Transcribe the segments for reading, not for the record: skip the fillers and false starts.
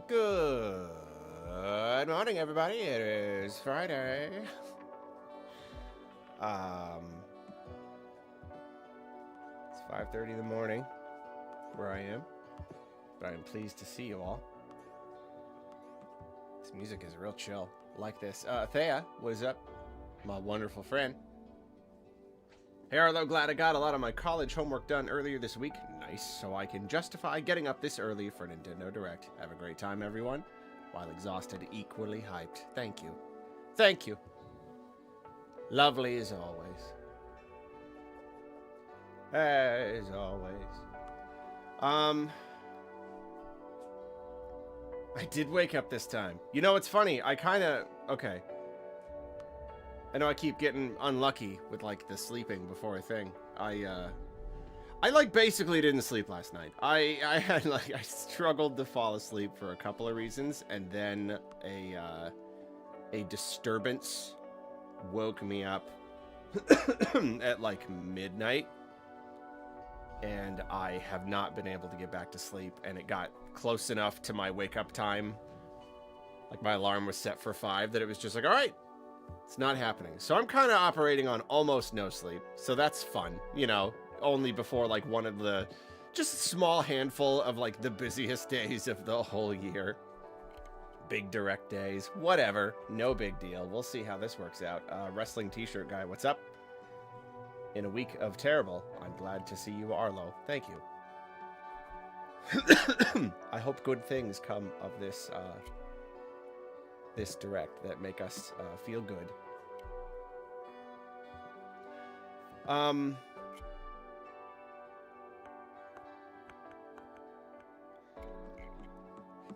Good morning, everybody. It is Friday. It's 5:30 in the morning where I am, but I'm pleased to see you all. This music is real chill. I like this. Thea, what is up? My wonderful friend. Hey Arlo, glad I got a lot of my college homework done earlier this week. Nice, so I can justify getting up this early for Nintendo Direct. Have a great time, everyone. While exhausted, equally hyped. Thank you. Thank you. Lovely as always. As always. I did wake up this time. You know, it's funny. Okay. I know I keep getting unlucky with, like, the sleeping before a thing. I like, basically didn't sleep last night. I struggled to fall asleep for a couple of reasons, and then a disturbance woke me up at, like, midnight, and I have not been able to get back to sleep, and it got close enough to my wake-up time. Like, my alarm was set for 5 that it was just like, all right, it's not happening. So I'm kind of operating on almost no sleep. So that's fun, you know, only before like one of the just a small handful of like the busiest days of the whole year. Big direct days, whatever. No big deal. We'll see how this works out. Wrestling t-shirt guy, what's up? In a week of terrible, I'm glad to see you, Arlo. Thank you. I hope good things come of this this direct that make us feel good.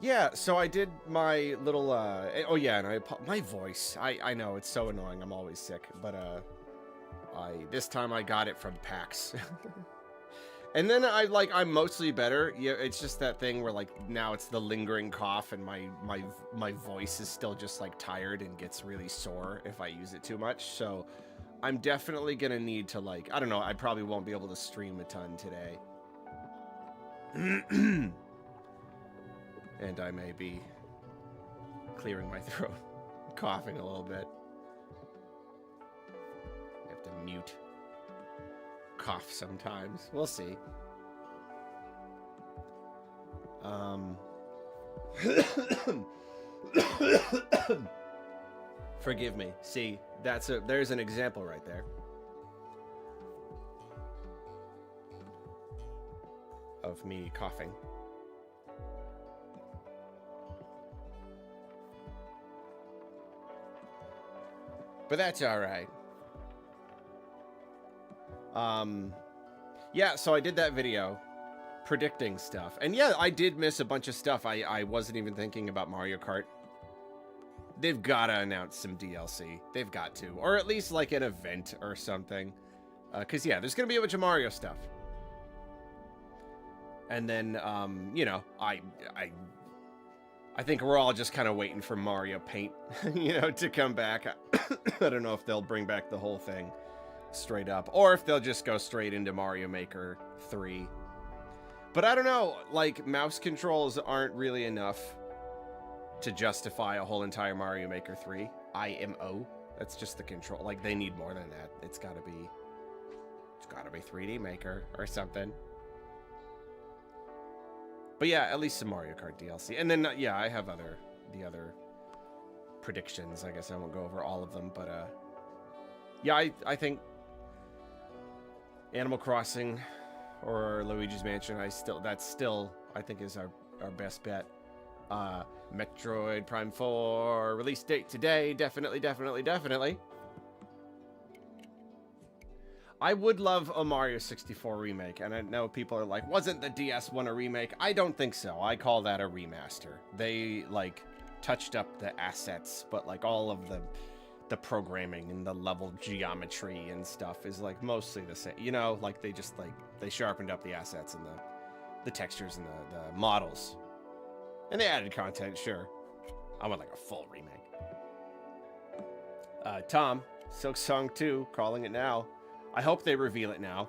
Yeah, so I did my little oh yeah, and my voice. I know it's so annoying. I'm always sick, but this time I got it from PAX. And then I'm mostly better. Yeah, it's just that thing where like now it's the lingering cough, and my voice is still just like tired and gets really sore if I use it too much. So I'm definitely gonna need to like, I don't know, I probably won't be able to stream a ton today. And I may be clearing my throat, coughing a little bit. I have to mute cough sometimes. We'll see. Forgive me. See, there's an example right there of me coughing. But that's all right. Yeah, so I did that video predicting stuff. And yeah, I did miss a bunch of stuff. I wasn't even thinking about Mario Kart. They've got to announce some DLC. They've got to. Or at least like an event or something. Because yeah, there's going to be a bunch of Mario stuff. And then, you know, I think we're all just kind of waiting for Mario Paint, you know, to come back. I don't know if they'll bring back the whole thing straight up, or if they'll just go straight into Mario Maker 3. But I don't know, like, mouse controls aren't really enough to justify a whole entire Mario Maker 3. IMO. That's just the control. Like, they need more than that. It's gotta be 3D Maker or something. But yeah, at least some Mario Kart DLC. And then, yeah, I have the other predictions. I guess I won't go over all of them, but, yeah, I think Animal Crossing or Luigi's Mansion, that's still I think is our best bet. Metroid Prime 4 release date today, definitely. I would love a Mario 64 remake, and I know people are like, wasn't the DS one a remake? I don't think so. I call that a remaster. They like touched up the assets, but like all of the programming and the level geometry and stuff is like mostly the same, you know, like they just like they sharpened up the assets and the textures and the models, and they added content. Sure, I want like a full remake. Tom, Silk Song 2, calling it now. I hope they reveal it now,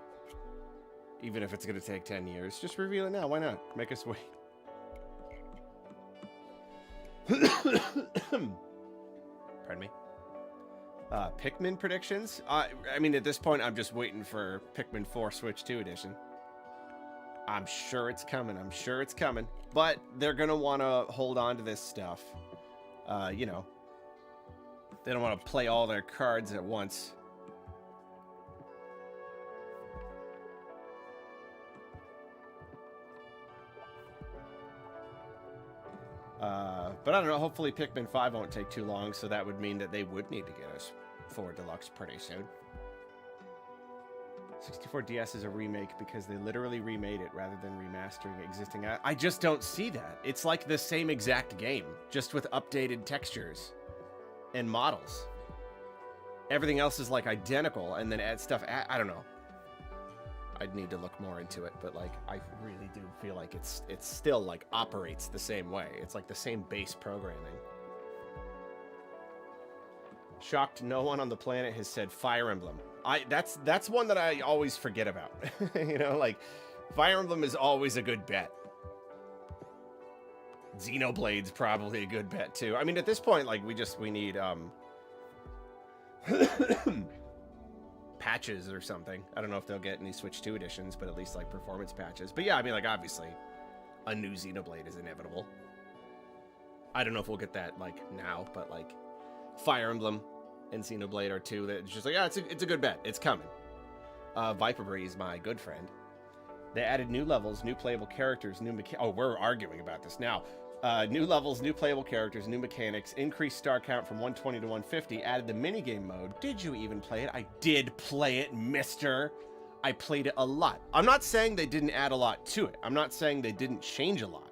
even if it's gonna take 10 years. Just reveal it now. Why not? Make us wait. Pardon me. Pikmin predictions? I mean, at this point, I'm just waiting for Pikmin 4 Switch 2 edition. I'm sure it's coming. I'm sure it's coming. But they're going to want to hold on to this stuff. You know, they don't want to play all their cards at once. But I don't know, hopefully Pikmin 5 won't take too long, so that would mean that they would need to get us 4 Deluxe pretty soon. 64DS is a remake because they literally remade it rather than remastering existing. I just don't see that. It's like the same exact game, just with updated textures and models. Everything else is like identical, and then add stuff. I don't know. I'd need to look more into it, but like I really do feel like it's still like operates the same way. It's like the same base programming. Shocked no one on the planet has said Fire Emblem. That's one that I always forget about. You know, like Fire Emblem is always a good bet. Xenoblade's probably a good bet too. I mean, at this point, like we need patches or something. I don't know if they'll get any Switch 2 editions, but at least like performance patches. But yeah, I mean, like obviously a new Xenoblade is inevitable. I don't know if we'll get that like now, but like Fire Emblem and Xenoblade are two that it's just like, yeah, it's a good bet. It's coming. Viperberry is my good friend. They added new levels, new playable characters, new oh, we're arguing about this now. New levels, new playable characters, new mechanics, increased star count from 120 to 150, added the minigame mode. Did you even play it? I did play it, mister. I played it a lot. I'm not saying they didn't add a lot to it. I'm not saying they didn't change a lot.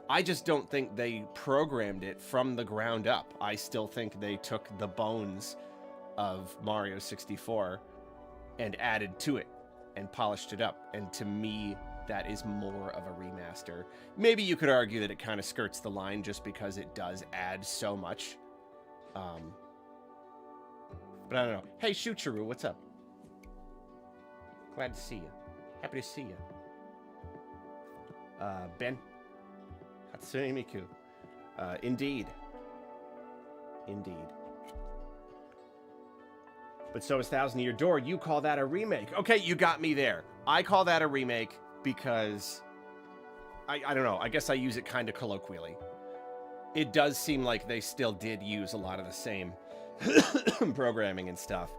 I just don't think they programmed it from the ground up. I still think they took the bones of Mario 64 and added to it and polished it up. And to me, that is more of a remaster. Maybe you could argue that it kind of skirts the line just because it does add so much. But I don't know. Hey, Shuchiru, what's up? Glad to see you. Happy to see you. Ben? Hatsune Miku. Indeed. Indeed. But so is Thousand Year Door. You call that a remake. Okay, you got me there. I call that a remake because I don't know. I guess I use it kind of colloquially. It does seem like they still did use a lot of the same programming and stuff.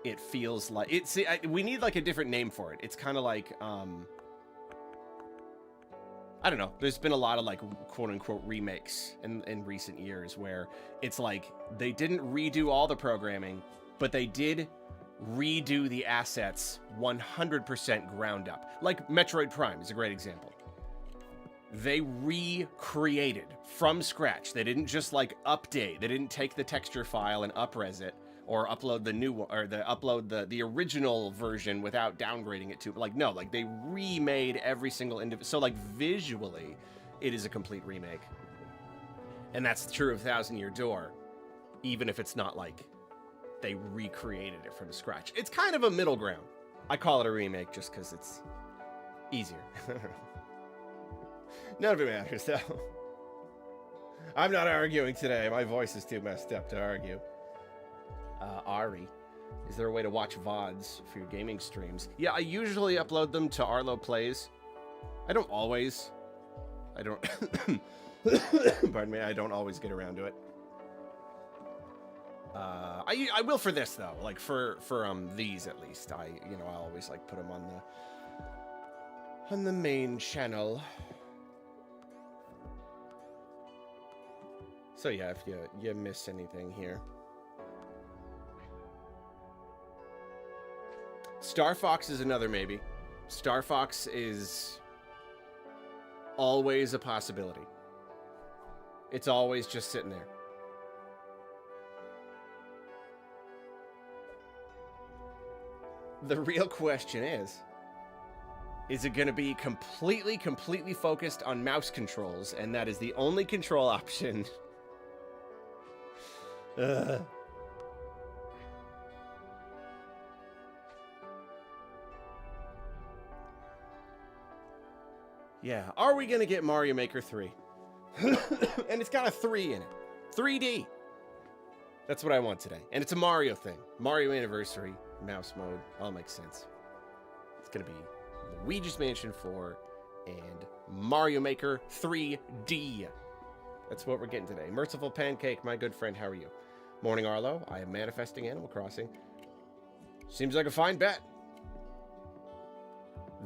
It feels like it's. We need like a different name for it. It's kind of like I don't know. There's been a lot of like quote unquote remakes in recent years where it's like they didn't redo all the programming, but they did redo the assets 100% ground up. Like Metroid Prime is a great example. They recreated from scratch. They didn't just like update. They didn't take the texture file and upres it or upload the new one or upload the original version without downgrading it to like no, like they remade every single individual. So like visually, it is a complete remake. And that's true of Thousand Year Door, even if it's not like they recreated it from scratch. It's kind of a middle ground. I call it a remake just because it's easier. None of it matters, though. I'm not arguing today. My voice is too messed up to argue. Ari, is there a way to watch VODs for your gaming streams? Yeah, I usually upload them to Arlo Plays. I don't always. I don't... Pardon me, I don't always get around to it. I will for this though, like for these at least. I always like put them on the main channel. So yeah, if you miss anything here. Star Fox is another maybe. Star Fox is always a possibility. It's always just sitting there. The real question is it going to be completely focused on mouse controls, and that is the only control option? Yeah, are we going to get Mario Maker 3? And it's got a 3 in it. 3D. That's what I want today. And it's a Mario thing. Mario Anniversary, mouse mode. All makes sense. It's going to be Luigi's Mansion 4 and Mario Maker 3D. That's what we're getting today. Merciful Pancake, my good friend, how are you? Morning, Arlo. I am manifesting Animal Crossing. Seems like a fine bet.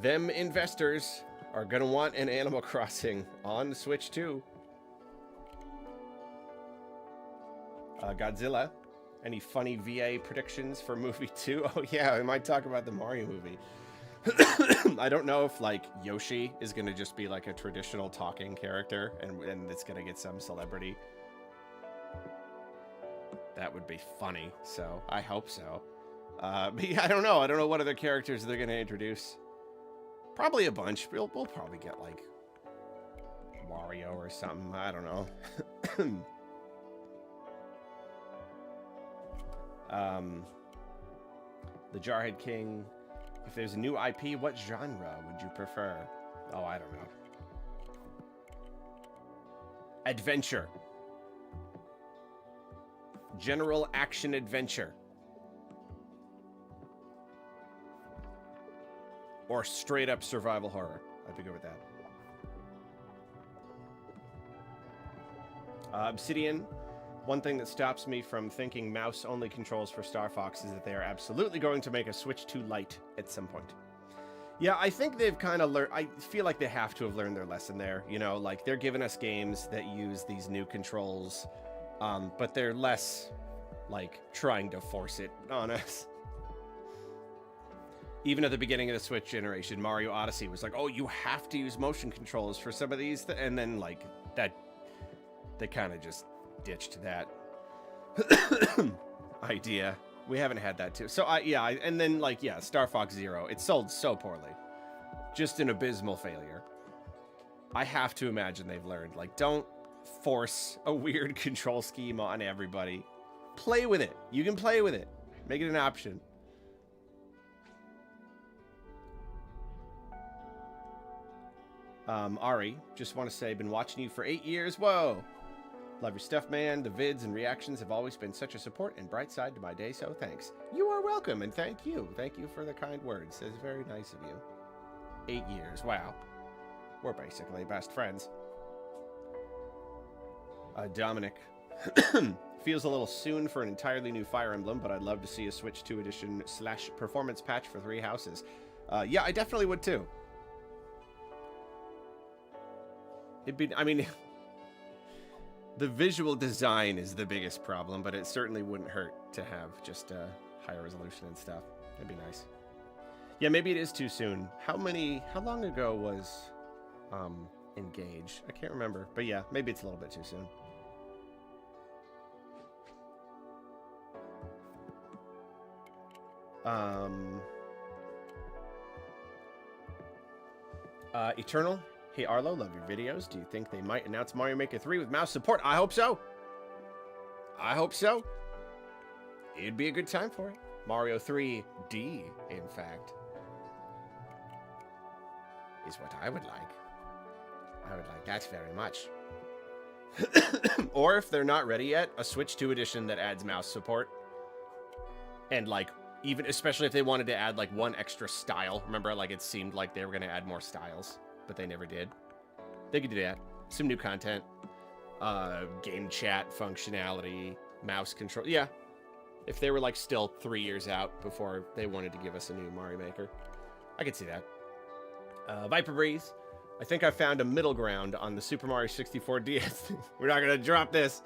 Them investors are going to want an Animal Crossing on the Switch too. Godzilla, any funny VA predictions for movie 2? Oh yeah, we might talk about the Mario movie. I don't know if like Yoshi is going to just be like a traditional talking character and it's going to get some celebrity. That would be funny, so I hope so. But yeah, I don't know. I don't know what other characters they're going to introduce. Probably a bunch. We'll probably get like Wario or something. I don't know. The Jarhead King. If there's a new IP, what genre would you prefer? Oh, I don't know. Adventure. General action adventure. Or straight up survival horror. I'd be good with that. Obsidian. One thing that stops me from thinking mouse only controls for Star Fox is that they are absolutely going to make a Switch 2 Lite at some point. Yeah, I think they've kind of learned. I feel like they have to have learned their lesson there. You know, like they're giving us games that use these new controls, but they're less like trying to force it on us. Even at the beginning of the Switch generation, Mario Odyssey was like, oh, you have to use motion controls for some of these. And then like that, they kind of just ditched that idea. We haven't had that too. So and then like, yeah, Star Fox Zero, it sold so poorly. Just an abysmal failure. I have to imagine they've learned, like, don't force a weird control scheme on everybody. Play with it. You can play with it. Make it an option. Ari, just want to say, been watching you for 8 years. Whoa. Love your stuff, man. The vids and reactions have always been such a support and bright side to my day, so thanks. You are welcome, and thank you. Thank you for the kind words. It's very nice of you. 8 years. Wow. We're basically best friends. Dominic. Feels a little soon for an entirely new Fire Emblem, but I'd love to see a Switch 2 edition / performance patch for 3 houses. Yeah, I definitely would too. It'd be, I mean... The visual design is the biggest problem, but it certainly wouldn't hurt to have just higher resolution and stuff. That'd be nice. Yeah, maybe it is too soon. How long ago was Engage? I can't remember, but yeah, maybe it's a little bit too soon. Eternal. Hey Arlo, love your videos. Do you think they might announce Mario Maker 3 with mouse support? I hope so. I hope so. It'd be a good time for it. Mario 3D, in fact, is what I would like. I would like that very much. Or if they're not ready yet, a Switch 2 edition that adds mouse support. And like, even especially if they wanted to add like one extra style. Remember, like it seemed like they were going to add more styles, but they never did. They could do that. Some new content, game chat functionality, mouse control. Yeah, if they were like still 3 years out before they wanted to give us a new Mario Maker, I could see that. Viper Breeze. I think I found a middle ground on the Super Mario 64 DS. We're not gonna drop this.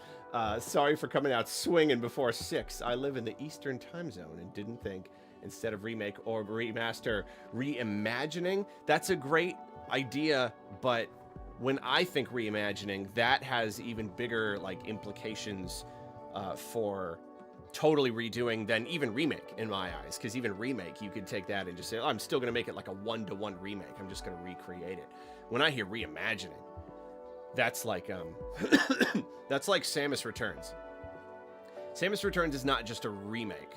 Sorry for coming out swinging before 6. I live in the Eastern time zone and didn't think, instead of remake or remaster, reimagining. That's a great idea, but when I think reimagining, that has even bigger like implications for totally redoing than even remake in my eyes. Because even remake, you could take that and just say, oh, I'm still gonna make it like a 1-to-1 remake. I'm just gonna recreate it. When I hear reimagining, that's like that's like Samus Returns. Samus Returns is not just a remake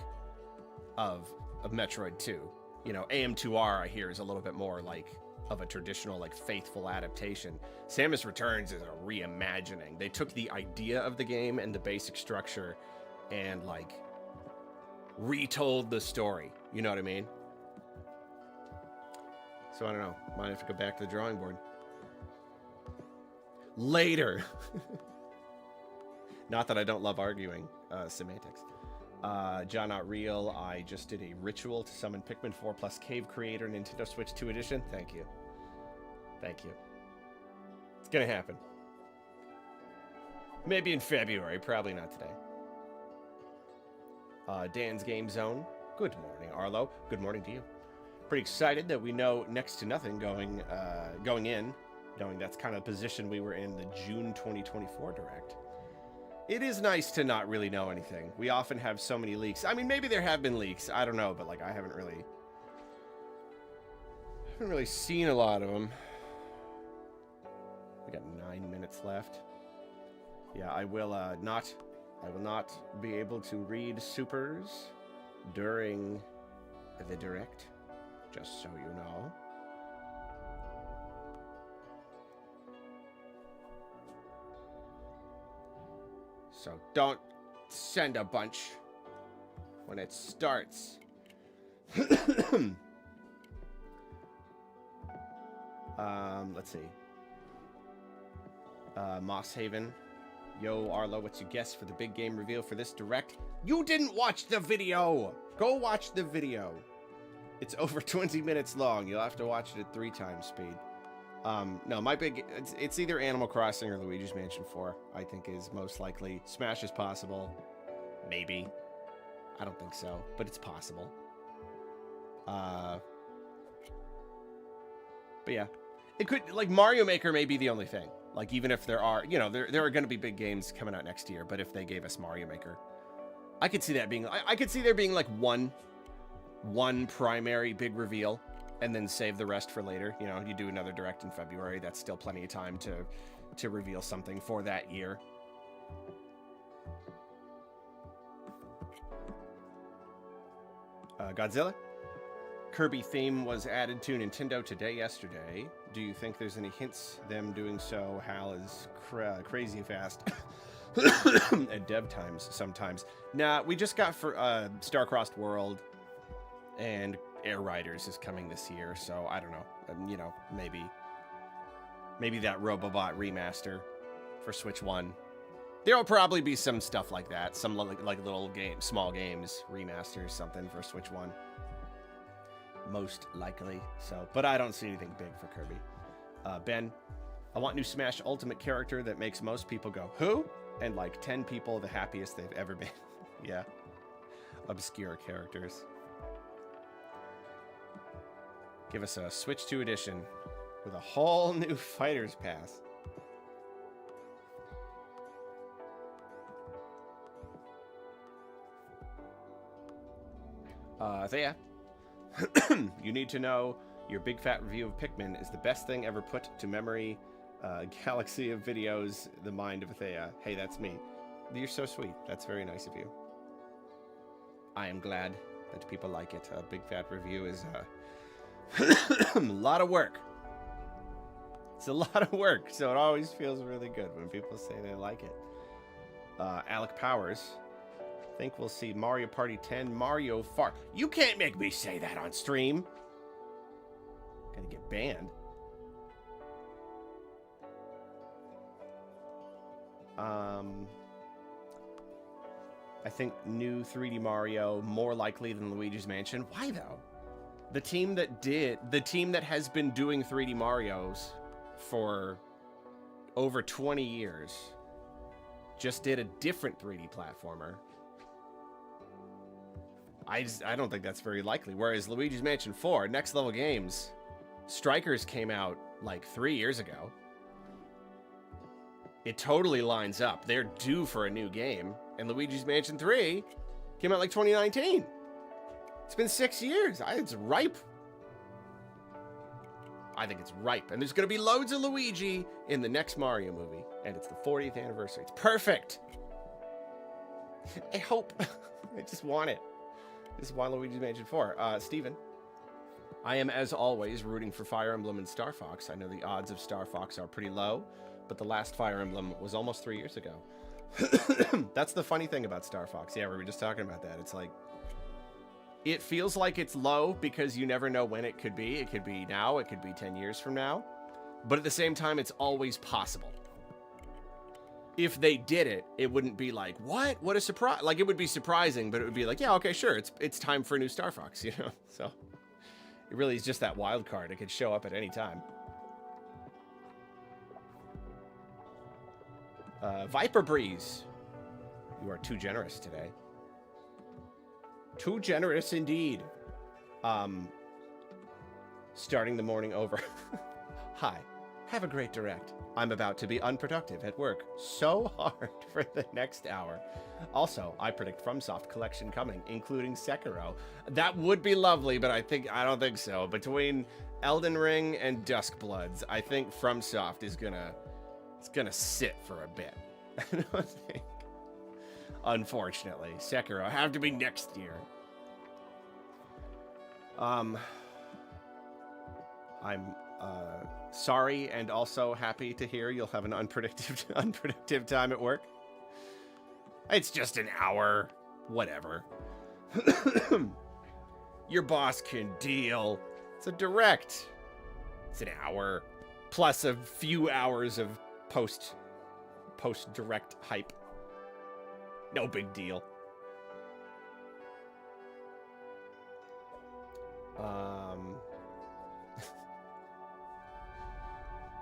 of Metroid 2. You know, AM2R I hear is a little bit more like of a traditional, like, faithful adaptation. Samus Returns is a reimagining. They took the idea of the game and the basic structure and, like, retold the story. You know what I mean? So I don't know. Might have to go back to the drawing board. Later. Not that I don't love arguing semantics. John Not Real, I just did a ritual to summon Pikmin 4 plus Cave Creator Nintendo Switch 2 Edition. Thank you. Thank you. It's gonna happen. Maybe in February, probably not today. Dan's Game Zone. Good morning, Arlo. Good morning to you. Pretty excited that we know next to nothing going in. Knowing that's kind of the position we were in the June 2024 Direct. It is nice to not really know anything. We often have so many leaks. I mean, maybe there have been leaks. I don't know, but like I haven't really seen a lot of them. We got 9 minutes left. Yeah, I will not be able to read supers during the Direct, just so you know. So don't send a bunch when it starts. Let's see. Moss Haven. Yo, Arlo, what's your guess for the big game reveal for this Direct? You didn't watch the video! Go watch the video. It's over 20 minutes long. You'll have to watch it at 3 times speed. No, my big... It's either Animal Crossing or Luigi's Mansion 4, I think is most likely. Smash is possible. Maybe. I don't think so, but it's possible. But yeah. It could... Like, Mario Maker may be the only thing. Like, even if there are... You know, there are going to be big games coming out next year, but if they gave us Mario Maker... I could see that being... I could see there being, like, one primary big reveal, and then save the rest for later. You know, you do another Direct in February. That's still plenty of time to reveal something for that year. Godzilla. Kirby theme was added to Nintendo Today yesterday. Do you think there's any hints them doing so? HAL is crazy fast at dev times sometimes. Nah, we just got for Star-Crossed World, and Air Riders is coming this year, so I don't know. You know, maybe that Robobot remaster for Switch 1. There'll probably be some stuff like that, some like little small games, remasters, something for Switch 1. Most likely. So, but I don't see anything big for Kirby. Ben, I want new Smash Ultimate character that makes most people go, who? And like 10 people the happiest they've ever been. Yeah. Obscure characters. Give us a Switch 2 edition with a whole new Fighter's Pass. So yeah. You need to know your big fat review of Pikmin is the best thing ever put to memory. Galaxy of videos, the mind of Thea. Hey, that's me. You're so sweet. That's very nice of you. I am glad that people like it. A big fat review is a lot of work. It's a lot of work, so it always feels really good when people say they like it. Alec Powers. Think we'll see Mario Party 10, Mario Far. You can't make me say that on stream. Gonna get banned. I think new 3D Mario more likely than Luigi's Mansion. Why though? The team that has been doing 3D Marios for over 20 years just did a different 3D platformer. I don't think that's very likely. Whereas Luigi's Mansion 4, Next Level Games, Strikers came out like 3 years ago. It totally lines up. They're due for a new game. And Luigi's Mansion 3 came out like 2019. It's been 6 years. It's ripe. I think it's ripe. And there's going to be loads of Luigi in the next Mario movie. And it's the 40th anniversary. It's perfect. I hope. I just want it. This is why Luigi's Mansion 4. Steven. I am, as always, rooting for Fire Emblem and Star Fox. I know the odds of Star Fox are pretty low, but the last Fire Emblem was almost 3 years ago. That's the funny thing about Star Fox. Yeah, we were just talking about that. It's like, it feels like it's low because you never know when it could be. It could be now, it could be 10 years from now. But at the same time, it's always possible. If they did it, it wouldn't be like, what? What a surprise. Like, it would be surprising, but it would be like, yeah, okay, sure. It's time for a new Star Fox, you know? So it really is just that wild card. It could show up at any time. Viper Breeze. You are too generous today. Too generous indeed. Starting the morning over. Hi. Have a great direct. I'm about to be unproductive at work so hard for the next hour. Also, I predict FromSoft collection coming, including Sekiro. That would be lovely, but I don't think so. Between Elden Ring and Duskbloods, I think FromSoft is gonna sit for a bit. I don't think. Unfortunately, Sekiro have to be next year. I'm sorry and also happy to hear you'll have an unproductive time at work. It's just an hour. Whatever. Your boss can deal. It's a direct. It's an hour. Plus a few hours of post-direct hype. No big deal.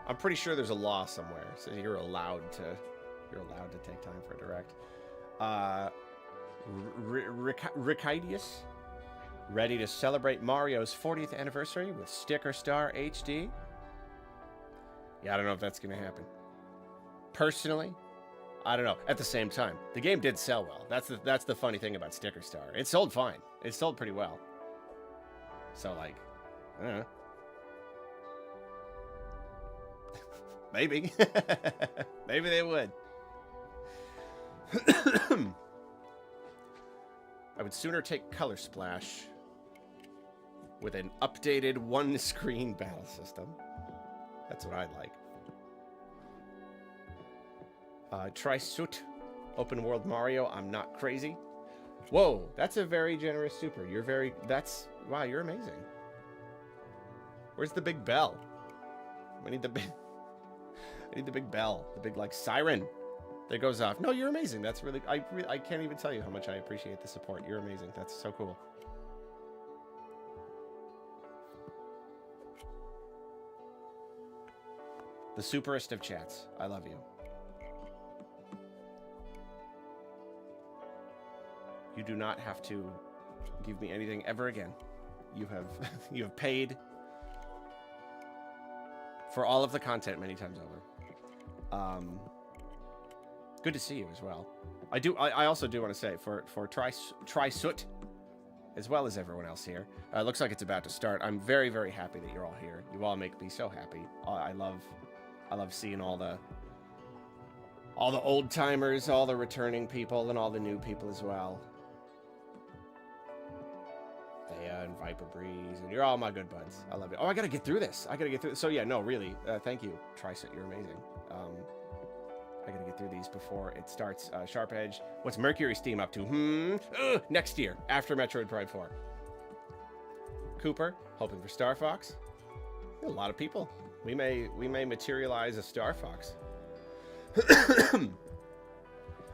I'm pretty sure there's a law somewhere, so you're allowed to take time for a direct. Rikidius, ready to celebrate Mario's 40th anniversary with Sticker Star HD. Yeah, I don't know if that's gonna happen. Personally, I don't know. At the same time, the game did sell well. That's the funny thing about Sticker Star. It sold fine. It sold pretty well. So like, I don't know. Maybe. Maybe they would. I would sooner take Color Splash with an updated one-screen battle system. That's what I'd like. Tri-Soot, open world Mario. I'm not crazy. Whoa, that's a very generous super. Wow, you're amazing. Where's the big bell? I need the big bell. The big, like, siren that goes off. No, you're amazing. That's really, I can't even tell you how much I appreciate the support. You're amazing. That's so cool. The superest of chats. I love you. You do not have to give me anything ever again. You have paid for all of the content many times over. Good to see you as well. I also do want to say for Tri-Soot, as well as everyone else here. Looks like it's about to start. I'm very, very happy that you're all here. You all make me so happy. I love seeing all the old timers, all the returning people, and all the new people as well. Thea and Viper Breeze, and you're all my good buds. I love you. Oh, I gotta get through this. So yeah, no, really, thank you, Tri-Soot. You're amazing. I gotta get through these before it starts. Sharp Edge. What's Mercury Steam up to? Next year, after Metroid Prime 4. Cooper, hoping for Star Fox. A lot of people. We may materialize a Star Fox.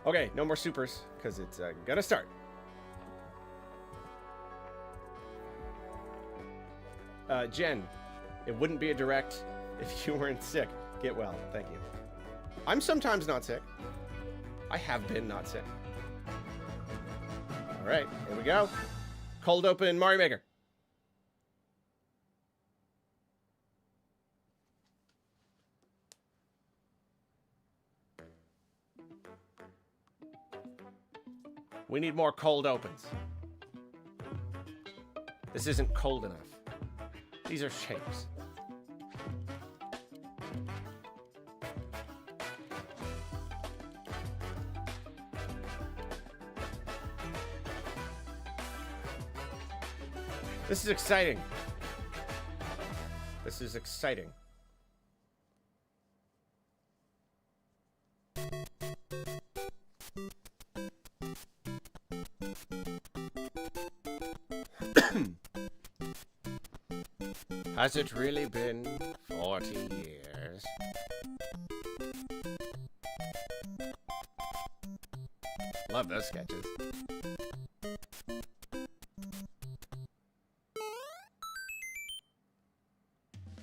Okay, no more supers, because it's gonna start. Jen, it wouldn't be a direct if you weren't sick. Get well. Thank you. I'm sometimes not sick. I have been not sick. All right, here we go. Cold open Mario Maker. We need more cold opens. This isn't cold enough. These are shapes. This is exciting. This is exciting. Has it really been 40 years? Love those sketches.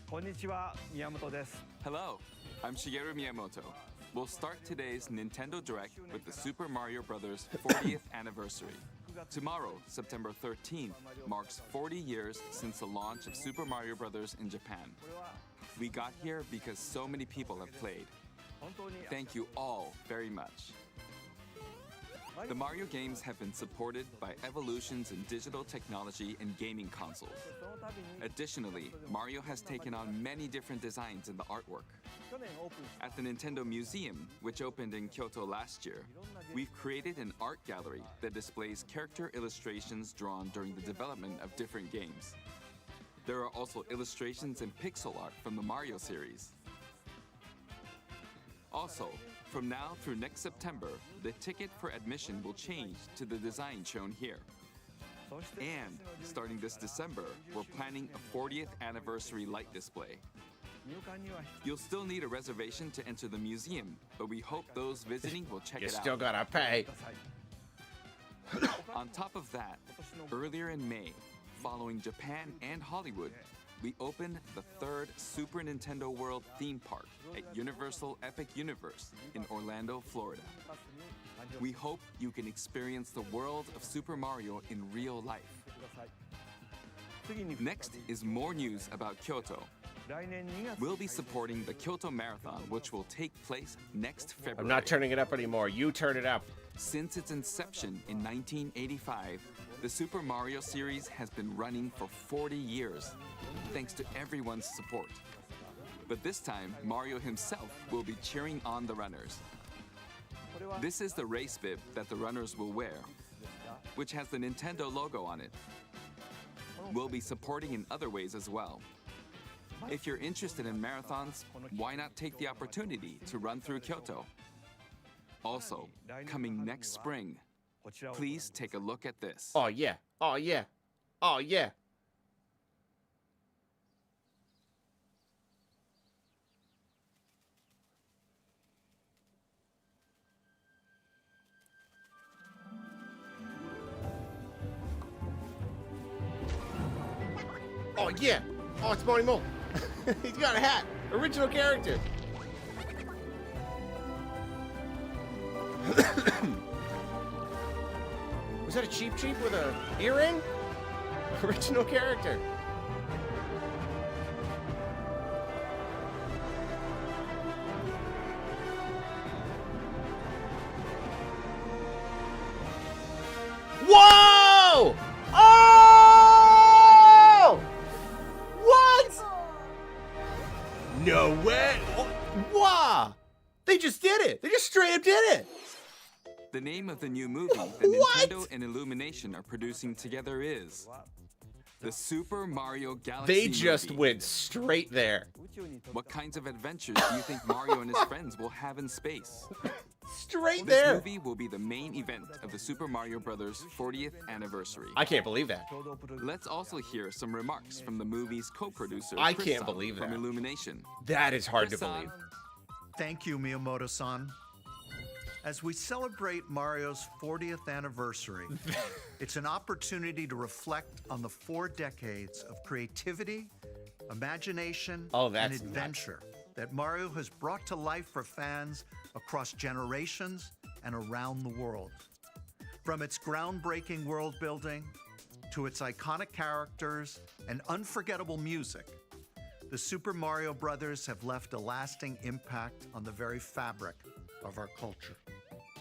Konnichiwa, Miyamoto desu. Hello, I'm Shigeru Miyamoto. We'll start today's Nintendo Direct with the Super Mario Bros. 40th anniversary. Tomorrow, September 13th, marks 40 years since the launch of Super Mario Bros. In Japan. We got here because so many people have played. Thank you all very much. The Mario games have been supported by evolutions in digital technology and gaming consoles. Additionally, Mario has taken on many different designs in the artwork. At the Nintendo Museum, which opened in Kyoto last year, we've created an art gallery that displays character illustrations drawn during the development of different games. There are also illustrations and pixel art from the Mario series. Also, from now through next September, the ticket for admission will change to the design shown here. And starting this December, we're planning a 40th anniversary light display. You'll still need a reservation to enter the museum, but we hope those visiting will check You it out. still gotta pay. On top of that, earlier in May, following Japan and Hollywood, we opened the third Super Nintendo World theme park at Universal Epic Universe in Orlando, Florida. We hope you can experience the world of Super Mario in real life. Next is more news about Kyoto. We'll be supporting the Kyoto Marathon, which will take place next February. I'm not turning it up anymore. You turn it up. Since its inception in 1985, the Super Mario series has been running for 40 years, thanks to everyone's support. But this time, Mario himself will be cheering on the runners. This is the race bib that the runners will wear, which has the Nintendo logo on it. We'll be supporting in other ways as well. If you're interested in marathons, why not take the opportunity to run through Kyoto? Also, coming next spring, please take a look at this. Oh yeah. Oh yeah. Oh yeah. Oh yeah. Oh, it's Bonnie Mole. He's got a hat. Original character. Was that a Cheep Cheep with a earring? Original character. Whoa! Oh! What? No way! Oh, wow! They just did it! They just straight up did it! The name of the new movie that Nintendo and Illumination are producing together is the Super Mario Galaxy They just movie. went straight there. What kinds of adventures do you think Mario and his friends will have in space? Straight This there. movie will be the main event of the Super Mario Bros. 40th anniversary. I can't believe that. Let's also hear some remarks from the movie's co-producer, I can't Chris-san believe from that. Illumination. That is hard to Chris-san, believe. Thank you, Miyamoto-san. As we celebrate Mario's 40th anniversary, it's an opportunity to reflect on the 4 decades of creativity, imagination, and That's adventure that Mario has brought to life for fans across generations and around the world. From its groundbreaking world building to its iconic characters and unforgettable music, the Super Mario Brothers have left a lasting impact on the very fabric of our culture.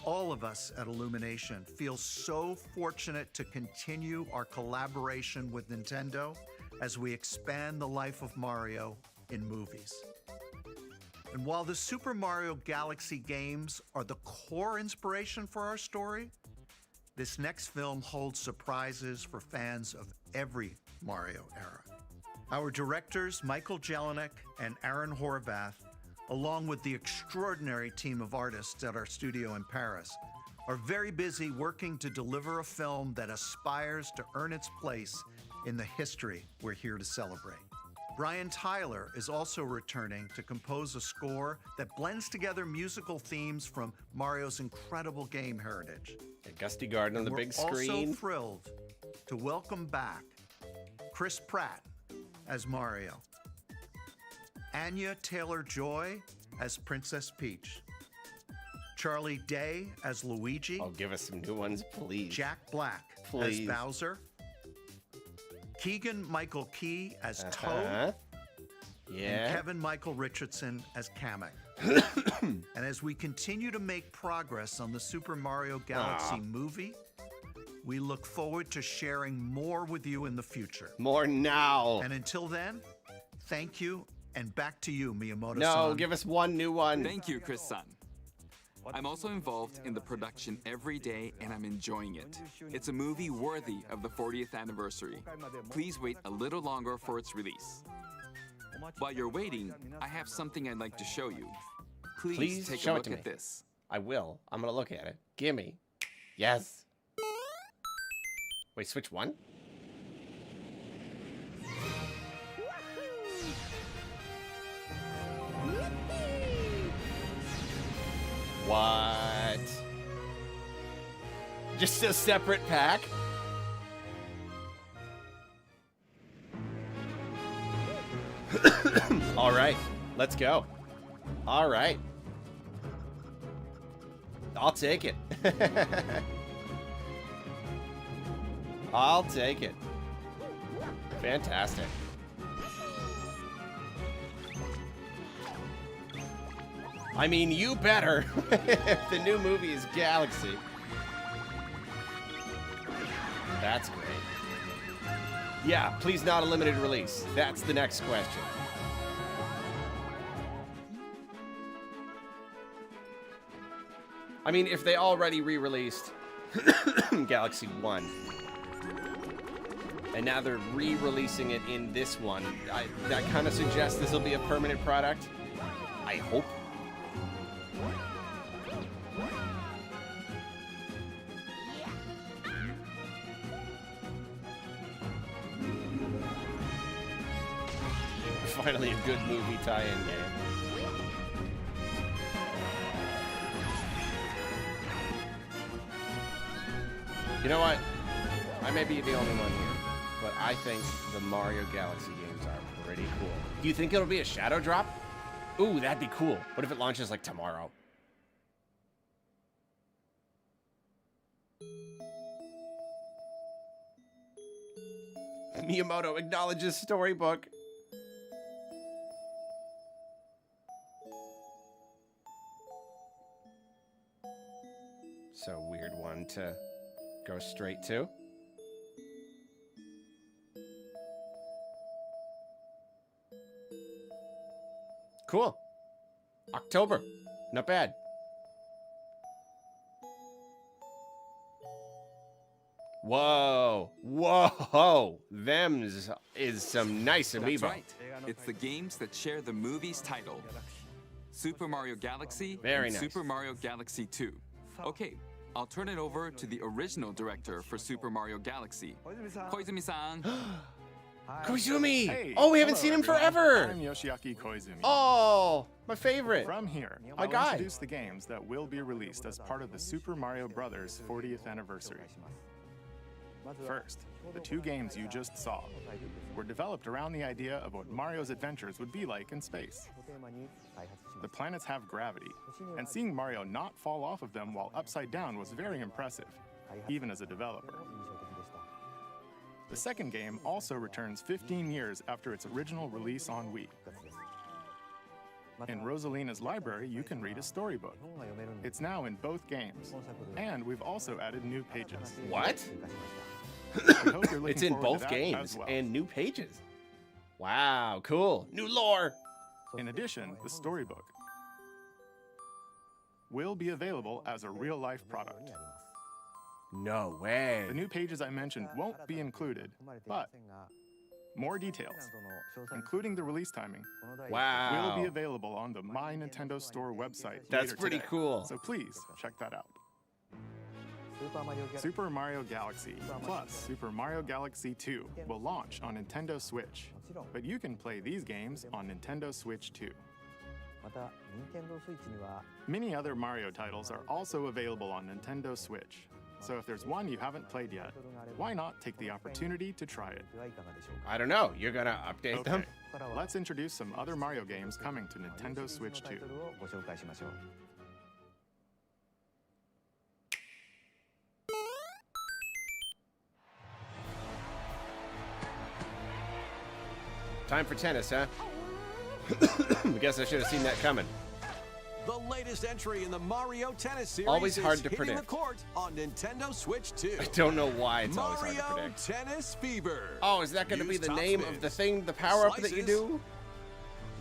All of us at Illumination feel so fortunate to continue our collaboration with Nintendo as we expand the life of Mario in movies. And while the Super Mario Galaxy games are the core inspiration for our story, this next film holds surprises for fans of every Mario era. Our directors, Michael Jelinek and Aaron Horvath, along with the extraordinary team of artists at our studio in Paris, are very busy working to deliver a film that aspires to earn its place in the history we're here to celebrate. Brian Tyler is also returning to compose a score that blends together musical themes from Mario's incredible game heritage. A gusty garden on the big screen. We're also thrilled to welcome back Chris Pratt as Mario, Anya Taylor-Joy as Princess Peach, Charlie Day as Luigi. Oh, give us some new ones, please. Jack Black Please. as Bowser, Keegan-Michael Key as Toad, Yeah. and Kevin Michael Richardson as Kamek. And as we continue to make progress on the Super Mario Galaxy movie, we look forward to sharing more with you in the future. More now. And until then, thank you, and back to you, Miyamoto-san. No, give us one new one. Thank you, Chris-san. I'm also involved in the production every day, and I'm enjoying it. It's a movie worthy of the 40th anniversary. Please wait a little longer for its release. While you're waiting, I have something I'd like to show you. Please take show a it look to at me. this. I will. I'm gonna look at it. Gimme. Yes. Wait, switch one? What? Just a separate pack? All right, let's go. All right. I'll take it. I'll take it. Fantastic. I mean, you better. If the new movie is Galaxy. That's great. Yeah, please not a limited release. That's the next question. I mean, if they already re-released Galaxy 1, and now they're re-releasing it in this one, that kind of suggests this will be a permanent product. I hope. Finally a good movie tie-in game. You know what? I may be the only one here, but I think the Mario Galaxy games are pretty cool. Do you think it'll be a shadow drop? Ooh, that'd be cool. What if it launches like tomorrow? Miyamoto acknowledges storybook. So weird one to go straight to. Cool. October. Not bad. Whoa. Whoa. Them's is some nice amiibo. That's right. It's the games that share the movie's title. Super Mario Galaxy Very and nice. Super Mario Galaxy 2. Okay, I'll turn it over to the original director for Super Mario Galaxy, Koizumi-san. Koizumi! Hey, Oh, we haven't hello, seen him everyone. forever! I'm Yoshiaki Koizumi. Oh, my favorite. From here, My I'll guy. introduce the games that will be released as part of the Super Mario Bros. 40th anniversary. First, the two games you just saw were developed around the idea of what Mario's adventures would be like in space. The planets have gravity, and seeing Mario not fall off of them while upside down was very impressive, even as a developer. The second game also returns 15 years after its original release on Wii. In Rosalina's library, you can read a storybook. It's now in both games, and we've also added new pages. What? We hope you're looking It's in forward to both that games as well. and new pages. Wow, cool. New lore. In addition, the storybook will be available as a real-life product. No way. The new pages I mentioned won't be included, but More details, including the release timing, Wow. will be available on the My Nintendo Store website That's later pretty today. cool. So please check that out. Super Mario Galaxy plus Super Mario Galaxy 2 will launch on Nintendo Switch, but you can play these games on Nintendo Switch too. Many other Mario titles are also available on Nintendo Switch, so if there's one you haven't played yet, why not take the opportunity to try it? I don't know. You're gonna update them? Okay, let's introduce some other Mario games coming to Nintendo Switch 2. Time for tennis, huh? I guess I should have seen that coming. The latest entry in the Mario Tennis series Always hard is to hitting the predict. court on Nintendo Switch 2. I don't know why it's always hard to Mario predict. Tennis Fever. Oh, is that going to be Use the top name spins, of the thing, the power-up that you slices, do?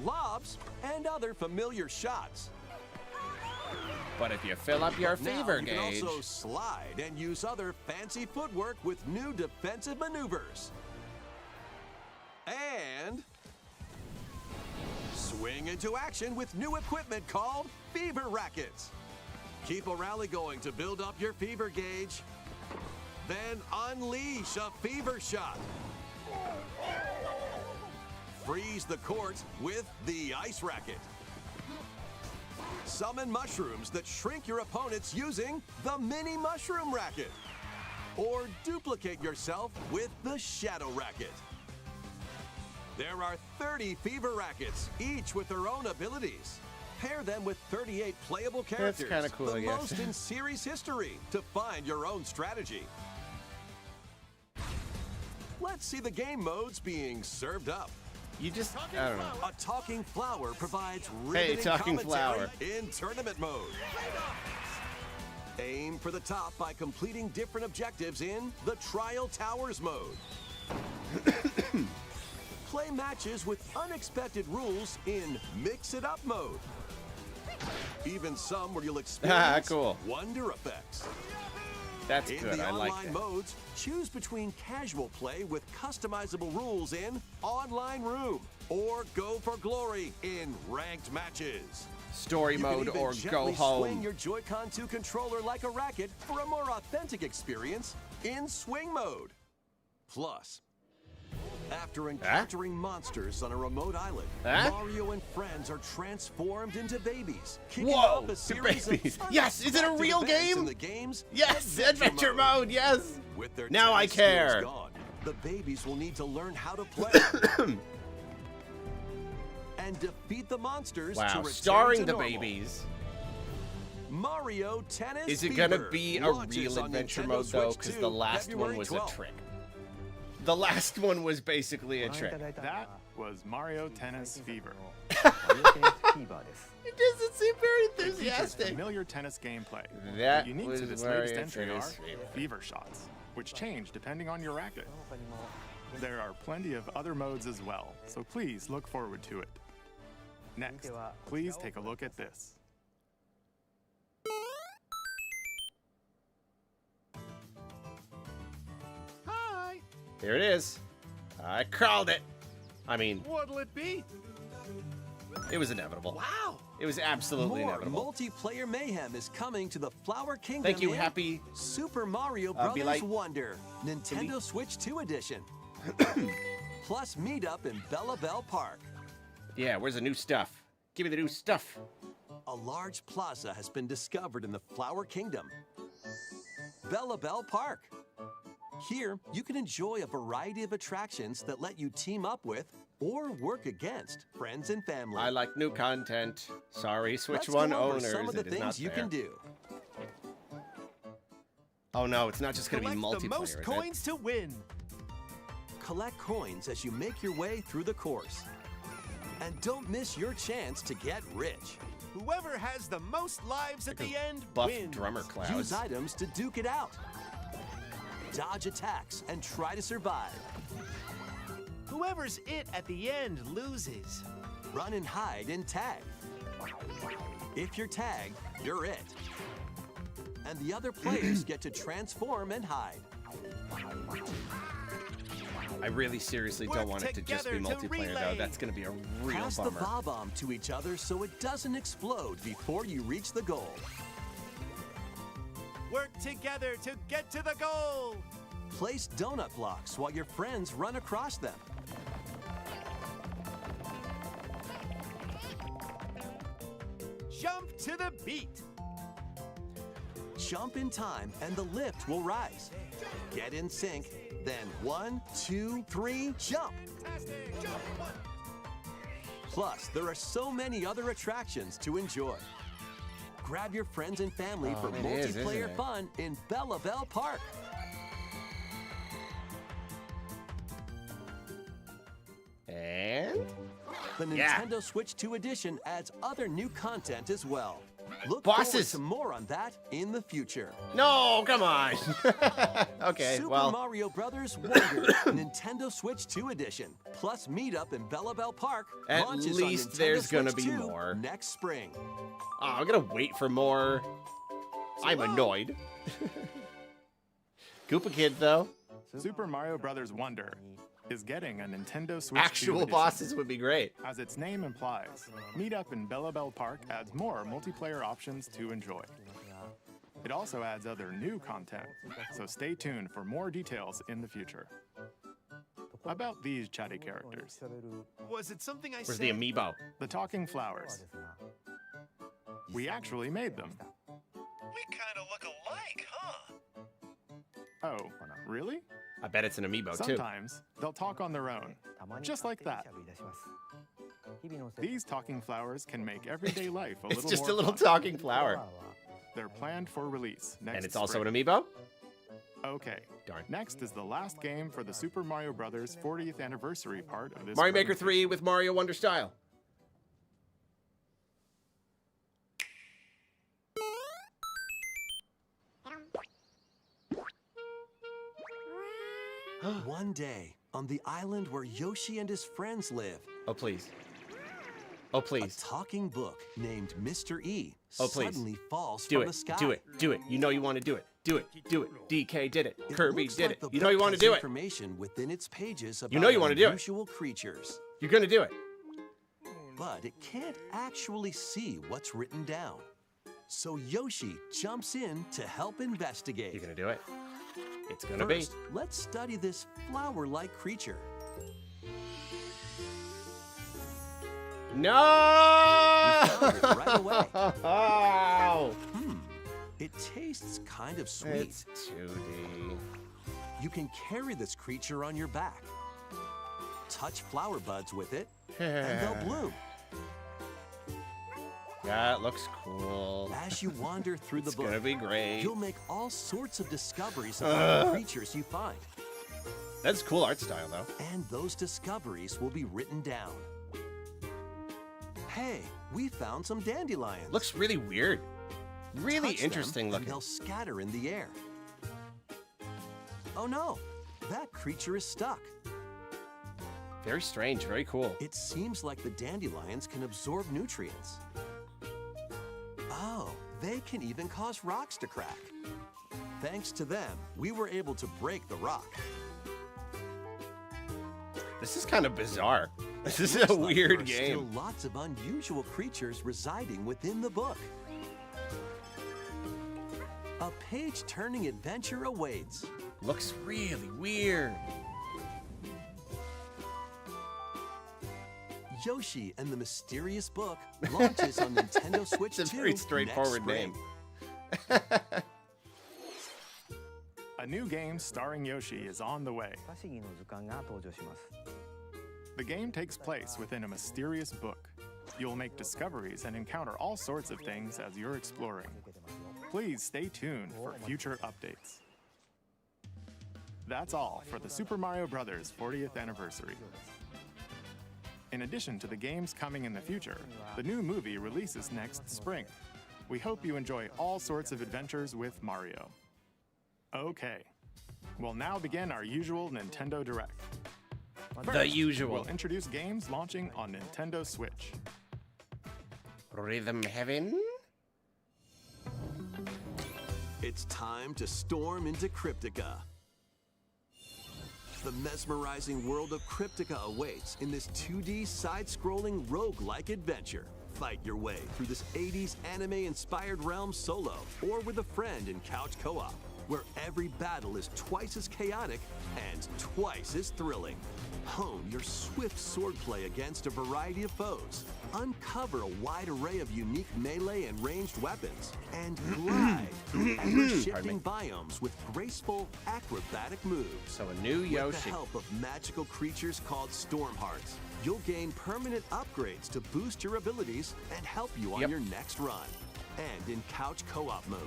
lobs, and other familiar shots. But if you fill up your Now fever you gauge... can also slide and use other fancy footwork with new defensive maneuvers. And swing into action with new equipment called Fever Rackets. Keep a rally going to build up your fever gauge. Then unleash a fever shot. Freeze the court with the Ice Racket. Summon mushrooms that shrink your opponents using the Mini Mushroom Racket. Or duplicate yourself with the Shadow Racket. There are 30 Fever Rackets, each with their own abilities. Pair them with 38 playable characters. kinda cool, the I guess. most in series history to find your own strategy. Let's see the game modes being served up. You just... I don't know. A talking flower provides Hey, riveting talking commentary flower. in tournament mode. Aim for the top by completing different objectives in the Trial Towers mode. Play matches with unexpected rules in Mix It Up mode. Even some where you'll experience Cool. wonder effects. That's In good. the I like online that. modes, choose between casual play with customizable rules in Online Room or go for glory in ranked matches. Story You can mode even or go gently home. swing your Joy-Con 2 controller like a racket for a more authentic experience in swing mode. Plus, after encountering monsters on a remote island, Mario and friends are transformed into babies. Kicking Whoa, off a the series babies. Of Yes, is it a unexpected real events game? In the game's Yes, adventure mode, yes. With their Now I tennis skills care. gone, the babies will need to learn how to play and defeat the monsters to Wow, return starring to the normal. babies. Mario Tennis Is it Fever gonna be a launches real on adventure Nintendo mode though? Switch Because 2, the last February one was 12th. a trick. The last one was basically a trick. That was Mario Tennis Fever. It doesn't seem very It features enthusiastic. familiar tennis gameplay. That But unique was to this Mario latest entry are Tennis Fever. fever shots, which change depending on your racket. There are plenty of other modes as well, so please look forward to it. Next, please take a look at this. Hi. Here it is. I called it. I mean, What'll it be? it was inevitable. Wow. It was absolutely More inevitable. multiplayer mayhem is coming to the Flower Kingdom. Thank you, in Happy. Super Mario Be Brothers like- Wonder, Nintendo Switch 2 edition. Plus meetup in Bella Bell Park. Yeah, where's the new stuff? Give me the new stuff. A large plaza has been discovered in the Flower Kingdom. Bella Bell Park. Here, you can enjoy a variety of attractions that let you team up with or work against friends and family. I like new content. Sorry, Switch Let's One go over owners. some of the it is not things you fair. can do. Oh no, it's not just gonna be Collect multiplayer. the most is it? coins to win. Collect coins as you make your way through the course. And don't miss your chance to get rich. Whoever has the most lives at the end Buff wins. drummer Use clouds. items to duke it out. Dodge attacks and try to survive. Whoever's it at the end loses. Run and hide and tag. If you're tagged, you're it. And the other players get to transform and hide. I really seriously don't want it to just be together to multiplayer, though. relay. That's going to be a real Pass the bummer. bob-omb to each other so it doesn't explode before you reach the goal. Work together to get to the goal. Place donut blocks while your friends run across them. Jump to the beat. Jump in time and the lift will rise. Get in sync, then 1, 2, 3, jump! Plus, there are so many other attractions to enjoy. Grab your friends and family for it is, isn't multiplayer it? fun in Bella Bell Park. And The Yeah. Nintendo Switch 2 edition adds other new content as well. Look Bosses. forward to more on that in the future. no, come on. Okay, Super well, Mario Brothers Wonder Nintendo Switch 2 edition plus Meetup in Bella Bell Park At launches least on Nintendo there's gonna Switch be 2 more. next spring. oh, I'm gonna wait for more. I'm annoyed. Koopa Kid, though. Super Mario Bros. Wonder is getting a Nintendo Switch 2 Actual edition. bosses would be great. As its name implies, Meetup in Bella Bell Park adds more multiplayer options to enjoy. It also adds other new content, so stay tuned for more details in the future. About these chatty characters, Was it something I Where's said? the amiibo? the talking flowers. We actually made them. We kind of look alike, huh? Oh, really? I bet it's an amiibo, too. Sometimes they'll talk on their own, just like that. These talking flowers can make everyday life a It's little just more a little fun. talking flower. They're planned for release next And it's also spring. an amiibo? Okay. Darn. Next is the last game for the Super Mario Bros. 40th anniversary part of this Mario Maker presentation. 3 with Mario Wonder style. One day, on the island where Yoshi and his friends live, Oh, please. Oh, a please. talking book named Mr. E Oh, please. suddenly falls Do from it. the sky. Do it. Do it. You know you want to do it. Do it. Do it. DK did it. It Kirby looks did like it. the You know you book want to has do it. information within its pages about You know you wanna do it. unusual creatures, You're going to do it. but it can't actually see what's written down. So Yoshi jumps in to help investigate. You're going to do it. It's going to be. First, let's study this flower-like creature. No! found it right away. Oh! It tastes kind of sweet. It's 2D. You can carry this creature on your back. Touch flower buds with it, and they'll bloom. That looks cool. As you wander through the It's book, going to be great. you'll make all sorts of discoveries about the creatures you find. That's cool art style, though. And those discoveries will be written down. Hey, we found some dandelions. Looks really weird. Really Touch them, interesting and looking. they'll scatter in the air. Oh no, that creature is stuck. Very strange. Very cool. It seems like the dandelions can absorb nutrients. Oh, they can even cause rocks to crack. Thanks to them, we were able to break the rock. This is kind of bizarre. This is a Looks like there weird are game. Still lots of unusual creatures residing within the book. A page-turning adventure awaits. Looks really weird. Yoshi and the Mysterious Book launches on Nintendo Switch 2 It's a very next straightforward spring. name. A new game starring Yoshi is on the way. 不思議の図鑑が登場します。 The game takes place within a mysterious book. You'll make discoveries and encounter all sorts of things as you're exploring. Please stay tuned for future updates. That's all for the Super Mario Bros. 40th anniversary. In addition to the games coming in the future, the new movie releases next spring. We hope you enjoy all sorts of adventures with Mario. Okay, we'll now begin our usual Nintendo Direct. The First, usual. We'll introduce games launching on Nintendo Switch. Rhythm Heaven? It's time to storm into Cryptica. The mesmerizing world of Cryptica awaits in this 2D side-scrolling roguelike adventure. Fight your way through this 80s anime-inspired realm solo or with a friend in couch co-op, where every battle is twice as chaotic and twice as thrilling. Hone your swift swordplay against a variety of foes, uncover a wide array of unique melee and ranged weapons, and glide through ever-shifting biomes with graceful, acrobatic moves. So a new Yoshi. With the help of magical creatures called Storm Hearts, you'll gain permanent upgrades to boost your abilities and help you on your next run. And in couch co-op mode,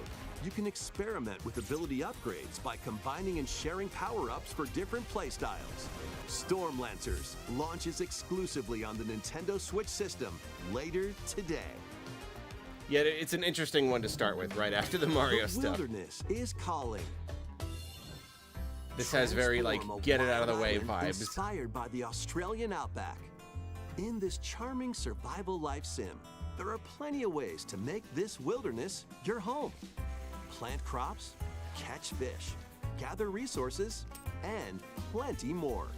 you can experiment with ability upgrades by combining and sharing power-ups for different playstyles. Storm Lancers launches exclusively on the Nintendo Switch system later today. Yeah, it's an interesting one to start with right after the Mario The stuff. wilderness is calling. This has very, like, Transform a get it out of the way wild island vibes. Inspired by the Australian outback. In this charming survival life sim, there are plenty of ways to make this wilderness your home. Plant crops, catch fish, gather resources, and plenty more.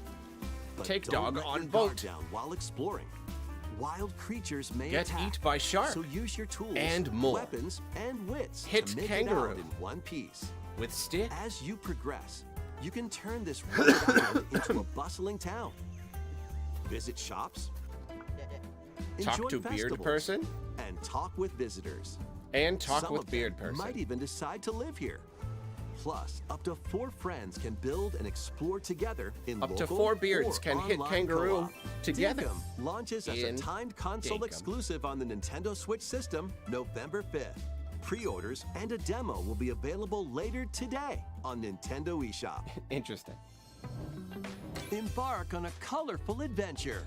But Take don't dog let on your guard boat. down while exploring. Wild creatures may Get attack, eat by shark. so use your tools, And more. weapons, and wits Hit to make kangaroo. it out in one piece. With stick? As you progress, you can turn this rugged island into a bustling town. Visit shops, Talk enjoy to beard festivals, person? and talk with visitors. And talk Some with of beard them person. might even decide to live here. Plus, up to 4 friends can build and explore together in Up to local 4 beards or can hit online kangaroo co-op. together. Dinkum launches as a In timed console Dinkum. exclusive on the Nintendo Switch system November 5th. Pre-orders and a demo will be available later today on Nintendo eShop. Interesting. Embark on a colorful adventure.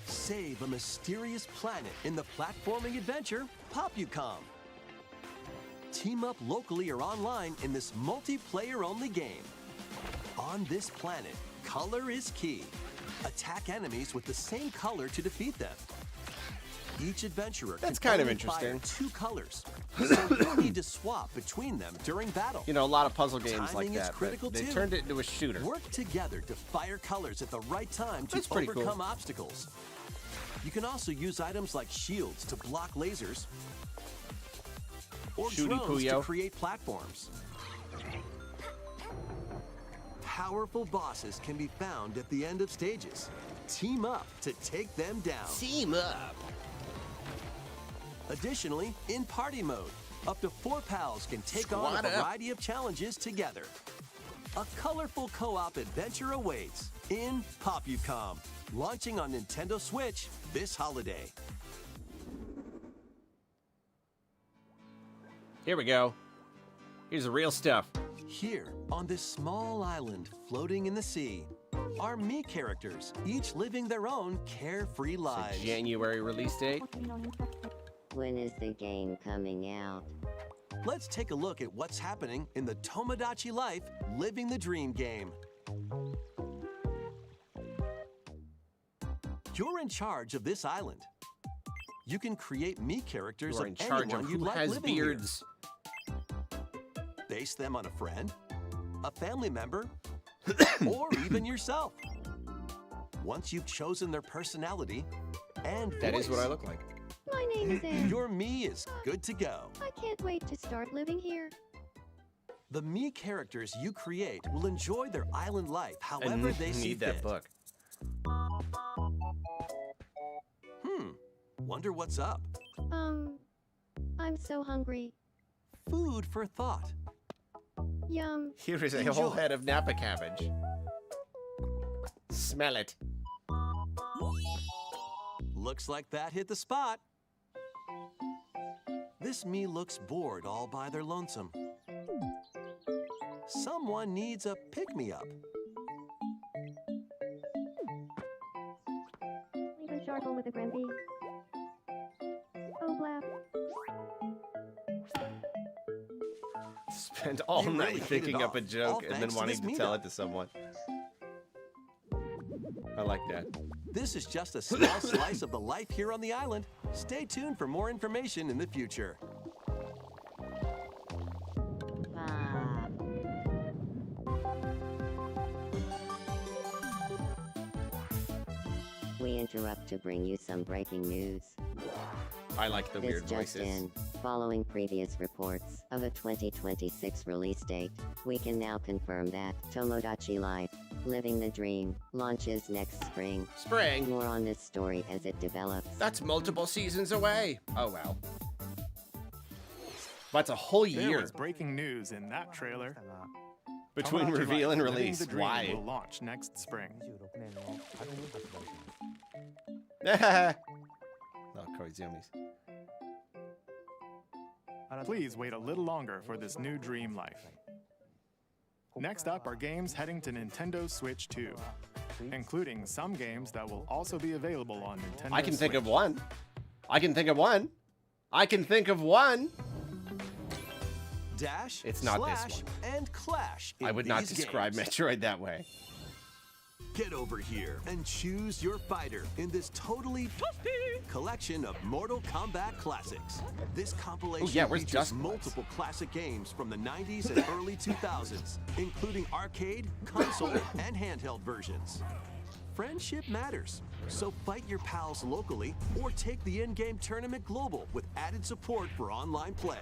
Save a mysterious planet in the platforming adventure Popucom. Team up locally or online in this multiplayer-only game. On this planet, color is key. Attack enemies with the same color to defeat them. Each adventurer That's can kind of only fire interesting. 2 colors, so you'll need to swap between them during battle. You know, a lot of puzzle games like Timing is that, critical but they too. turned it into a shooter. Work together to fire colors at the right time to That's pretty cool. overcome obstacles. You can also use items like shields to block lasers or Shooty drones to Puyo. create platforms. Powerful bosses can be found at the end of stages. Team up to take them down. Team up. Additionally, in party mode, up to 4 pals can take on Squad a up. variety of challenges together. A colorful co-op adventure awaits in Popucom, launching on Nintendo Switch this holiday. Here we go. Here's the real stuff. Here, on this small island floating in the sea, are me characters, each living their own carefree It's lives. a January release date. When is the game coming out? Let's take a look at what's happening in the Tomodachi Life Living the Dream game. You're in charge of this island. You can create me characters You are of in charge anyone of you who like has living beards. here. Base them on a friend, a family member, or even yourself. Once you've chosen their personality and That is what voice, I look like. My name is Anne. your me is good to go. I can't wait to start living here. The me characters you create will enjoy their island life I however they see need that fit. book. Wonder what's up. I'm so hungry. Food for thought. Yum. Here is a Enjoy. whole head of Napa cabbage. Smell it. Looks like that hit the spot. This me looks bored all by their lonesome. Someone needs a pick-me-up. Even charcoal with a Grimby. Oh, blap. Spend all You night really hit thinking it up a off, all joke and then thanks to wanting this to tell meetup. it to someone. I like that. This is just a small slice of the life here on the island. Stay tuned for more information in the future. Ah. interrupt to bring you some breaking news. I like the This weird just voices. in. Following previous reports of a 2026 release date, we can now confirm that Tomodachi Life, Living the Dream, launches next spring. Spring? More on this story as it develops. That's multiple seasons away. Oh, well. That's a whole There year was breaking news in that trailer. between Tomodachi reveal Life, and Living release. the Dream Why? will launch next spring. 26年の春に発売します Oh, Koizumi's. Please wait a little longer for this new dream life. Next up are games heading to Nintendo Switch 2, including some games that will also be available on Nintendo I can think Switch. of one. I can think of one. I can think of one. Dash, It's not this slash, and clash. I in would not these describe games. Metroid that way. Get over here and choose your fighter in this totally collection of Mortal Kombat classics. This compilation Oh, yeah, where's features Dust? multiple classic games from the 90s and early 2000s, including arcade, console, and handheld versions. Friendship matters, so fight your pals locally or take the in-game tournament global with added support for online play.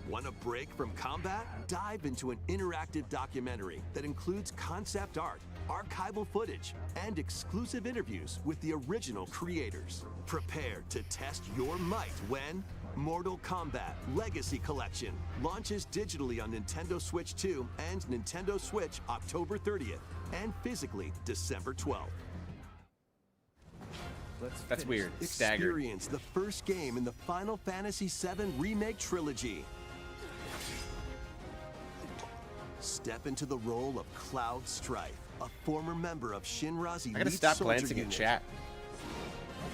Want a break from combat? Dive into an interactive documentary that includes concept art, archival footage, and exclusive interviews with the original creators. Prepare to test your might when Mortal Kombat Legacy Collection launches digitally on Nintendo Switch 2 and Nintendo Switch October 30th and physically December 12th. That's weird. Staggered. Experience the first game in the Final Fantasy VII Remake Trilogy. Step into the role of Cloud Strife, a former member of Shinra's elite I gotta stop soldier glancing at unit. chat.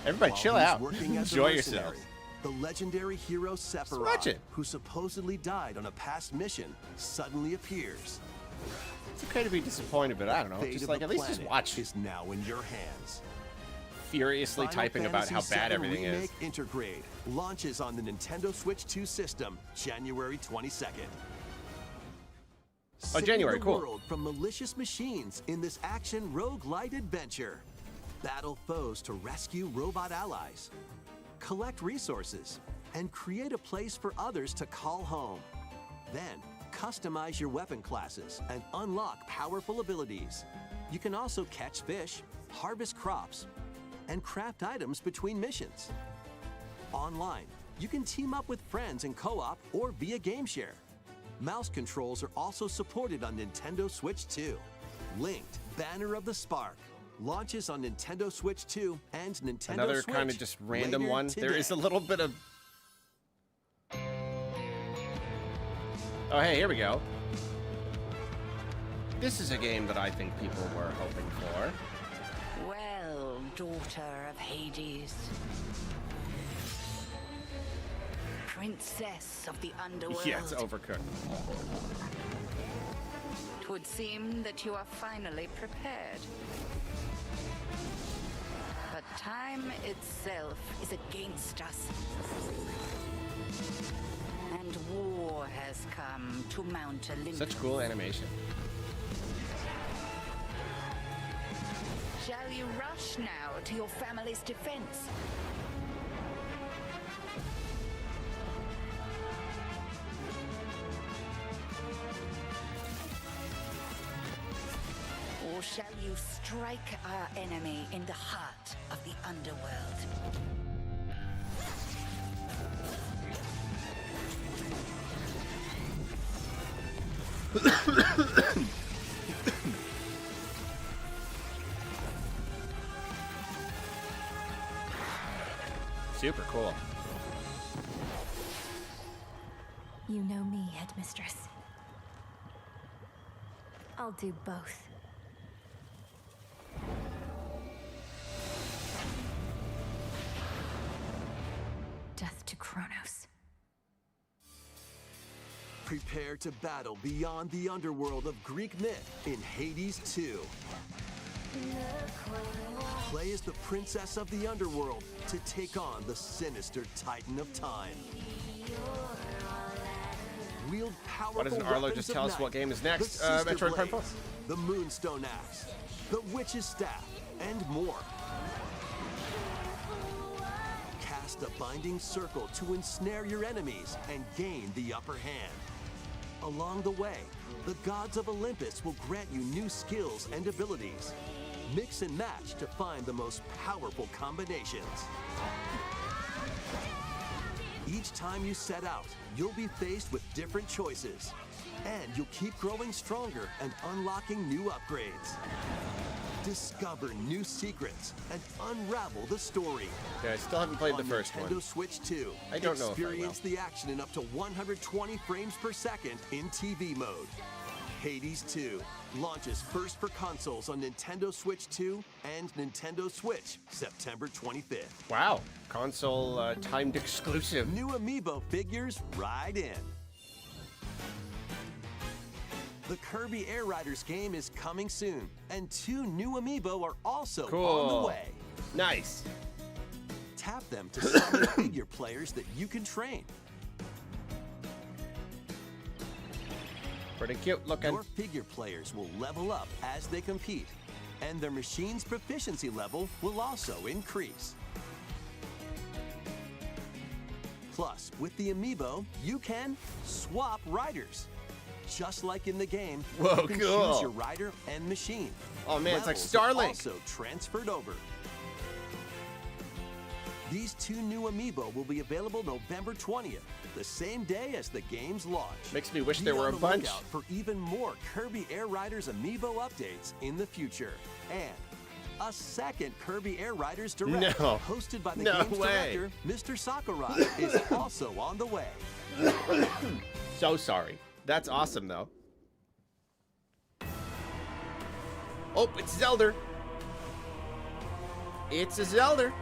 Everybody While chill he's out. working as a Enjoy mercenary, yourselves. The legendary hero Sephiroth, Watchin. who supposedly died on a past mission, suddenly appears. It's okay to be disappointed, but I don't know. Fate Just of like the at least just planet watch. is now in your hands. Furiously Final typing about how Fantasy bad VII everything is. Remake Intergrade launches on the Nintendo Switch 2 system January 22nd. Oh, January, Save the cool. world from malicious machines in this action roguelite adventure. Battle foes to rescue robot allies. Collect resources and create a place for others to call home. Then, customize your weapon classes and unlock powerful abilities. You can also catch fish, harvest crops, and craft items between missions. Online, you can team up with friends in co-op or via game share. Mouse controls are also supported on Nintendo Switch 2. Linked Banner of the Spark launches on Nintendo Switch 2 and Nintendo Another Switch kind of just random later one. today. There is a little bit of. Oh, hey, here we go. This is a game that I think people were hoping for. Well, daughter of Hades, princess of the underworld, Yeah, it's overcooked. it would seem that you are finally prepared. But time itself is against us. And war has come to Mount Olympus. Such cool animation. Shall you rush now to your family's defense? Or shall you strike our enemy in the heart of the underworld? Super cool. You know me, Headmistress. I'll do both. Death to Kronos. Prepare to battle beyond the underworld of Greek myth in Hades 2. Play as the princess of the underworld to take on the sinister Titan of Time. Wield powerful Why doesn't Arlo weapons just of tell us night, what game is the next? Sister Metroid Prime Blades, 4. the Moonstone Axe, the Witch's Staff, and more. cast a binding circle to ensnare your enemies and gain the upper hand. Along the way, the gods of Olympus will grant you new skills and abilities. Mix and match to find the most powerful combinations. Each time you set out, you'll be faced with different choices. And you'll keep growing stronger and unlocking new upgrades. Discover new secrets and unravel the story. Okay, I still haven't played the On first Nintendo one. Switch 2. I don't know if I will. Experience the action in up to 120 frames per second in TV mode. Hades 2 launches first for consoles on Nintendo Switch 2 and Nintendo Switch September 25th. Wow, console timed exclusive. New amiibo figures right in. The Kirby Air Riders game is coming soon, and 2 new amiibo are also on Cool. the way. Nice. Tap them to summon figure players that you can train. Pretty cute looking. Your figure players will level up as they compete, and their machine's proficiency level will also increase. Plus, with the amiibo, you can swap riders. Just like in the game, Whoa, you can cool. choose your rider and machine. Oh man, it's like Levels are Starlink. also transferred over. These 2 new amiibo will be available November 20th, the same day as the game's launch. Makes me wish Be there were on a the bunch. lookout for even more Kirby Air Riders amiibo updates in the future. And a second Kirby Air Riders Direct, No. hosted by the No game's way. director, Mr. Sakurai, is also on the way. So sorry. That's awesome though. Oh, it's Zelda. It's a Zelda.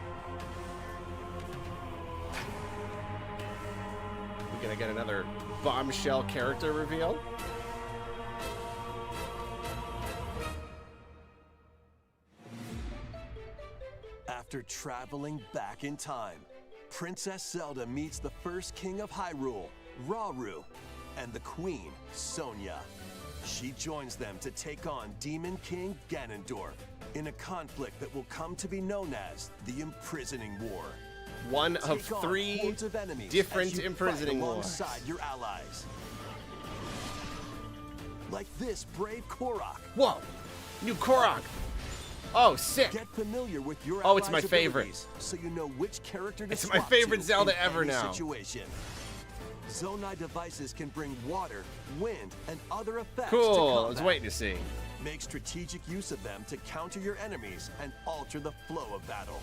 We're gonna get another bombshell character reveal. After traveling back in time, Princess Zelda meets the first king of Hyrule, Rauru, and the queen, Sonia. She joins them to take on Demon King Ganondorf in a conflict that will come to be known as the Imprisoning War. One of Take on 3 hordes of enemies different as you imprisoning fight wars. alongside your allies. Like this brave Korok. Whoa! New Korok! Oh, sick! Get familiar with your Oh, it's my allies' favorite. abilities so you know which character to It's my swap favorite to Zelda in ever any now. Situation. Zonai devices can bring water, wind, and other effects to Cool, I combat. was waiting to see. Make strategic use of them to counter your enemies and alter the flow of battle.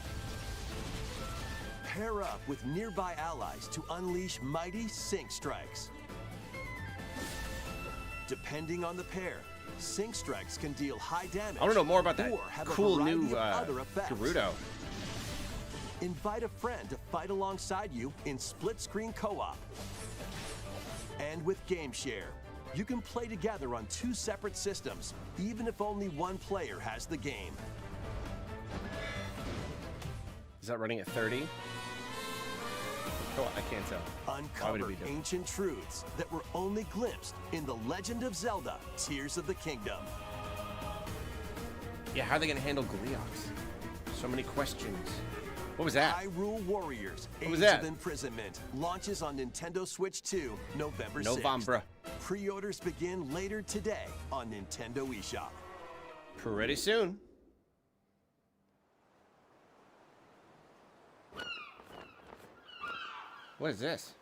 Pair up with nearby allies to unleash mighty sync strikes. Depending on the pair, sync strikes can deal high damage. I want to know more about that or have a cool variety new of other effects. Gerudo. Invite a friend to fight alongside you in split-screen co-op. And with Game Share, you can play together on 2 separate systems, even if only one player has the game. Is that running at 30? Oh, I can't tell. Why would it Uncover be different? ancient truths that were only glimpsed in The Legend of Zelda: Tears of the Kingdom. Yeah, how are they going to handle Gleeox? So many questions. What was that? Hyrule Warriors: What was Age that? of Imprisonment launches on Nintendo Switch 2 November 6th. November. Pre-orders begin later today on Nintendo eShop. Pretty soon. What is this?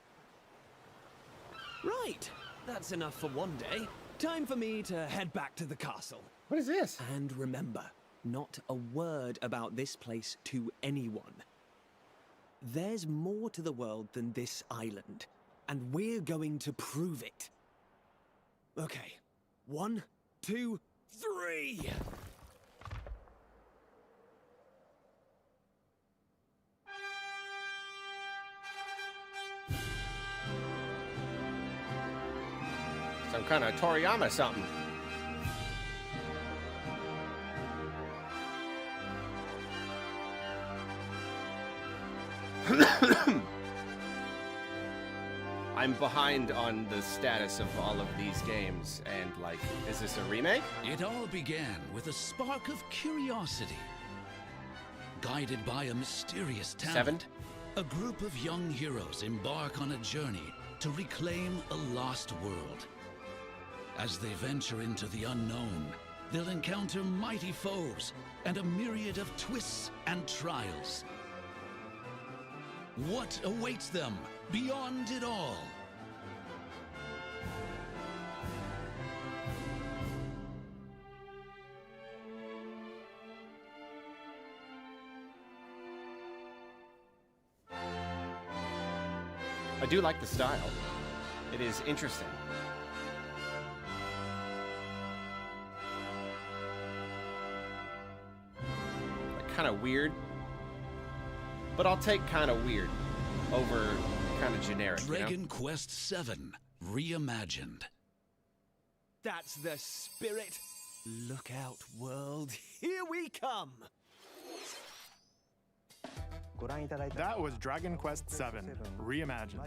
Right, that's enough for one day. Time for me to head back to the castle. What is this? And remember, not a word about this place to anyone. There's more to the world than this island, and we're going to prove it. Okay, 1, 2, 3! Some kind of Toriyama something. I'm behind on the status of all of these games, and like, is this a remake? It all began with a spark of curiosity. Guided by a mysterious talent, A group of young heroes embark on a journey to reclaim a lost world. As they venture into the unknown, they'll encounter mighty foes and a myriad of twists and trials. What awaits them beyond it all? I do like the style. It is interesting. Kind of weird, but I'll take kind of weird over kind of generic. Dragon Quest VII Reimagined. That's the spirit. Look out, world. Here we come. That was Dragon Quest VII Reimagined.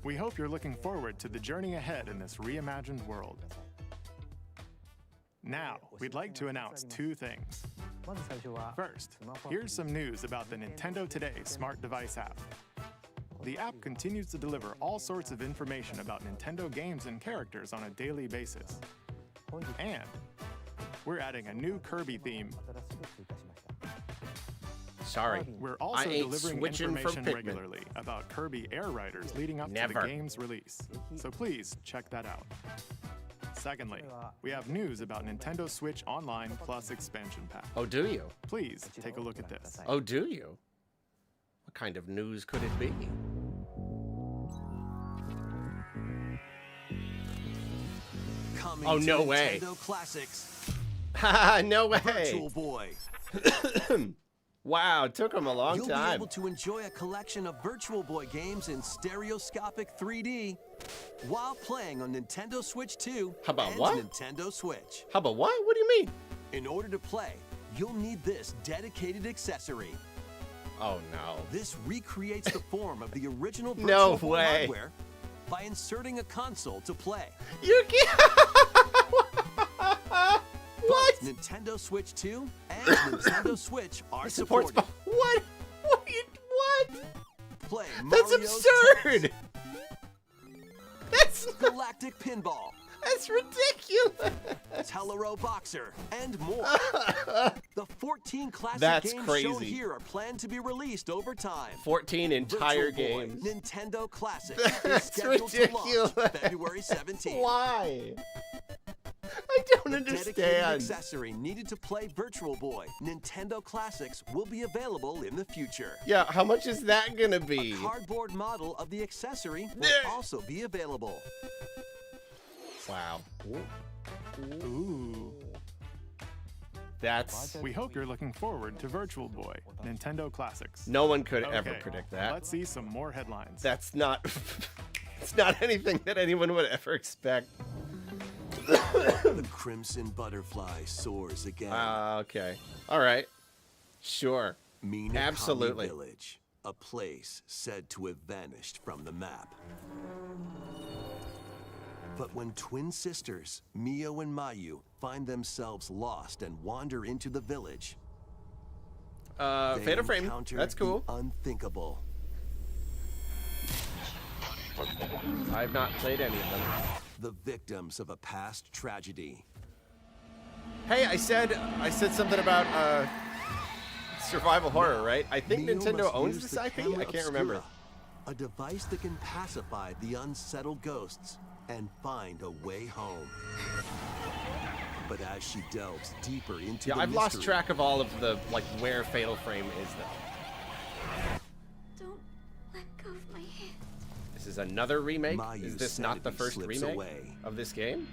We hope you're looking forward to the journey ahead in this reimagined world. Now, we'd like to announce two things. First, here's some news about the Nintendo Today smart device app. The app continues to deliver all sorts of information about Nintendo games and characters on a daily basis. And we're adding a new Kirby theme. Sorry, We're also delivering switching from information Pikmin. regularly about Kirby Air Riders leading up to Never. the game's release. So please check that out. Secondly, we have news about Nintendo Switch Online Plus expansion pack. Oh, do you? Please take a look at this. Oh, do you? What kind of news could it be? Coming Oh, to no way. Nintendo Classics. Haha, no way. Virtual Boy. Wow, it took him a long You'll be time. able to enjoy a collection of Virtual Boy games in stereoscopic 3D while playing on Nintendo Switch 2 How about and what? Nintendo Switch. How about what? What do you mean? In order to play, you'll need this dedicated accessory. Oh, no. This recreates the form of the original No Virtual Boy way. hardware by inserting a console to play. You can't. What? Both Nintendo Switch 2 and Nintendo Switch are It supports supported. what? What? Play That's Mario absurd. That's Tennis, Galactic Pinball, That's ridiculous. Tellero Boxer, and more. The 14 classic That's games crazy. shown here are planned to be released over time. 14 entire Virtual Boy games. Nintendo Classic is That's scheduled ridiculous. to launch February 17th. Why? I don't Dedicated understand. accessory needed to play Virtual Boy Nintendo Classics will be available in the future. Yeah, how much is that gonna be? A cardboard model of the accessory will also be available. Wow. Ooh. That's... We hope you're looking forward to Virtual Boy Nintendo Classics. No one could ever Okay, predict that. Let's see some more headlines. That's not... it's not anything that anyone would ever expect. The Crimson Butterfly soars again. Okay. All right. Sure. Minakami Absolutely. Village, a place said to have vanished from the map. But when twin sisters, Mio and Mayu, find themselves lost and wander into the village, they Fatal Frame. encounter That's cool. the unthinkable. I've not played any of them. The victims of a past tragedy. Hey, I said something about survival horror, right? I think Mio Nintendo must owns use this the IP. camera I can't remember. obscura, a device that can pacify the unsettled ghosts and find a way home. But as she delves deeper into Yeah, the I've lost mystery, track of all of the where Fatal Frame is though. Don't let go of my hand. This is another remake. Mayu's Is this not the sanity first slips remake away. of this game?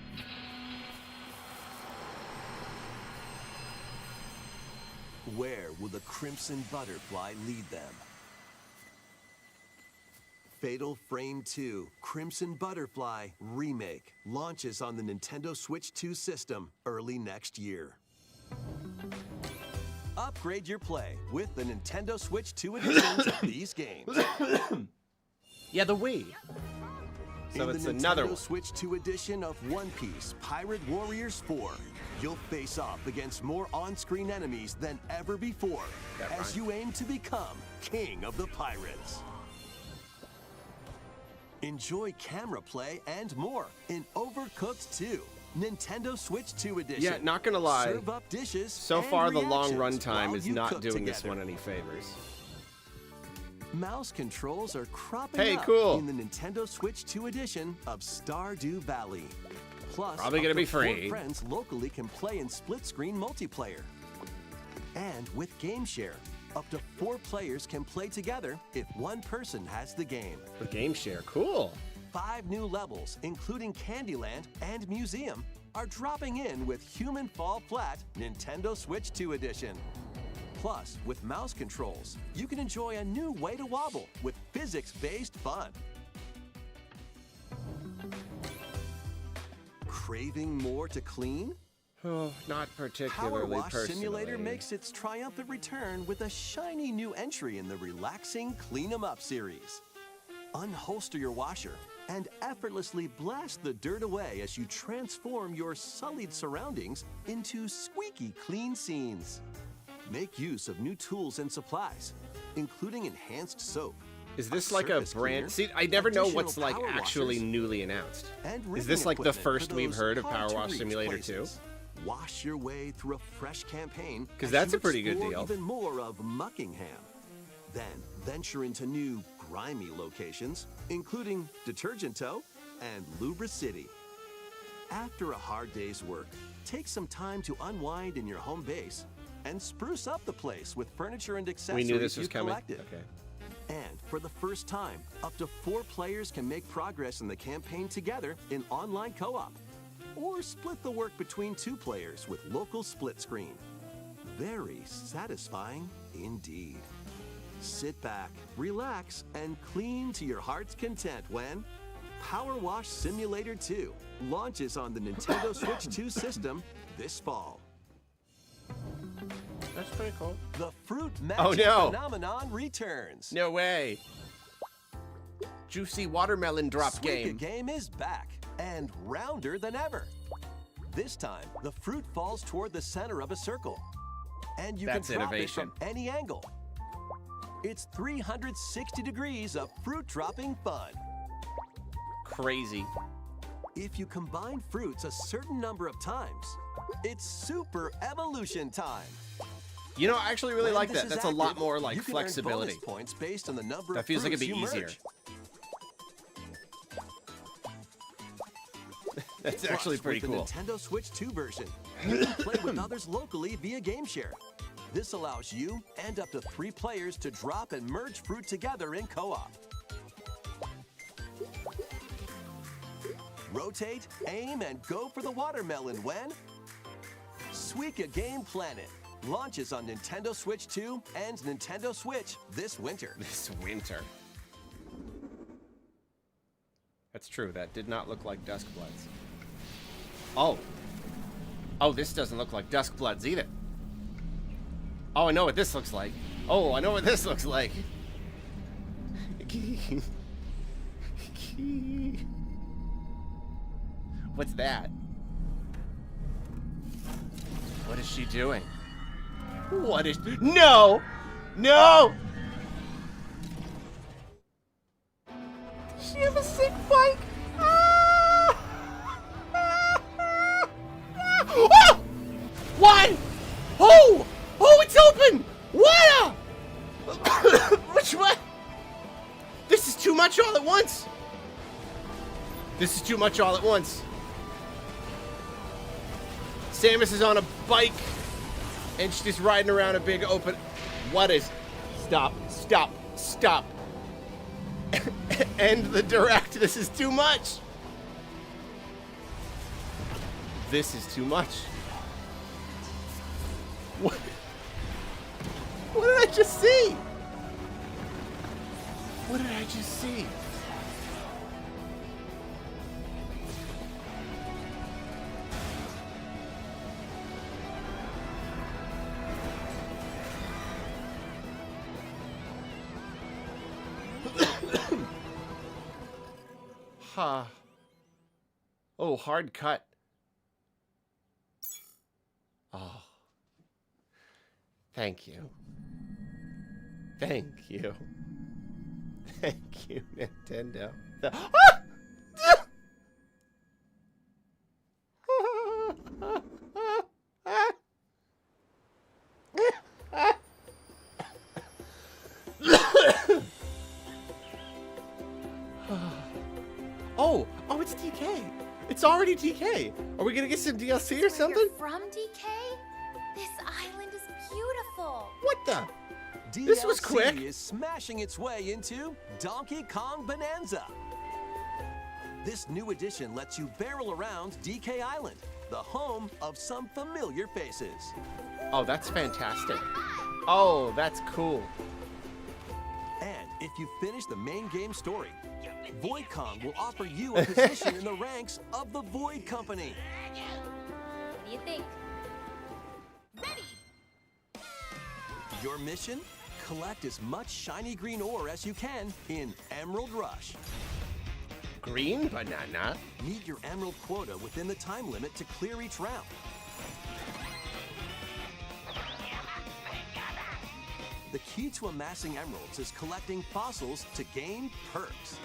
Where will the Crimson Butterfly lead them? Fatal Frame 2 Crimson Butterfly Remake launches on the Nintendo Switch 2 system early next year. Upgrade your play with the Nintendo Switch 2 editions of these games. Yeah, the Wii. So In it's the another Nintendo one. Switch 2 edition of One Piece Pirate Warriors 4, you'll face off against more on-screen enemies than ever before as you aim to become King of the Pirates. Enjoy camera play and more in Overcooked 2, Nintendo Switch 2 edition. Yeah, not gonna lie. Serve up dishes So and far, the long reactions runtime while is you not cook doing this together. one any favors. Mouse controls are cropping Hey, up cool. in the Nintendo Switch 2 edition of Stardew Valley. Plus, Probably gonna up to be 4 free. friends locally can play in split-screen multiplayer. And with Game Share, up to 4 players can play together if one person has the game. The game share, cool. 5 new levels, including Candyland and Museum, are dropping in with Human Fall Flat Nintendo Switch 2 edition. Plus, with mouse controls, you can enjoy a new way to wobble with physics-based fun. Craving more to clean? Oh, not Power particularly Wash personally. Simulator makes its triumphant return with a shiny new entry in the relaxing Clean 'em Up series. Unholster your washer and effortlessly blast the dirt away as you transform your sullied surroundings into squeaky clean scenes. Make use of new tools and supplies, including enhanced soap. Is this like a surface brand? cleaner, See, I never know additional what's like power actually washers, newly announced. and Is rigging this like the equipment for first we've those heard of Power Wash hard-to-reach Simulator 2? places. Wash your way through a fresh campaign 'Cause as that's you a pretty good explore deal. Even more of Muckingham. Then venture into new grimy locations, including Detergent Toe and Lubra City. After a hard day's work, take some time to unwind in your home base and spruce up the place with furniture and We accessories knew this was you coming. collected. Okay. And for the first time, up to 4 players can make progress in the campaign together in online co-op. Or split the work between 2 players with local split screen. Very satisfying indeed. Sit back, relax, and clean to your heart's content when Power Wash Simulator 2 launches on the Nintendo Switch 2 system this fall. That's pretty cool. The Fruit Oh, Magic no. phenomenon returns. No way. Juicy watermelon drop Suika game. game is back and rounder than ever. This time, the fruit falls toward the center of a circle, and you That's can drop innovation. it from any angle. It's 360 degrees of fruit dropping fun. Crazy. If you combine fruits a certain number of times, it's super evolution time. You know, I actually really When like this that. is That's a lot active, more like you can earn flexibility. bonus points based on the number That of feels like it'd fruits be you easier. merge. That's Plus, actually pretty with cool. the Nintendo Switch 2 version, you can play with others locally via Game Share. This allows you and up to 3 players to drop and merge fruit together in co-op. Rotate, aim, and go for the watermelon when Suika Game Planet launches on Nintendo Switch 2 and Nintendo Switch this winter. This winter. That's true. That did not look like Duskbloods. Oh. Oh, this doesn't look like Duskbloods either. Oh, I know what this looks like. Oh, I know what this looks like. What's that? What is she doing? What is... No! No! She has a sick bike! Ah! Oh! One! Oh! Oh, it's open! What? Which way? This is too much all at once. This is too much all at once. Samus is on a bike, and she's riding around a big open... What is... Stop, stop, stop. End the direct. This is too much. This is too much. What? What did I just see? What did I just see? Huh. Oh, hard cut. Oh. Thank you. Thank you. Thank you, Nintendo. Oh, it's DK. It's already DK. Are we gonna get some DLC or something? You're from DK? This island is beautiful. What the? DLC This was quick. is smashing its way into Donkey Kong Bonanza. This new edition lets you barrel around DK Island, the home of some familiar faces. Oh, that's fantastic. Oh, that's cool. And if you finish the main game story, Void Kong will offer you a position in the ranks of the Void Company. What do you think? Your mission? Collect as much shiny green ore as you can in Emerald Rush. Green banana? Meet your emerald quota within the time limit to clear each round. The key to amassing emeralds is collecting fossils to gain perks.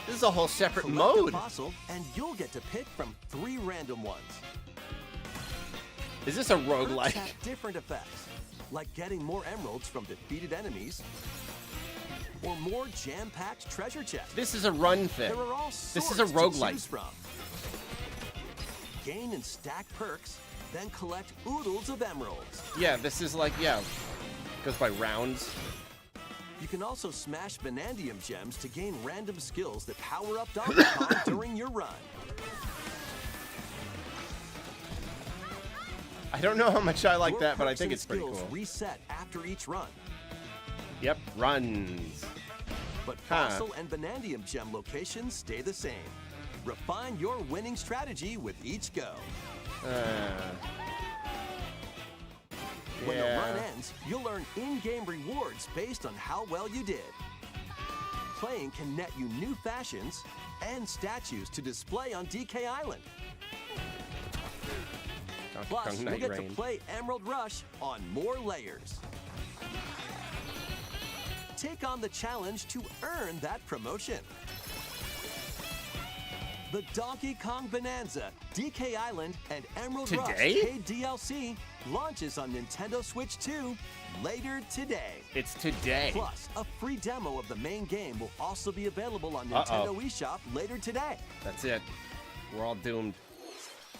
This is a whole separate Collect mode. a fossil, and you'll get to pick from 3 random ones. Is this a Perks roguelike? have different effects, like getting more emeralds from defeated enemies, or more jam-packed treasure chests. This is a run thing. There are all This is sorts a to roguelike. choose from. Gain and stack perks, then collect oodles of emeralds. Yeah, this is like, yeah, goes by rounds. You can also smash Vanadium gems to gain random skills that power up Donkey Kong during your run. I don't know how much I like Your that, but I perks think and it's pretty skills cool. reset after each run. Yep, runs. But Huh. fossil and Vanadium gem locations stay the same. Refine your winning strategy with each go. When the run ends, you'll earn in-game rewards based on how well you did. Playing can net you new fashions and statues to display on DK Island. Donkey Plus, Kong you'll Night get Rain. to play Emerald Rush on more layers. Take on the challenge to earn that promotion. The Donkey Kong Bonanza, DK Island, and Emerald Rush Today? paid DLC launches on Nintendo Switch 2 later today. It's today. Plus, a free demo of the main game will also be available on Nintendo eShop later today. That's it. We're all doomed.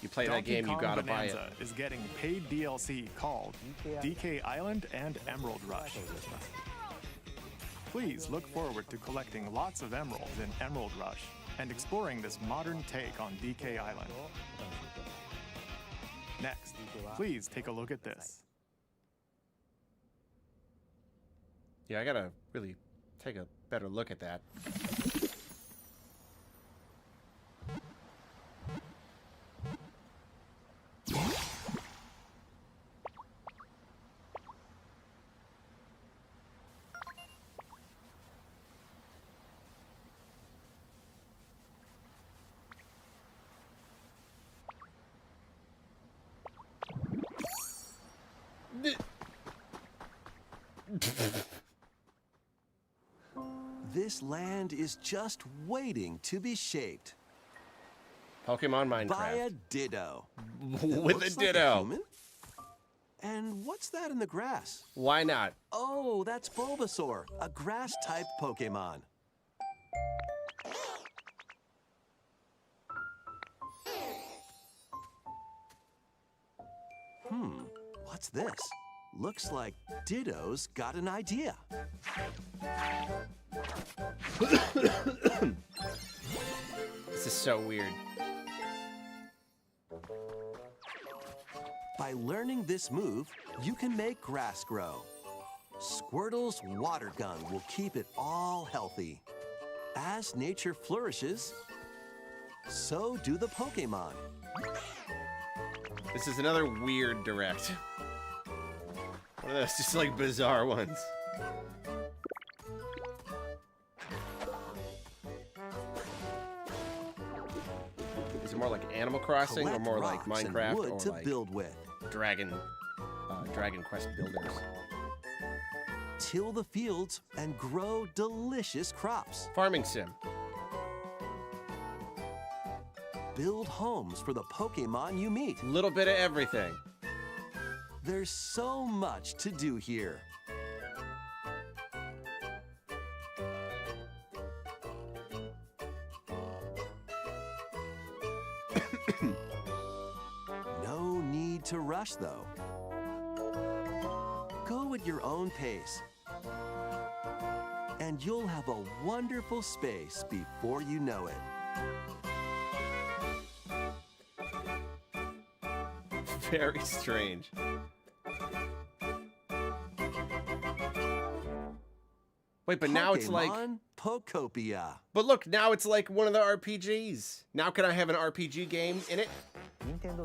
You play that Donkey game, you Kong gotta buy it. Bonanza is getting paid DLC called DK Island and Emerald Rush. Please look forward to collecting lots of emeralds in Emerald Rush and exploring this modern take on DK Island. Next, please take a look at this. Yeah, I gotta really take a better look at that. This land is just waiting to be shaped Pokemon by a Minecraft. Ditto. With a Looks like Ditto. human. And what's that in the grass? Why not? Oh, that's Bulbasaur, a grass-type Pokemon. What's this? Looks like Ditto's got an idea. This is so weird. By learning this move, you can make grass grow. Squirtle's water gun will keep it all healthy. As nature flourishes, so do the Pokemon. This is another weird direct. One of those just like bizarre ones. more like Animal Crossing, or Collect more like rocks and Minecraft, wood or to like build with. Dragon Quest Builders? Till the fields and grow delicious crops. Farming sim. Build homes for the Pokemon you meet. A little bit of everything. There's so much to do here. No need to rush, though. Go at your own pace. And you'll have a wonderful space before you know it. Very strange. Wait, but now it's like Pokemon Pokopia. But look, now it's like one of the RPGs. Now can I have an RPG game in it?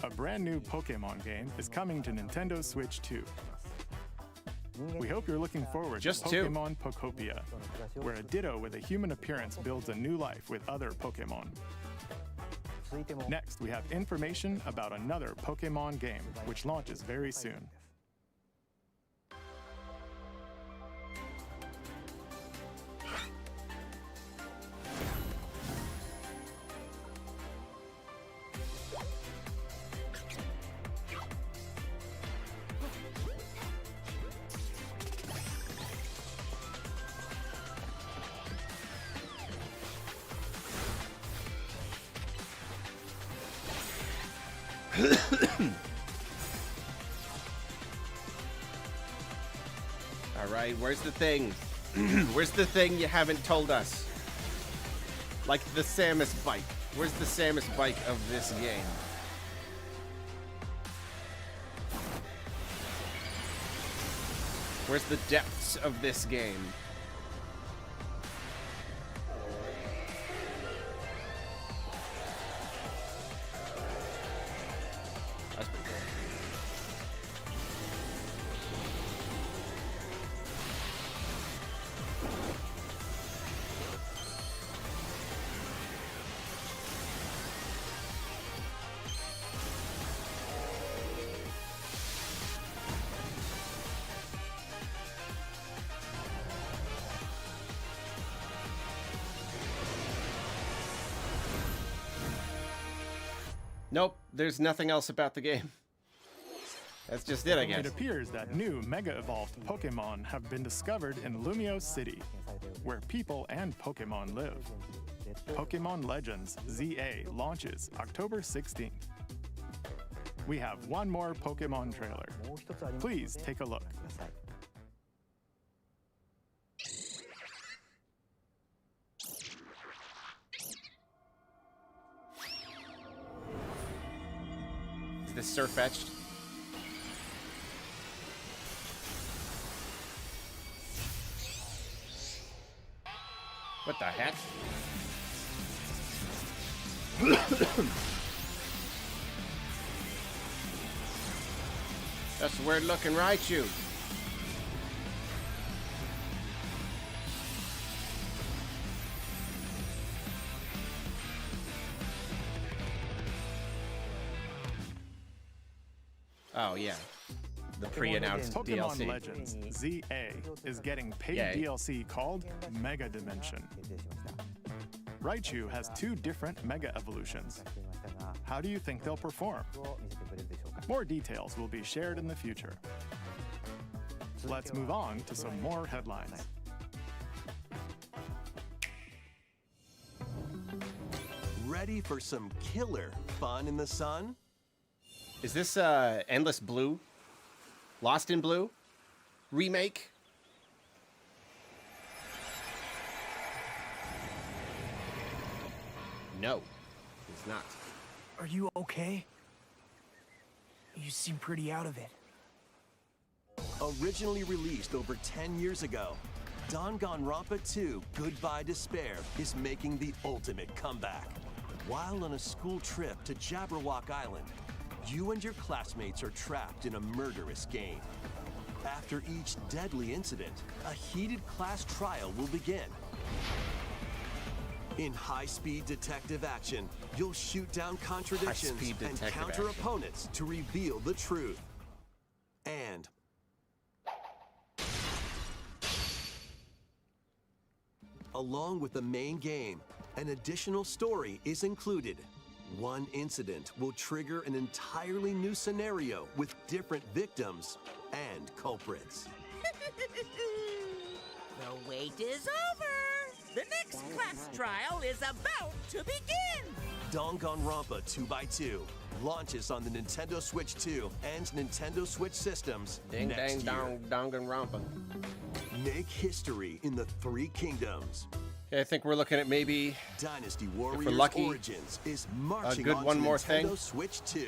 A brand new Pokemon game is coming to Nintendo Switch 2. We hope you're looking forward Just to two. Pokemon Pokopia, where a Ditto with a human appearance builds a new life with other Pokemon. Next, we have information about another Pokemon game, which launches very soon. All right, where's the thing? Where's the thing you haven't told us? Like the Samus bike. Where's the Samus bike of this game? Where's the depths of this game? That's pretty cool. Nope, there's nothing else about the game. That's just it, I guess. It appears that new Mega Evolved Pokemon have been discovered in Lumio City, where people and Pokemon live. Pokemon Legends ZA launches October 16th. We have one more Pokemon trailer. Please take a look. Is this Sirfetch'd? What the heck? That's weird looking Raichu. Oh, yeah. The pre-announced Pokemon DLC. Legends ZA is getting paid Yay. DLC called Mega Dimension. Raichu has 2 different Mega Evolutions. How do you think they'll perform? More details will be shared in the future. Let's move on to some more headlines. Ready for some killer fun in the sun? Is this Endless Blue? Lost in Blue? Remake? No, it's not. Are you okay? You seem pretty out of it. Originally released over 10 years ago, Danganronpa 2 Goodbye Despair is making the ultimate comeback. While on a school trip to Jabberwock Island, you and your classmates are trapped in a murderous game. After each deadly incident, a heated class trial will begin. In high-speed detective action, you'll shoot down contradictions High-speed and detective counter action. opponents to reveal the truth. And along with the main game, an additional story is included. One incident will trigger an entirely new scenario with different victims and culprits. The wait is over. The next class trial is about to begin. Danganronpa 2x2 launches on the Nintendo Switch 2 and Nintendo Switch systems Ding next dang year. dong Danganronpa. Make history in the Three Kingdoms. Yeah, I think we're looking at maybe, Dynasty if we're Warriors lucky, Origins is marching good on one to more Nintendo thing. Switch 2.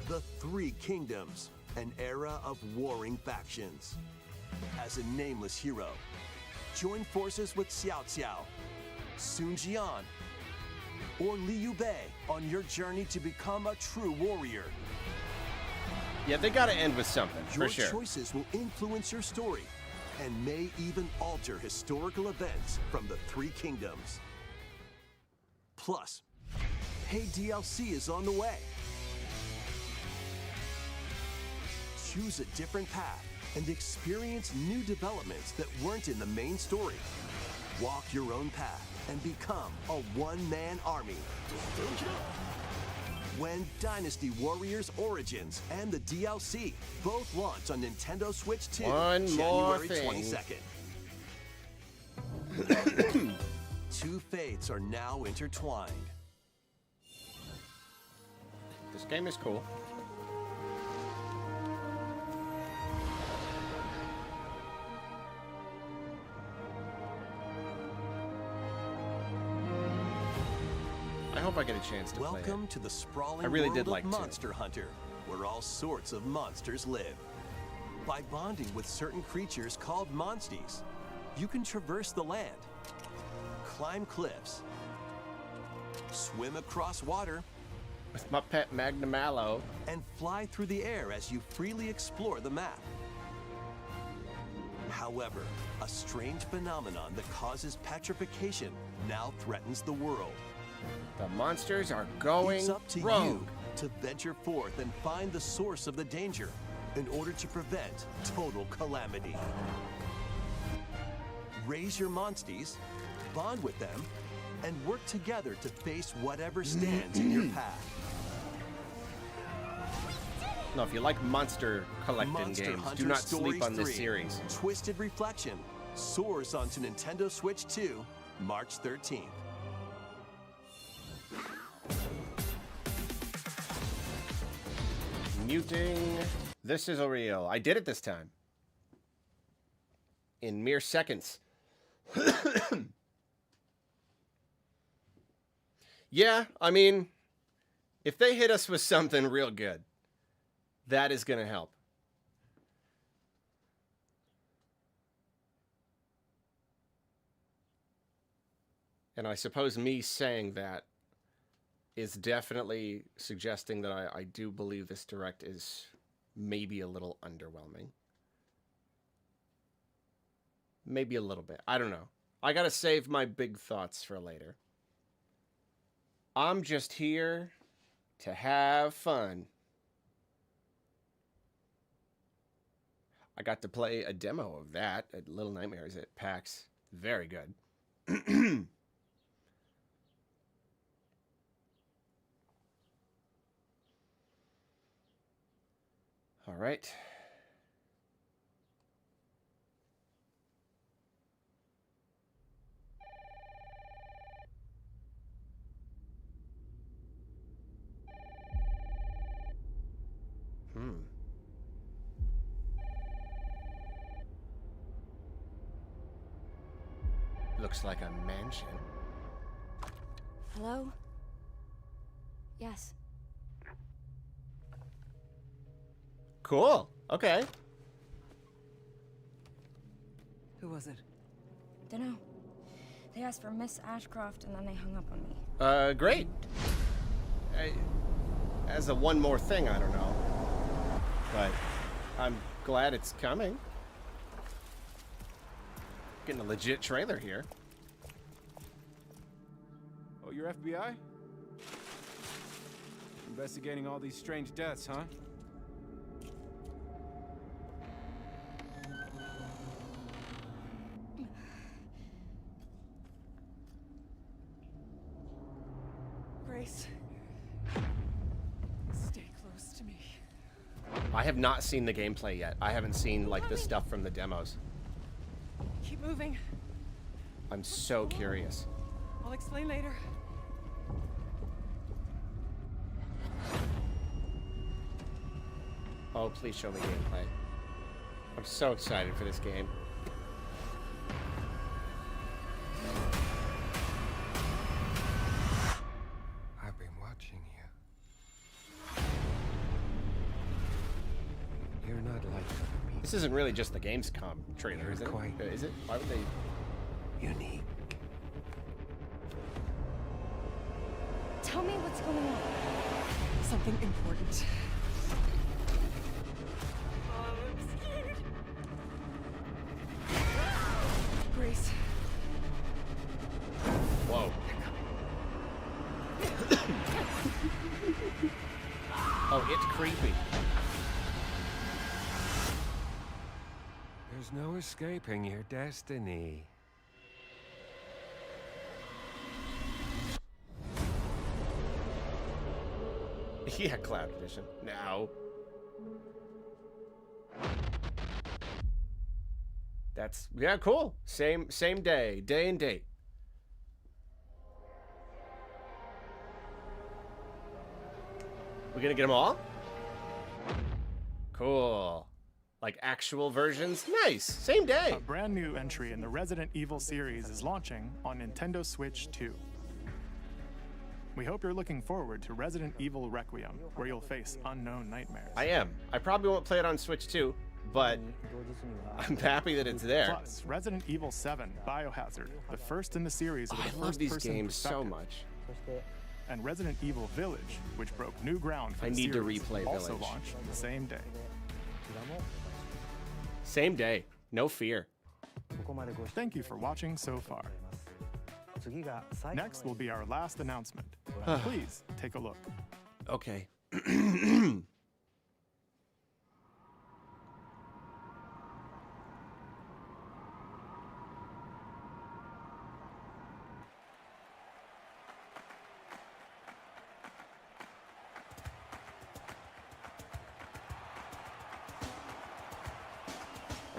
The Three Kingdoms, an era of warring factions. As a nameless hero, join forces with Xiao Xiao, Sun Jian, or Liu Bei on your journey to become a true warrior. Yeah, they gotta end with something, Your for sure. choices will influence your story and may even alter historical events from the Three Kingdoms. Plus, paid DLC is on the way. Choose a different path and experience new developments that weren't in the main story. Walk your own path and become a one-man army. When Dynasty Warriors Origins and the DLC both launch on Nintendo Switch 2 One more January thing. 22nd. Two fates are now intertwined. This game is cool. I hope I get a chance to play it. Welcome to the sprawling I really world did like of to. Monster Hunter, where all sorts of monsters live. By bonding with certain creatures called monsties, you can traverse the land, climb cliffs, swim across water, With my pet Magna Mallow. and fly through the air as you freely explore the map. However, a strange phenomenon that causes petrification now threatens the world. The monsters are going It's up to rogue. you to venture forth and find the source of the danger in order to prevent total calamity. Raise your monsties, bond with them, and work together to face whatever stands in your path. No, if you like monster collecting Monster games, Hunter do not Stories sleep on this 3, series. Twisted Reflection soars onto Nintendo Switch 2, March 13th. Muting. This is a real. I did it this time. In mere seconds. Yeah, I mean, if they hit us with something real good, that is going to help. And I suppose me saying that is definitely suggesting that I do believe this direct is maybe a little underwhelming. Maybe a little bit. I don't know. I gotta save my big thoughts for later. I'm just here to have fun. I got to play a demo of that at Little Nightmares at PAX. Very good. All right. Looks like a mansion. Hello? Yes. Cool. Okay. Who was it? Dunno. They asked for Miss Ashcroft and then they hung up on me. Great. As a one more thing, I don't know. But I'm glad it's coming. Getting a legit trailer here. you're FBI? Investigating all these strange deaths, huh? Grace, stay close to me. I have not seen the gameplay yet. I haven't seen like the stuff from the demos. Keep moving. I'm so curious. I'll explain later. Oh, please show me gameplay. I'm so excited for this game. I've been watching you. You're not like other people. This isn't really just the Gamescom trailer, is it? Is it? Why would they? Unique. Tell me what's going on. Something important. I'm scared. Grace. Whoa. Oh, it's creepy. There's no escaping your destiny. Yeah, Cloud Edition. Now. That's yeah, cool. Same day and date. We gonna get them all? Cool. Like actual versions? Nice. Same day. A brand new entry in the Resident Evil series is launching on Nintendo Switch 2. We hope you're looking forward to Resident Evil Requiem, where you'll face unknown nightmares. I am. I probably won't play it on Switch 2, but I'm happy that it's there. Plus, Resident Evil 7 Biohazard, the first in the series with a I love these first-person games so perspective. much. And Resident Evil Village, which broke new ground for I the need to series, replay also Village. launched the same day. Same day. No fear. Thank you for watching so far. Next will be our last announcement. Please take a look. Okay. Well,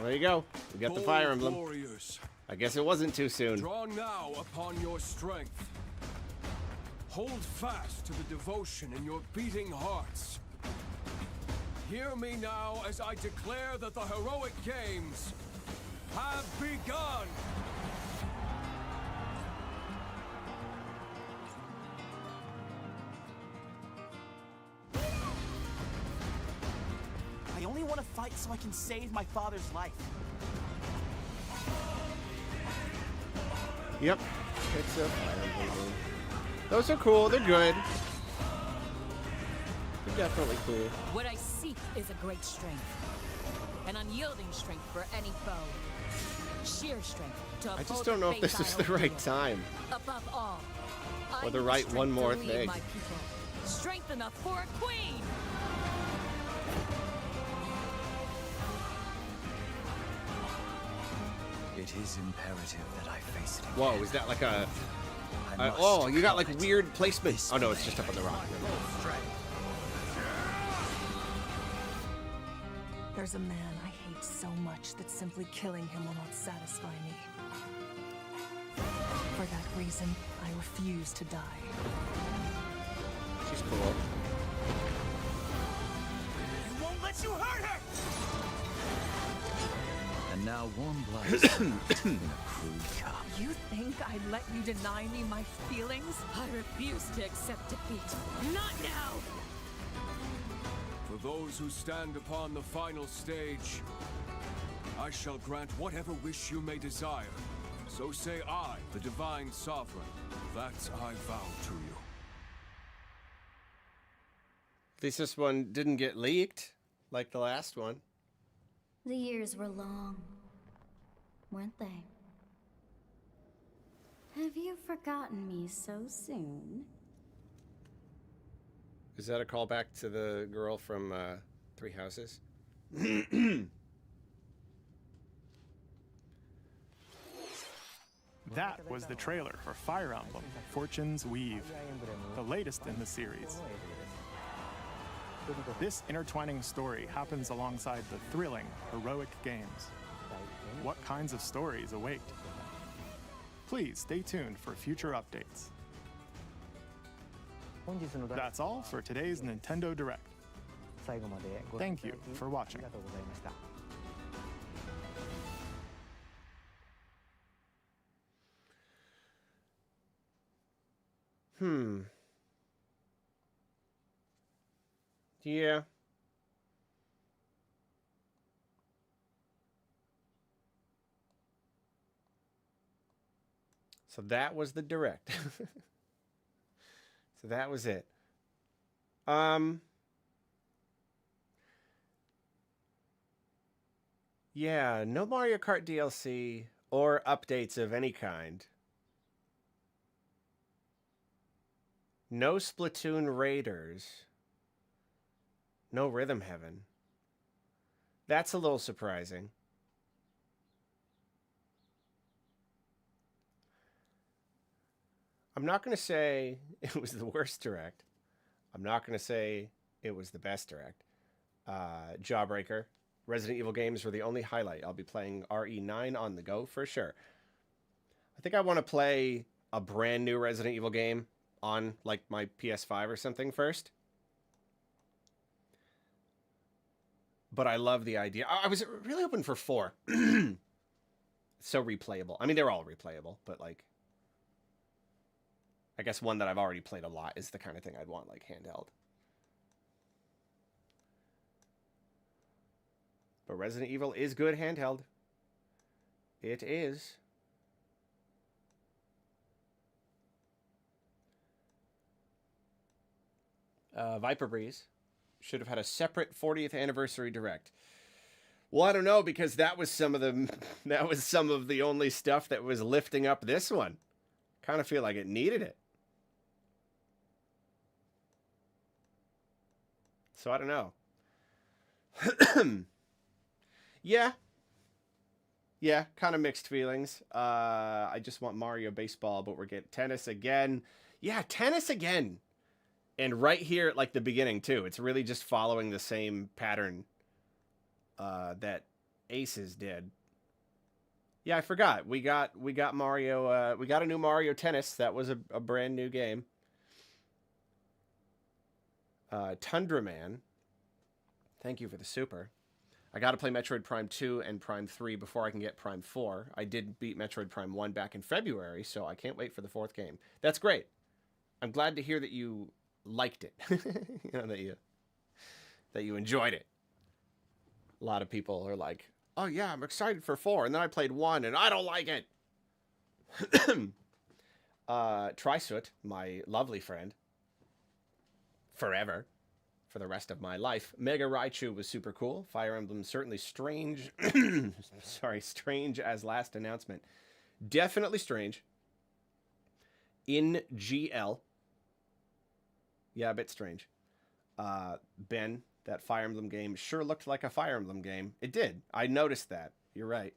there you go. We got the Fire Emblem. Warriors, I guess it wasn't too soon. draw now upon your strength. Hold fast to the devotion in your beating hearts. Hear me now as I declare that the heroic games have begun. I only want to fight so I can save my father's life. Yep. It's a Fire Emblem game. Those are cool. They're good. They're definitely cool. What I seek is a great strength. An unyielding strength for any foe. Sheer strength to I just uphold don't know if faith this is I the right hold. time. Above all, Or I the need right strength one to more lead thing. my people. Strength enough for a queen. It is imperative that I face it. Whoa, is that like a... oh, you got like weird placement. Oh no, it's just up on the rock. There's a man I hate so much that simply killing him will not satisfy me. For that reason, I refuse to die. She's cool. I won't let you hurt her! And now warm blood is served in a crude cup. You think I'd let you deny me my feelings? I refuse to accept defeat. Not now! For those who stand upon the final stage, I shall grant whatever wish you may desire. So say I, the Divine Sovereign, that I vow to you. At least this one didn't get leaked like the last one. The years were long, weren't they? Have you forgotten me so soon? Is that a callback to the girl from Three Houses? That was the trailer for Fire Emblem Fortune's Weave, the latest in the series. This intertwining story happens alongside the thrilling, heroic games. What kinds of stories await? Please stay tuned for future updates. That's all for today's Nintendo Direct. Thank you for watching. Yeah. So that was the direct. So that was it. Yeah, no Mario Kart DLC or updates of any kind. No Splatoon Raiders. No Rhythm Heaven. That's a little surprising. I'm not going to say it was the worst direct. I'm not going to say it was the best direct. Jawbreaker. Resident Evil games were the only highlight. I'll be playing RE9 on the go for sure. I think I want to play a brand new Resident Evil game on like my PS5 or something first. But I love the idea. I was really hoping for 4. So replayable. I mean, they're all replayable, but like, I guess one that I've already played a lot is the kind of thing I'd want, like, handheld. But Resident Evil is good handheld. It is. Viper Breeze should have had a separate 40th anniversary direct. Well, I don't know, because that was some of the only stuff that was lifting up this one. Kind of feel like it needed it. So I don't know. Yeah, kind of mixed feelings. I just want Mario Baseball, but we're getting tennis again. Yeah, tennis again. And right here at like the beginning too. It's really just following the same pattern that Aces did. Yeah, I forgot. We got Mario. We got a new Mario Tennis. That was a brand new game. Tundra Man. Thank you for the super. I got to play Metroid Prime 2 and Prime 3 before I can get Prime 4. I did beat Metroid Prime 1 back in February, so I can't wait for the 4th game. That's great. I'm glad to hear that you liked it. You know, that you enjoyed it. A lot of people are like, oh yeah, I'm excited for 4, and then I played 1 and I don't like it. Trisoot, my lovely friend, forever, for the rest of my life. Mega Raichu was super cool. Fire Emblem certainly strange. Sorry, strange as last announcement. Definitely strange. In GL. Yeah, a bit strange. Ben, that Fire Emblem game sure looked like a Fire Emblem game. It did. I noticed that. You're right.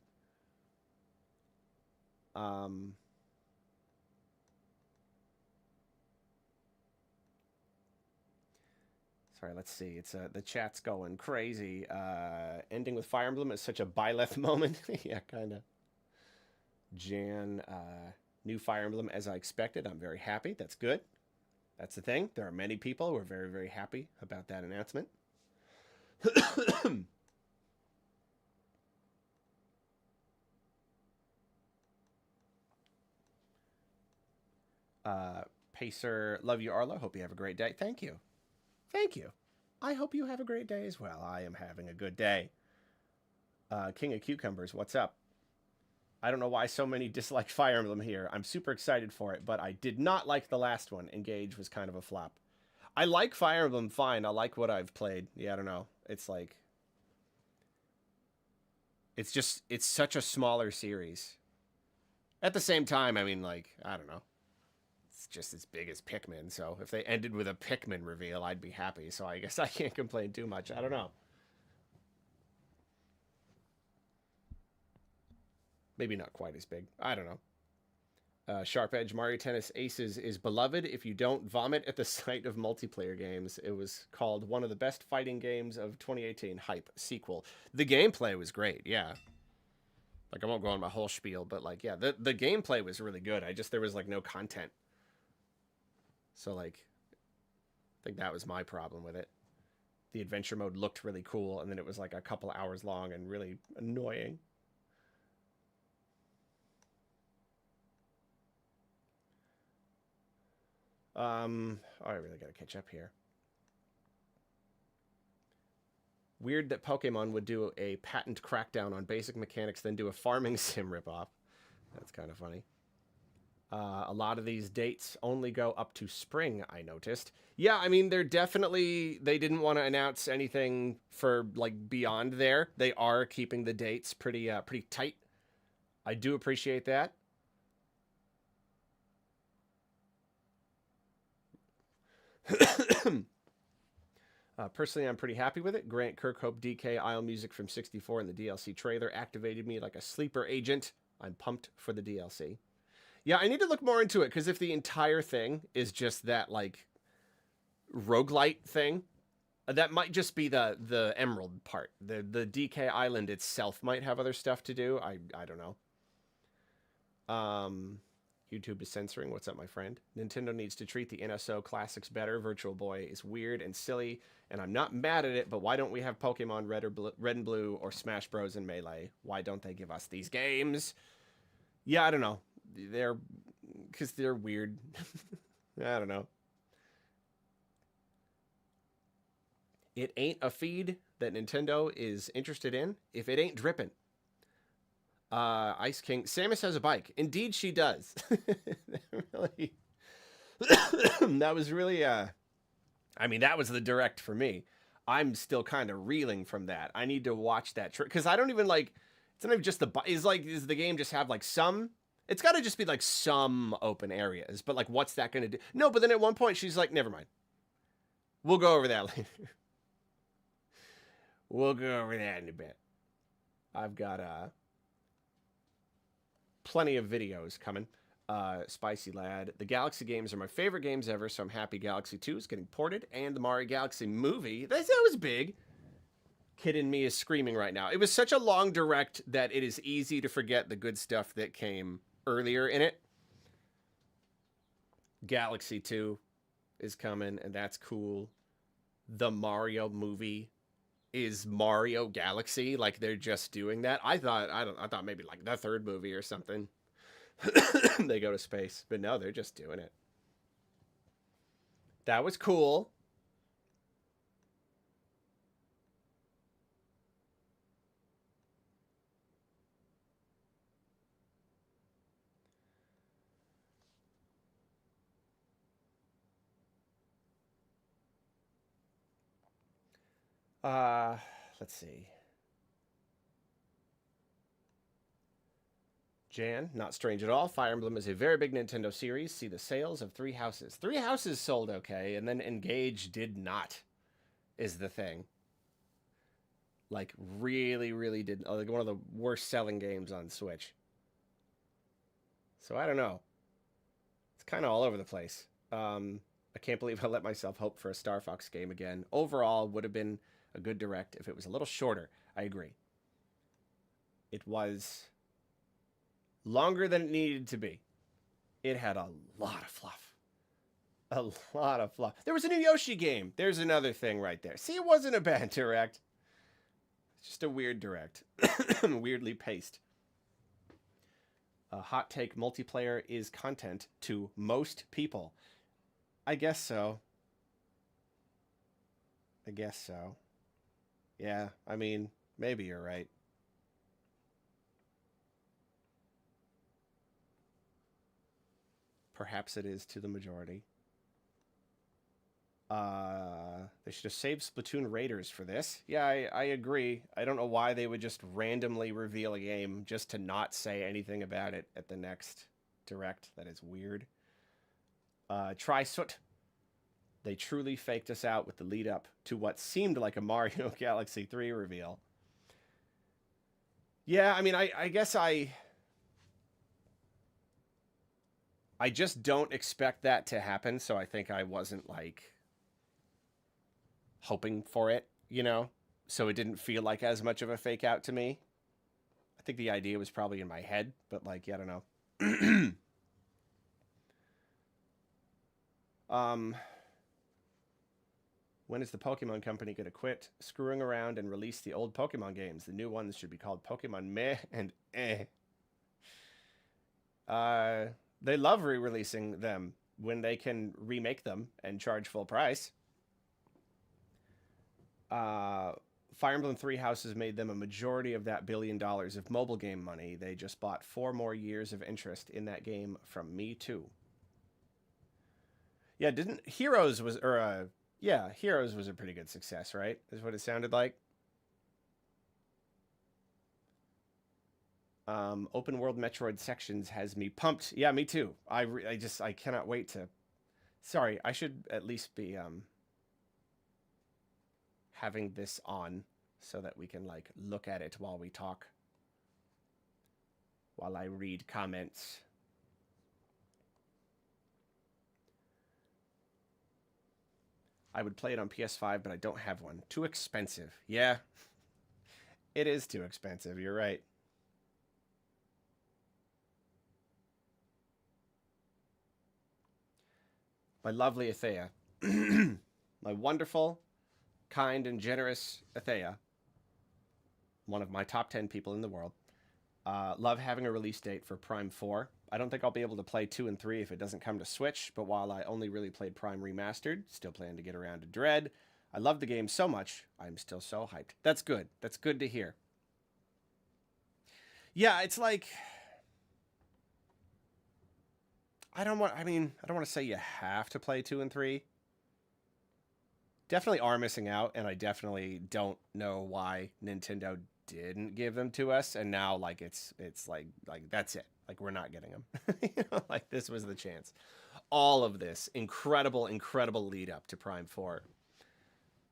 Sorry, let's see. It's the chat's going crazy. Ending with Fire Emblem is such a Byleth moment. Yeah, kind of. Jan, new Fire Emblem as I expected. I'm very happy. That's good. That's the thing. There are many people who are very, very happy about that announcement. Pacer, love you, Arlo. Hope you have a great day. Thank you. Thank you. I hope you have a great day as well. I am having a good day. King of Cucumbers, what's up? I don't know why so many dislike Fire Emblem here. I'm super excited for it, but I did not like the last one. Engage was kind of a flop. I like Fire Emblem fine. I like what I've played. Yeah, I don't know. It's like... It's such a smaller series. At the same time, I mean, like, I don't know. It's just as big as Pikmin, so if they ended with a Pikmin reveal, I'd be happy. So I guess I can't complain too much. I don't know. Maybe not quite as big. I don't know. Sharp Edge Mario Tennis Aces is beloved if you don't vomit at the sight of multiplayer games. It was called one of the best fighting games of 2018. Hype sequel. The gameplay was great, yeah. Like, I won't go on my whole spiel, but, like, yeah, the gameplay was really good. There was, like, no content. So, like, I think that was my problem with it. The adventure mode looked really cool, and then it was, like, a couple hours long and really annoying. Oh, I really gotta catch up here. Weird that Pokemon would do a patent crackdown on basic mechanics, then do a farming sim ripoff. That's kind of funny. A lot of these dates only go up to spring, I noticed. Yeah, I mean, they didn't want to announce anything for, like, beyond there. They are keeping the dates pretty tight. I do appreciate that. Personally, I'm pretty happy with it. Grant Kirkhope DK Isle music from 64 in the DLC trailer activated me like a sleeper agent. I'm pumped for the DLC. Yeah, I need to look more into it, because if the entire thing is just that, like, roguelite thing, that might just be the Emerald part. The DK Island itself might have other stuff to do. I don't know. YouTube is censoring. What's up, my friend? Nintendo needs to treat the NSO classics better. Virtual Boy is weird and silly, and I'm not mad at it, but why don't we have Pokemon Red and Blue or Smash Bros. And Melee? Why don't they give us these games? Yeah, I don't know. Because they're weird. I don't know. It ain't a feed that Nintendo is interested in if it ain't dripping. Ice King. Samus has a bike. Indeed, she does. Really, that was really, I mean, that was the direct for me. I'm still kind of reeling from that. I need to watch that because I don't even like. It's not even just the bike. Is the game just have like some? It's got to just be like some open areas. But like, what's that going to do? No, but then at one point she's like, never mind. We'll go over that later. We'll go over that in a bit. I've got plenty of videos coming. Spicy Lad. The Galaxy games are my favorite games ever, so I'm happy Galaxy 2 is getting ported. And the Mario Galaxy movie. That was big. Kid in me is screaming right now. It was such a long direct that it is easy to forget the good stuff that came earlier in it. Galaxy 2 is coming, and that's cool. The Mario movie is Mario Galaxy, like they're just doing that. I thought maybe like the third movie or something. They go to space, but no, they're just doing it. That was cool. Let's see. Jan, not strange at all. Fire Emblem is a very big Nintendo series. See the sales of Three Houses. Three Houses sold okay, and then Engage did not, is the thing. Like, really, really did. Like, one of the worst selling games on Switch. So, I don't know. It's kind of all over the place. I can't believe I let myself hope for a Star Fox game again. Overall, would have been a good direct if it was a little shorter. I agree. It was longer than it needed to be. It had a lot of fluff. A lot of fluff. There was a new Yoshi game. There's another thing right there. See, it wasn't a bad direct. It's just a weird direct. Weirdly paced. Hot take, multiplayer is content to most people. I guess so. I guess so. Yeah, I mean, maybe you're right. Perhaps it is to the majority. They should have saved Splatoon Raiders for this. Yeah, I agree. I don't know why they would just randomly reveal a game just to not say anything about it at the next direct. That is weird. Try Soot. They truly faked us out with the lead up to what seemed like a Mario Galaxy 3 reveal. Yeah, I mean, I guess I just don't expect that to happen, so I think I wasn't, like, hoping for it, you know? So it didn't feel like as much of a fake out to me. I think the idea was probably in my head, but, like, yeah, I don't know. When is the Pokemon Company going to quit screwing around and release the old Pokemon games? The new ones should be called Pokemon Meh and Eh. They love re-releasing them when they can remake them and charge full price. Fire Emblem Three Houses made them a majority of that $1 billion of mobile game money. They just bought 4 more years of interest in that game from me too. Yeah, didn't Heroes was yeah, Heroes was a pretty good success, right? Is what it sounded like. Open world Metroid Sections has me pumped. Yeah, me too. I cannot wait to. Sorry, I should at least be having this on so that we can like look at it while we talk. While I read comments. I would play it on PS5, but I don't have one. Too expensive. Yeah. It is too expensive. You're right. My lovely Athea. My wonderful, kind, and generous Athea. One of my top 10 people in the world. Love having a release date for Prime 4. I don't think I'll be able to play 2 and 3 if it doesn't come to Switch, but while I only really played Prime Remastered, still plan to get around to Dread. I love the game so much, I'm still so hyped. That's good. That's good to hear. Yeah, it's like... I don't want to say you have to play 2 and 3. Definitely are missing out, and I definitely don't know why Nintendo didn't give them to us, and now like it's like that's it. Like we're not getting them. You know, like this was the chance. All of this incredible lead up to Prime 4.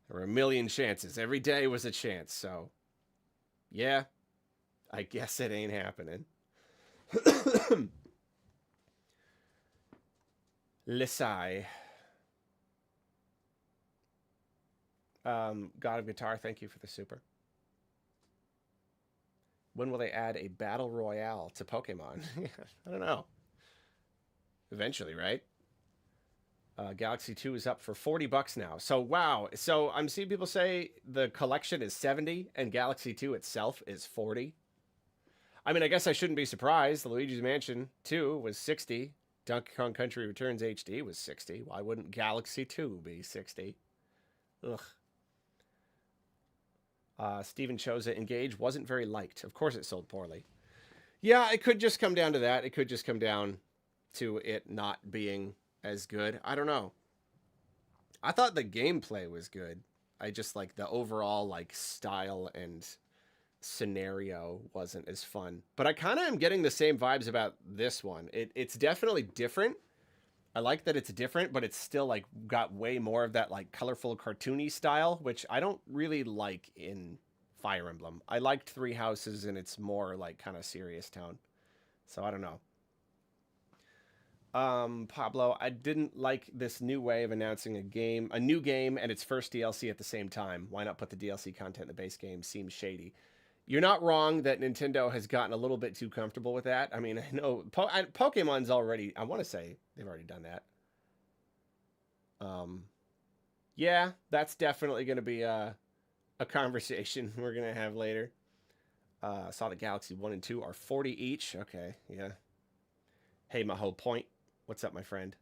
There were a million chances. Every day was a chance. So, yeah, I guess it ain't happening. Lisai. God of Guitar, thank you for the super. When will they add a battle royale to Pokemon? I don't know. Eventually, right? Galaxy 2 is up for $40 now. So, wow. So, I'm seeing people say the collection is $70 and Galaxy 2 itself is $40. I mean, I guess I shouldn't be surprised. Luigi's Mansion 2 was $60. Donkey Kong Country Returns HD was $60. Why wouldn't Galaxy 2 be $60? Ugh. Steven Choza, Engage wasn't very liked. Of course it sold poorly. Yeah, it could just come down to that. It could just come down to it not being as good. I don't know. I thought the gameplay was good. I just like the overall like style and scenario wasn't as fun. But I kind of am getting the same vibes about this one. It's definitely different. I like that it's different, but it's still like got way more of that like colorful cartoony style, which I don't really like in Fire Emblem. I liked Three Houses and it's more like kind of serious tone. So I don't know. Pablo, I didn't like this new way of announcing a new game and its first DLC at the same time. Why not put the DLC content in the base game? Seems shady. You're not wrong that Nintendo has gotten a little bit too comfortable with that. I mean, I know Pokemon's already, I want to say they've already done that. Yeah, that's definitely going to be a conversation we're going to have later. Saw the Galaxy 1 and 2 are $40 each. Okay, yeah. Hey, Maho Point. What's up, my friend?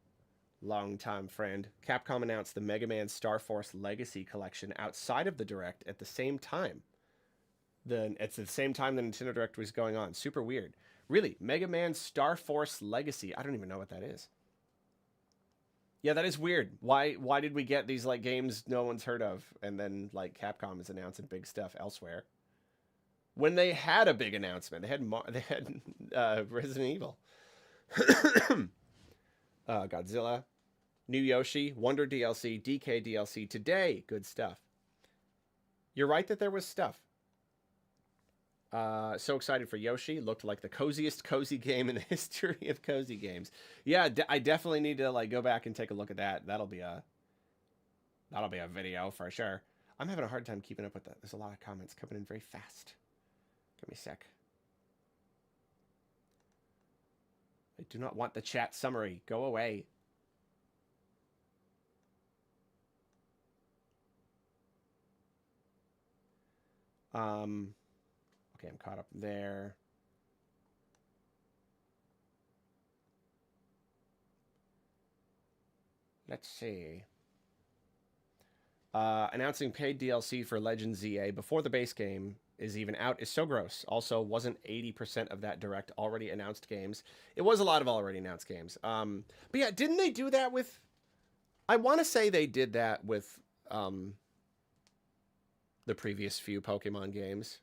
Long-time friend. Capcom announced the Mega Man Star Force Legacy Collection outside of the Direct at the same time. It's the same time the Nintendo Direct was going on. Super weird. Really, Mega Man Star Force Legacy. I don't even know what that is. Yeah, that is weird. Why did we get these like games no one's heard of, and then like Capcom is announcing big stuff elsewhere? When they had a big announcement, they had Resident Evil, Godzilla, new Yoshi, Wonder DLC, DK DLC today. Good stuff. You're right that there was stuff. So excited for Yoshi. Looked like the coziest cozy game in the history of cozy games. Yeah, I definitely need to like go back and take a look at that. That'll be a video for sure. I'm having a hard time keeping up with that. There's a lot of comments coming in very fast. Give me a sec. I do not want the chat summary. Go away. Okay, I'm caught up there. Let's see. Announcing paid DLC for Legends ZA before the base game is even out is so gross. Also, wasn't 80% of that direct already announced games? It was a lot of already announced games. But yeah, didn't they do that with... I want to say they did that with the previous few Pokemon games.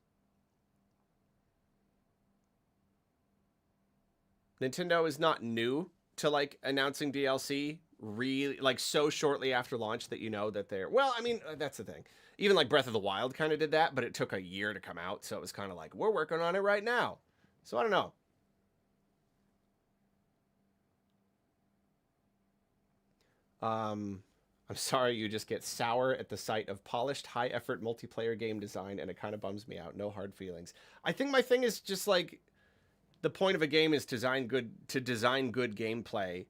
Nintendo is not new to like announcing DLC really like so shortly after launch that you know that they're, well, I mean, that's the thing. Even like Breath of the Wild kind of did that, but it took a year to come out. So it was kind of like, we're working on it right now. So I don't know. I'm sorry you just get sour at the sight of polished, high-effort multiplayer game design, and it kind of bums me out. No hard feelings. I think my thing is just like, the point of a game is to design good gameplay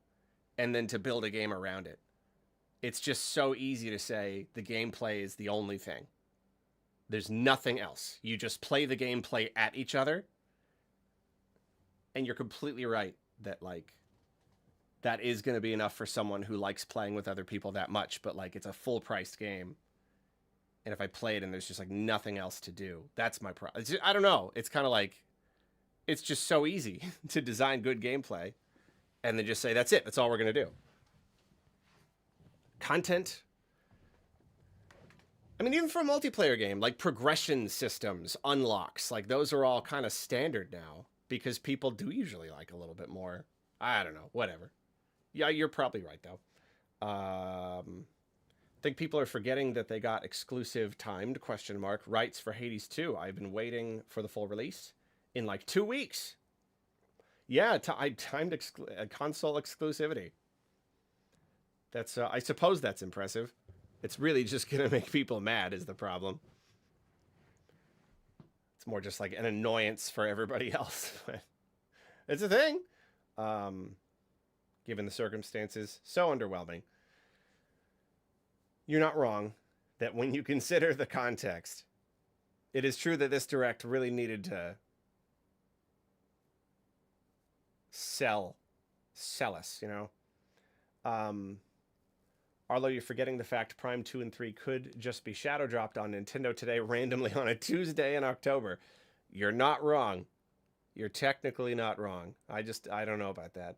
and then to build a game around it. It's just so easy to say the gameplay is the only thing. There's nothing else. You just play the gameplay at each other. And you're completely right that like that is going to be enough for someone who likes playing with other people that much, but like it's a full-priced game. And if I play it and there's just like nothing else to do, that's my problem. I don't know. It's kind of like, it's just so easy to design good gameplay and then just say, that's it. That's all we're going to do. Content. I mean, even for a multiplayer game, like progression systems, unlocks, like those are all kind of standard now because people do usually like a little bit more. I don't know, whatever. Yeah, you're probably right though. I think people are forgetting that they got exclusive timed ? Rights for Hades 2. I've been waiting for the full release in like 2 weeks. Yeah, I timed console exclusivity. That's I suppose that's impressive. It's really just gonna make people mad is the problem. It's more just like an annoyance for everybody else. It's a thing. Given the circumstances, so underwhelming. You're not wrong that when you consider the context, it is true that this direct really needed to sell us, you know? Arlo, you're forgetting the fact Prime 2 and 3 could just be shadow dropped on Nintendo today randomly on a Tuesday in October. You're not wrong. You're technically not wrong. I don't know about that.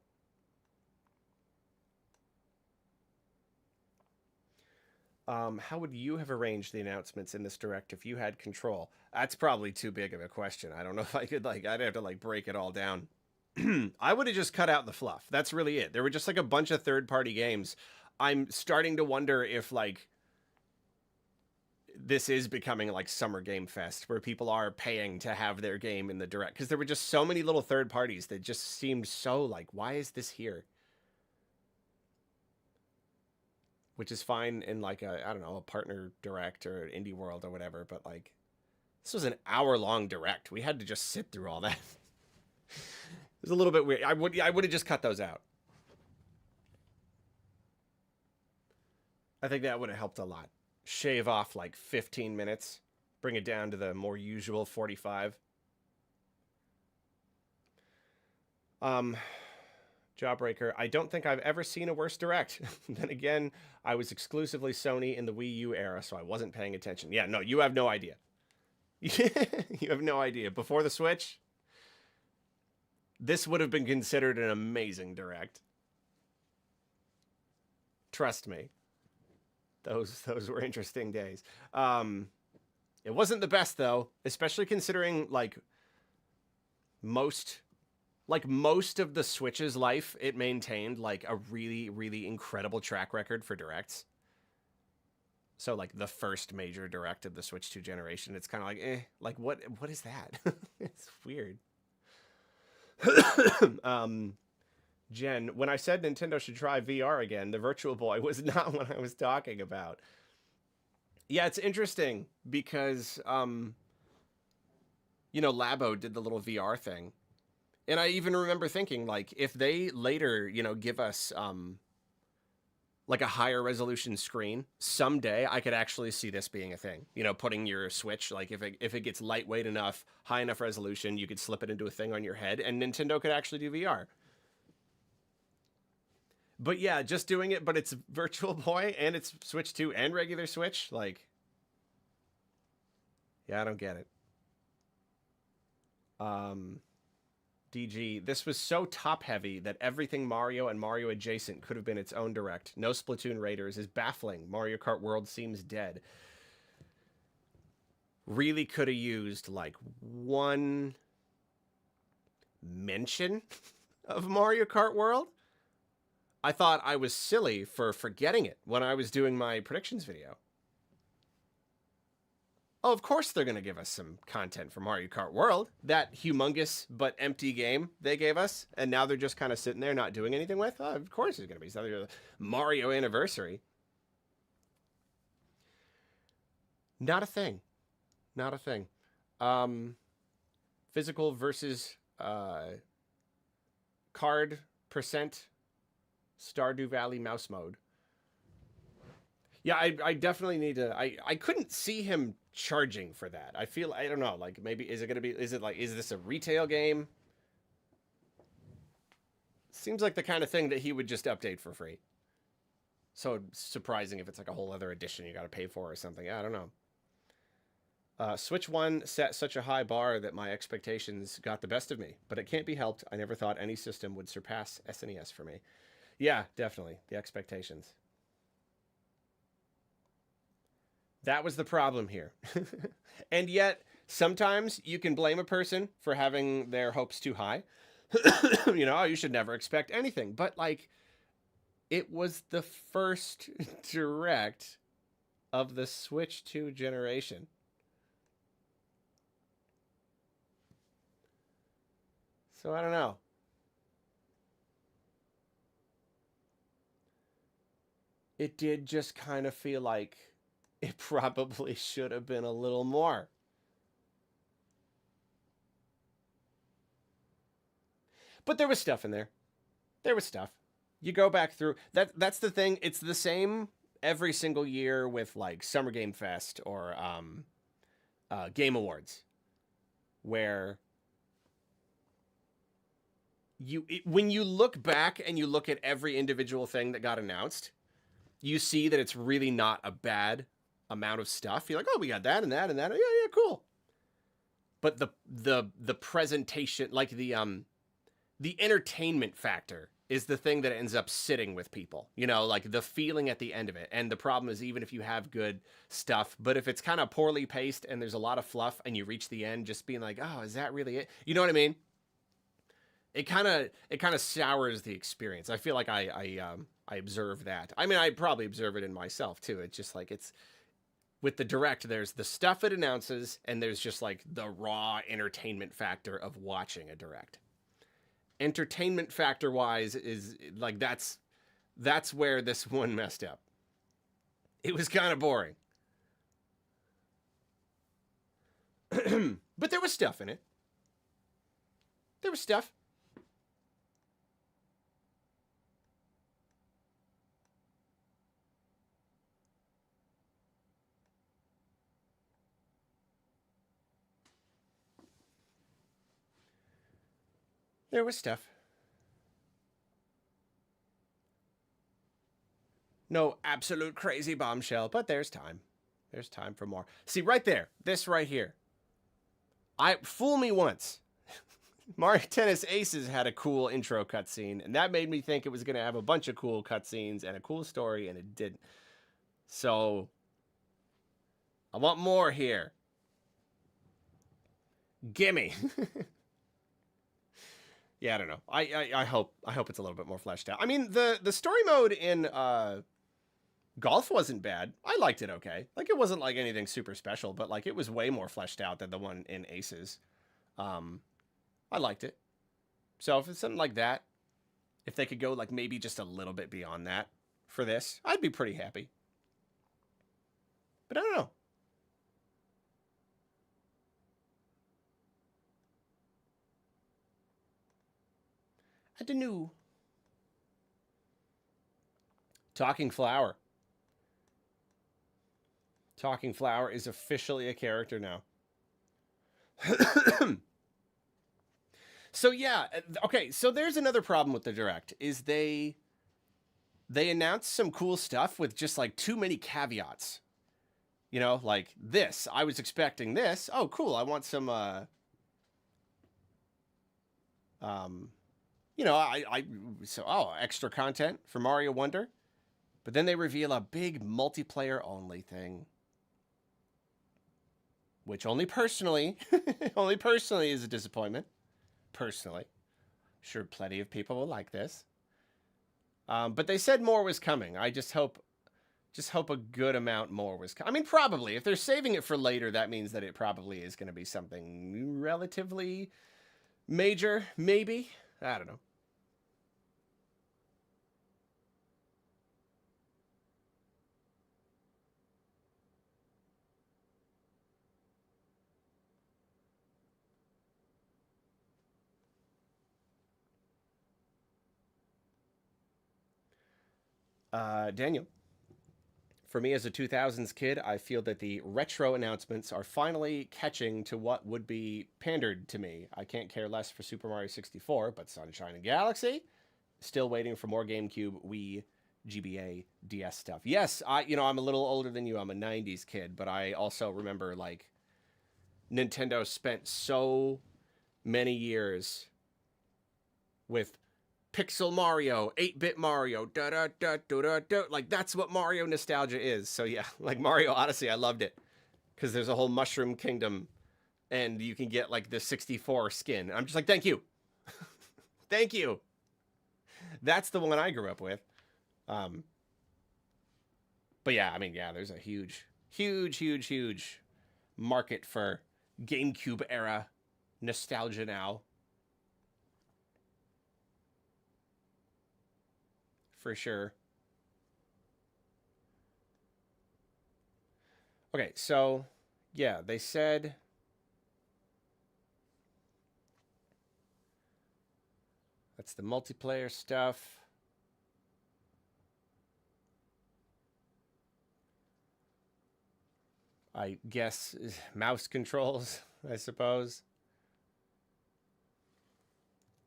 How would you have arranged the announcements in this direct if you had control? That's probably too big of a question. I don't know if I could I'd have to break it all down. I would have just cut out the fluff. That's really it. There were just a bunch of third-party games. I'm starting to wonder if this is becoming like Summer Game Fest where people are paying to have their game in the direct because there were just so many little third parties that just seemed so why is this here? Which is fine in I don't know, a partner direct or an indie world or whatever, but this was an hour-long direct. We had to just sit through all that. It was a little bit weird. I would have just cut those out. I think that would have helped a lot. Shave off 15 minutes, bring it down to the more usual 45. Jawbreaker, I don't think I've ever seen a worse direct. Then again, I was exclusively Sony in the Wii U era, so I wasn't paying attention. Yeah, no, you have no idea. You have no idea. Before the Switch, this would have been considered an amazing direct. Trust me. Those were interesting days. It wasn't the best though, especially considering like most of the Switch's life, it maintained like a really, really incredible track record for directs. So like the first major direct of the Switch 2 generation, it's kind of like, like what is that? It's weird. Jen, when I said Nintendo should try VR again, the Virtual Boy was not what I was talking about. Yeah, it's interesting because, you know, Labo did the little VR thing. And I even remember thinking, like, if they later, you know, give us, like a higher resolution screen, someday I could actually see this being a thing. You know, putting your Switch, like, if it gets lightweight enough, high enough resolution, you could slip it into a thing on your head, and Nintendo could actually do VR. But yeah, just doing it, but it's Virtual Boy, and it's Switch 2 and regular Switch, like... Yeah, I don't get it. DG, this was so top-heavy that everything Mario and Mario adjacent could have been its own direct. No Splatoon Raiders is baffling. Mario Kart World seems dead. Really could have used, like, one mention of Mario Kart World. I thought I was silly for forgetting it when I was doing my predictions video. Oh, of course they're going to give us some content for Mario Kart World. That humongous but empty game they gave us, and now they're just kind of sitting there not doing anything with? Oh, of course there's going to be something. Mario Anniversary. Not a thing. Not a thing. Physical versus card percent Stardew Valley mouse mode. Yeah, I definitely need to... I couldn't see him charging for that. I don't know, like maybe is this a retail game? Seems like the kind of thing that he would just update for free. So surprising if it's like a whole other edition you got to pay for or something. I don't know. Switch 1 set such a high bar that my expectations got the best of me, but it can't be helped. I never thought any system would surpass SNES for me. Yeah, definitely. The expectations. That was the problem here. And yet, sometimes you can blame a person for having their hopes too high. You know, you should never expect anything. But, like, it was the first direct of the Switch 2 generation. So, I don't know. It did just kind of feel like it probably should have been a little more. But there was stuff in there. There was stuff. You go back through... That's the thing. It's the same every single year with, like, Summer Game Fest or Game Awards. Where... when you look back and you look at every individual thing that got announced, you see that it's really not a bad amount of stuff. You're like, oh, we got that and that and that. Yeah, cool. But the presentation, like the entertainment factor is the thing that ends up sitting with people. You know, like the feeling at the end of it. And the problem is even if you have good stuff, but if it's kind of poorly paced and there's a lot of fluff and you reach the end just being like, oh, is that really it? You know what I mean? It kind of sours the experience. I feel like I observe that. I mean, I probably observe it in myself too. It's just like with the direct, there's the stuff it announces, and there's just like the raw entertainment factor of watching a direct. Entertainment factor wise is like that's where this one messed up. It was kind of boring. But there was stuff in it. There was stuff. There was stuff. No absolute crazy bombshell, but there's time. There's time for more. See, right there, this right here. Fool me once. Mario Tennis Aces had a cool intro cutscene, and that made me think it was going to have a bunch of cool cutscenes and a cool story, and it didn't. So, I want more here. Gimme. Yeah, I don't know. I hope it's a little bit more fleshed out. I mean, the story mode in Golf wasn't bad. I liked it okay. Like, it wasn't like anything super special, but like it was way more fleshed out than the one in Aces. I liked it. So if it's something like that, if they could go like maybe just a little bit beyond that for this, I'd be pretty happy. But I don't know. I don't know. Talking Flower. Talking Flower is officially a character now. So yeah, okay, so there's another problem with the Direct, is they announced some cool stuff with just like too many caveats. You know, like this, I was expecting this. Oh, cool, I want some you know, extra content for Mario Wonder. But then they reveal a big multiplayer only thing. Which only personally is a disappointment. Personally. Sure, plenty of people will like this. But they said more was coming. I just hope a good amount more was coming. I mean, probably. If they're saving it for later, that means that it probably is going to be something relatively major, maybe. I don't know. Daniel, for me as a 2000s kid, I feel that the retro announcements are finally catching to what would be pandered to me. I can't care less for Super Mario 64, but Sunshine and Galaxy, still waiting for more GameCube, Wii, GBA, DS stuff. Yes, I'm a little older than you. I'm a 90s kid, but I also remember, like, Nintendo spent so many years with Pixel Mario, 8-bit Mario, da-da-da-da-da-da. Like, that's what Mario nostalgia is. So, yeah, like Mario Odyssey, I loved it. Because there's a whole Mushroom Kingdom, and you can get, like, the 64 skin. I'm just like, thank you. Thank you. That's the one I grew up with. But, yeah, I mean, yeah, there's a huge market for GameCube era nostalgia now. For sure. Okay, so, yeah, they said that's the multiplayer stuff. I guess mouse controls, I suppose.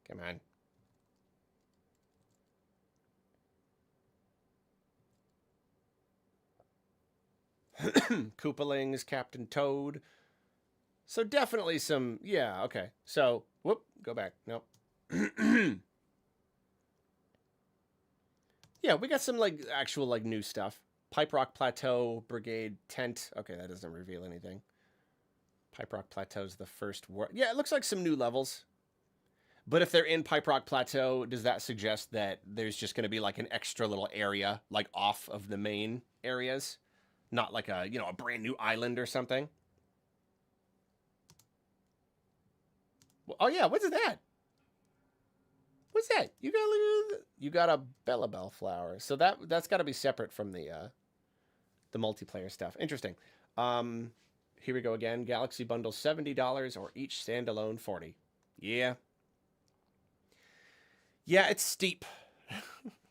Come on. Koopalings, Captain Toad. So definitely some, yeah, okay. So, whoop, go back. Nope. Yeah, we got some, like, actual, like, new stuff. Pipe Rock Plateau, Brigade, Tent. Okay, that doesn't reveal anything. Pipe Rock Plateau's the first world. Yeah, it looks like some new levels. But if they're in Pipe Rock Plateau, does that suggest that there's just going to be, like, an extra little area, like, off of the main areas? Not like a, a brand new island or something. Well, oh yeah, what's that? What's that? You got a Bellabelle flower. So that's got to be separate from the multiplayer stuff. Interesting. Here we go again. Galaxy bundle $70 or each standalone $40. Yeah. Yeah, it's steep.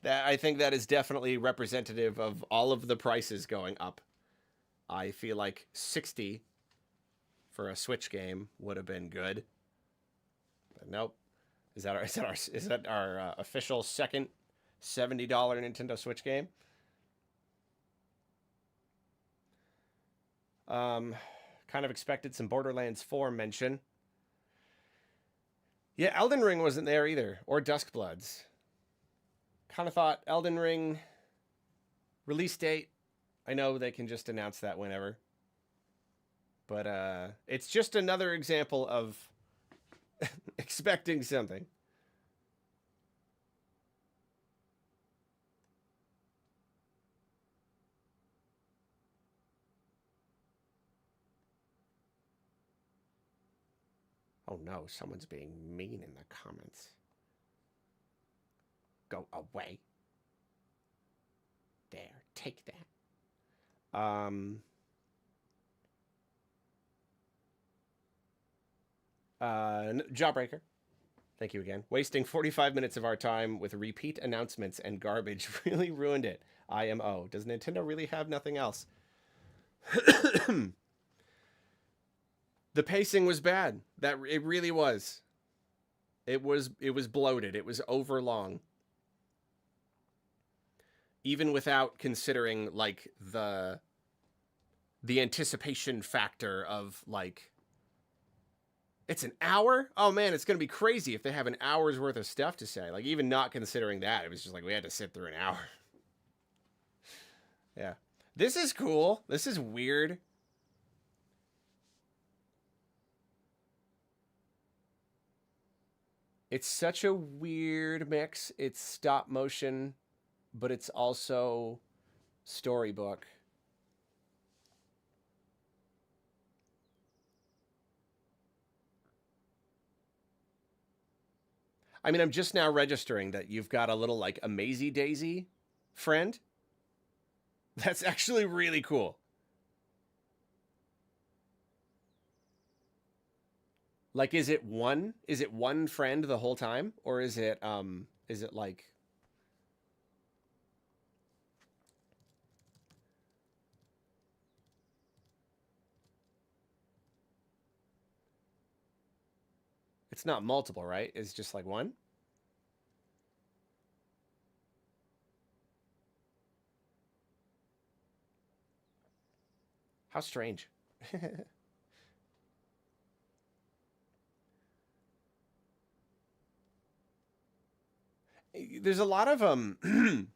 I think that is definitely representative of all of the prices going up. I feel like 60 for a Switch game would have been good. But nope. Is that our official second $70 Nintendo Switch game? Kind of expected some Borderlands 4 mention. Yeah, Elden Ring wasn't there either, or Duskbloods. Kind of thought Elden Ring release date. I know they can just announce that whenever. But it's just another example of expecting something. Oh no, someone's being mean in the comments. Go away. There, take that. Jawbreaker. Thank you again. Wasting 45 minutes of our time with repeat announcements and garbage really ruined it. IMO. Does Nintendo really have nothing else? The pacing was bad. It really was. It was bloated. It was overlong. Even without considering like the anticipation factor of like, it's an hour? Oh man, it's going to be crazy if they have an hour's worth of stuff to say. Like, even not considering that, it was just like we had to sit through an hour. Yeah. This is cool. This is weird. It's such a weird mix. It's stop motion, but it's also storybook. I mean, I'm just now registering that you've got a little, like, a Maisie Daisy friend. That's actually really cool. Like, is it one friend the whole time? Or is it like... It's not multiple, right? It's just like one? How strange. There's a lot of, I don't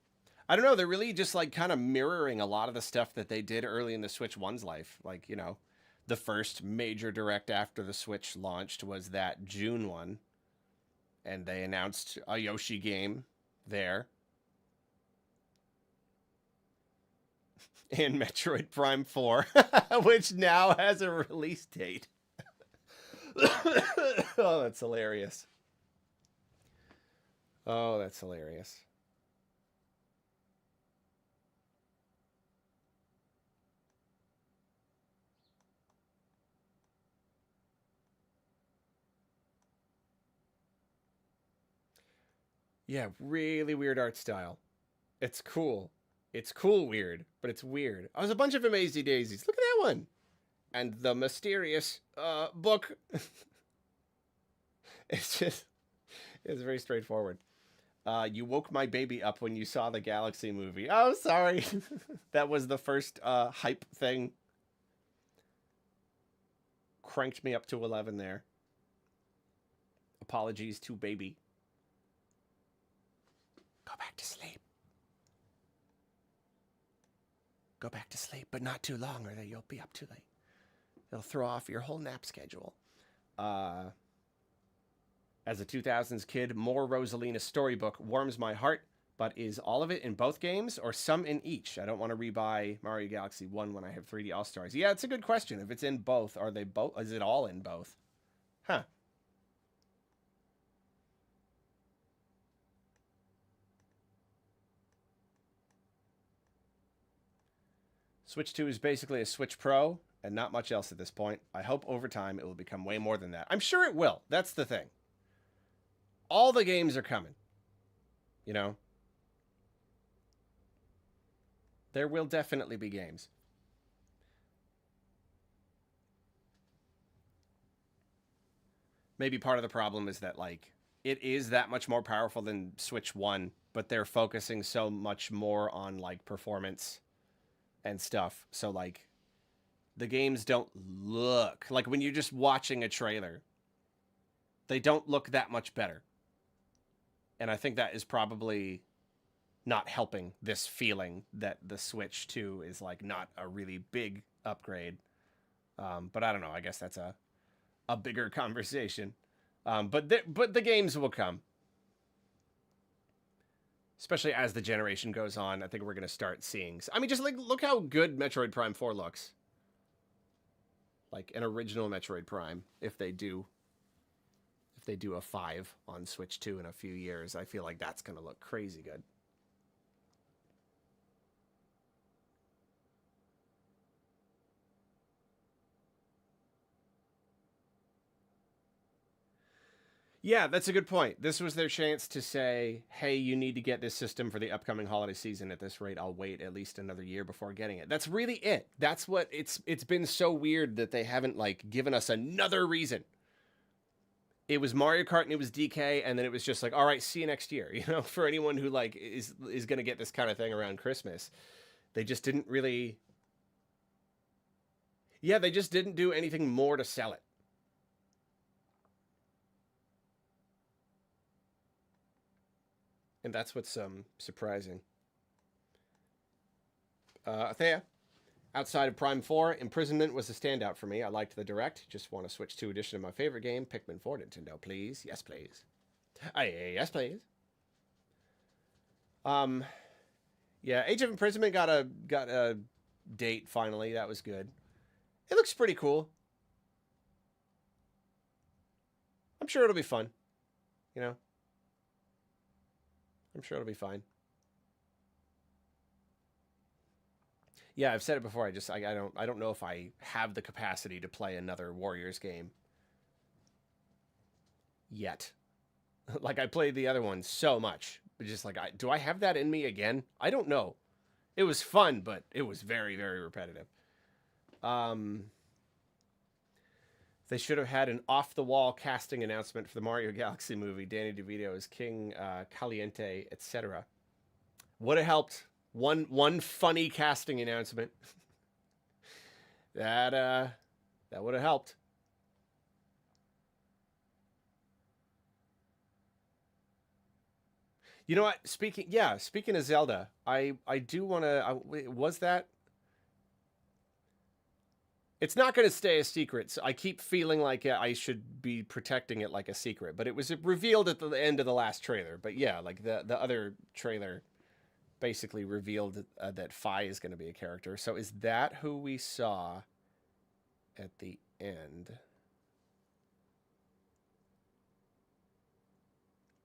know, they're really just like kind of mirroring a lot of the stuff that they did early in the Switch 1's life. Like, you know, the first major direct after the Switch launched was that June one. And they announced a Yoshi game there. And Metroid Prime 4, which now has a release date. Oh, that's hilarious. Oh, that's hilarious. Yeah, really weird art style. It's cool. It's cool weird, but it's weird. Oh, there's a bunch of Amazing Daisies. Look at that one. And the mysterious book. It's very straightforward. You woke my baby up when you saw the Galaxy movie. Oh, sorry. That was the first hype thing. Cranked me up to 11 there. Apologies to baby. Go back to sleep. Go back to sleep, but not too long or you'll be up too late. It'll throw off your whole nap schedule. As a 2000s kid, more Rosalina storybook warms my heart, but is all of it in both games or some in each? I don't want to rebuy Mario Galaxy 1 when I have 3D All-Stars. Yeah, it's a good question. If it's in both, are they both? Is it all in both? Huh. Switch 2 is basically a Switch Pro and not much else at this point. I hope over time it will become way more than that. I'm sure it will. That's the thing. All the games are coming. You know? There will definitely be games. Maybe part of the problem is that, like, it is that much more powerful than Switch 1, but they're focusing so much more on, like, performance and stuff. So, like, the games don't look... Like, when you're just watching a trailer, They don't look that much better. And I think that is probably not helping this feeling that the Switch 2 is like not a really big upgrade. But I don't know. I guess that's a bigger conversation. But the games will come. Especially as the generation goes on, I think we're going to start seeing... I mean, just like look how good Metroid Prime 4 looks. Like an original Metroid Prime, if they do a 5 on Switch 2 in a few years, I feel like that's going to look crazy good. Yeah, that's a good point. This was their chance to say, hey, you need to get this system for the upcoming holiday season. At this rate, I'll wait at least another year before getting it. That's really it. That's what it's been so weird that they haven't like given us another reason. It was Mario Kart and it was DK, and then it was just like, all right, see you next year. You know, for anyone who like is going to get this kind of thing around Christmas. They just didn't really... Yeah, they just didn't do anything more to sell it. And that's what's surprising. Thea, outside of Prime 4, Imprisonment was a standout for me. I liked the Direct. Just want to switch to edition of my favorite game, Pikmin 4, Nintendo, please. Yes, please. Yes, please. Yeah, Age of Imprisonment got a date finally. That was good. It looks pretty cool. I'm sure it'll be fun. You know? I'm sure it'll be fine. Yeah, I've said it before. I don't know if I have the capacity to play another Warriors game yet. Like I played the other one so much, but just like do I have that in me again? I don't know. It was fun, but it was very, very repetitive. They should have had an off-the-wall casting announcement for the Mario Galaxy movie. Danny DeVito as King Caliente, etc. Would have helped. One funny casting announcement. that would have helped. You know what? Speaking of Zelda, I do want to... Was that... It's not going to stay a secret. So I keep feeling like I should be protecting it like a secret. But it was revealed at the end of the last trailer. But yeah, like the other trailer basically revealed that Fi is going to be a character. So is that who we saw at the end?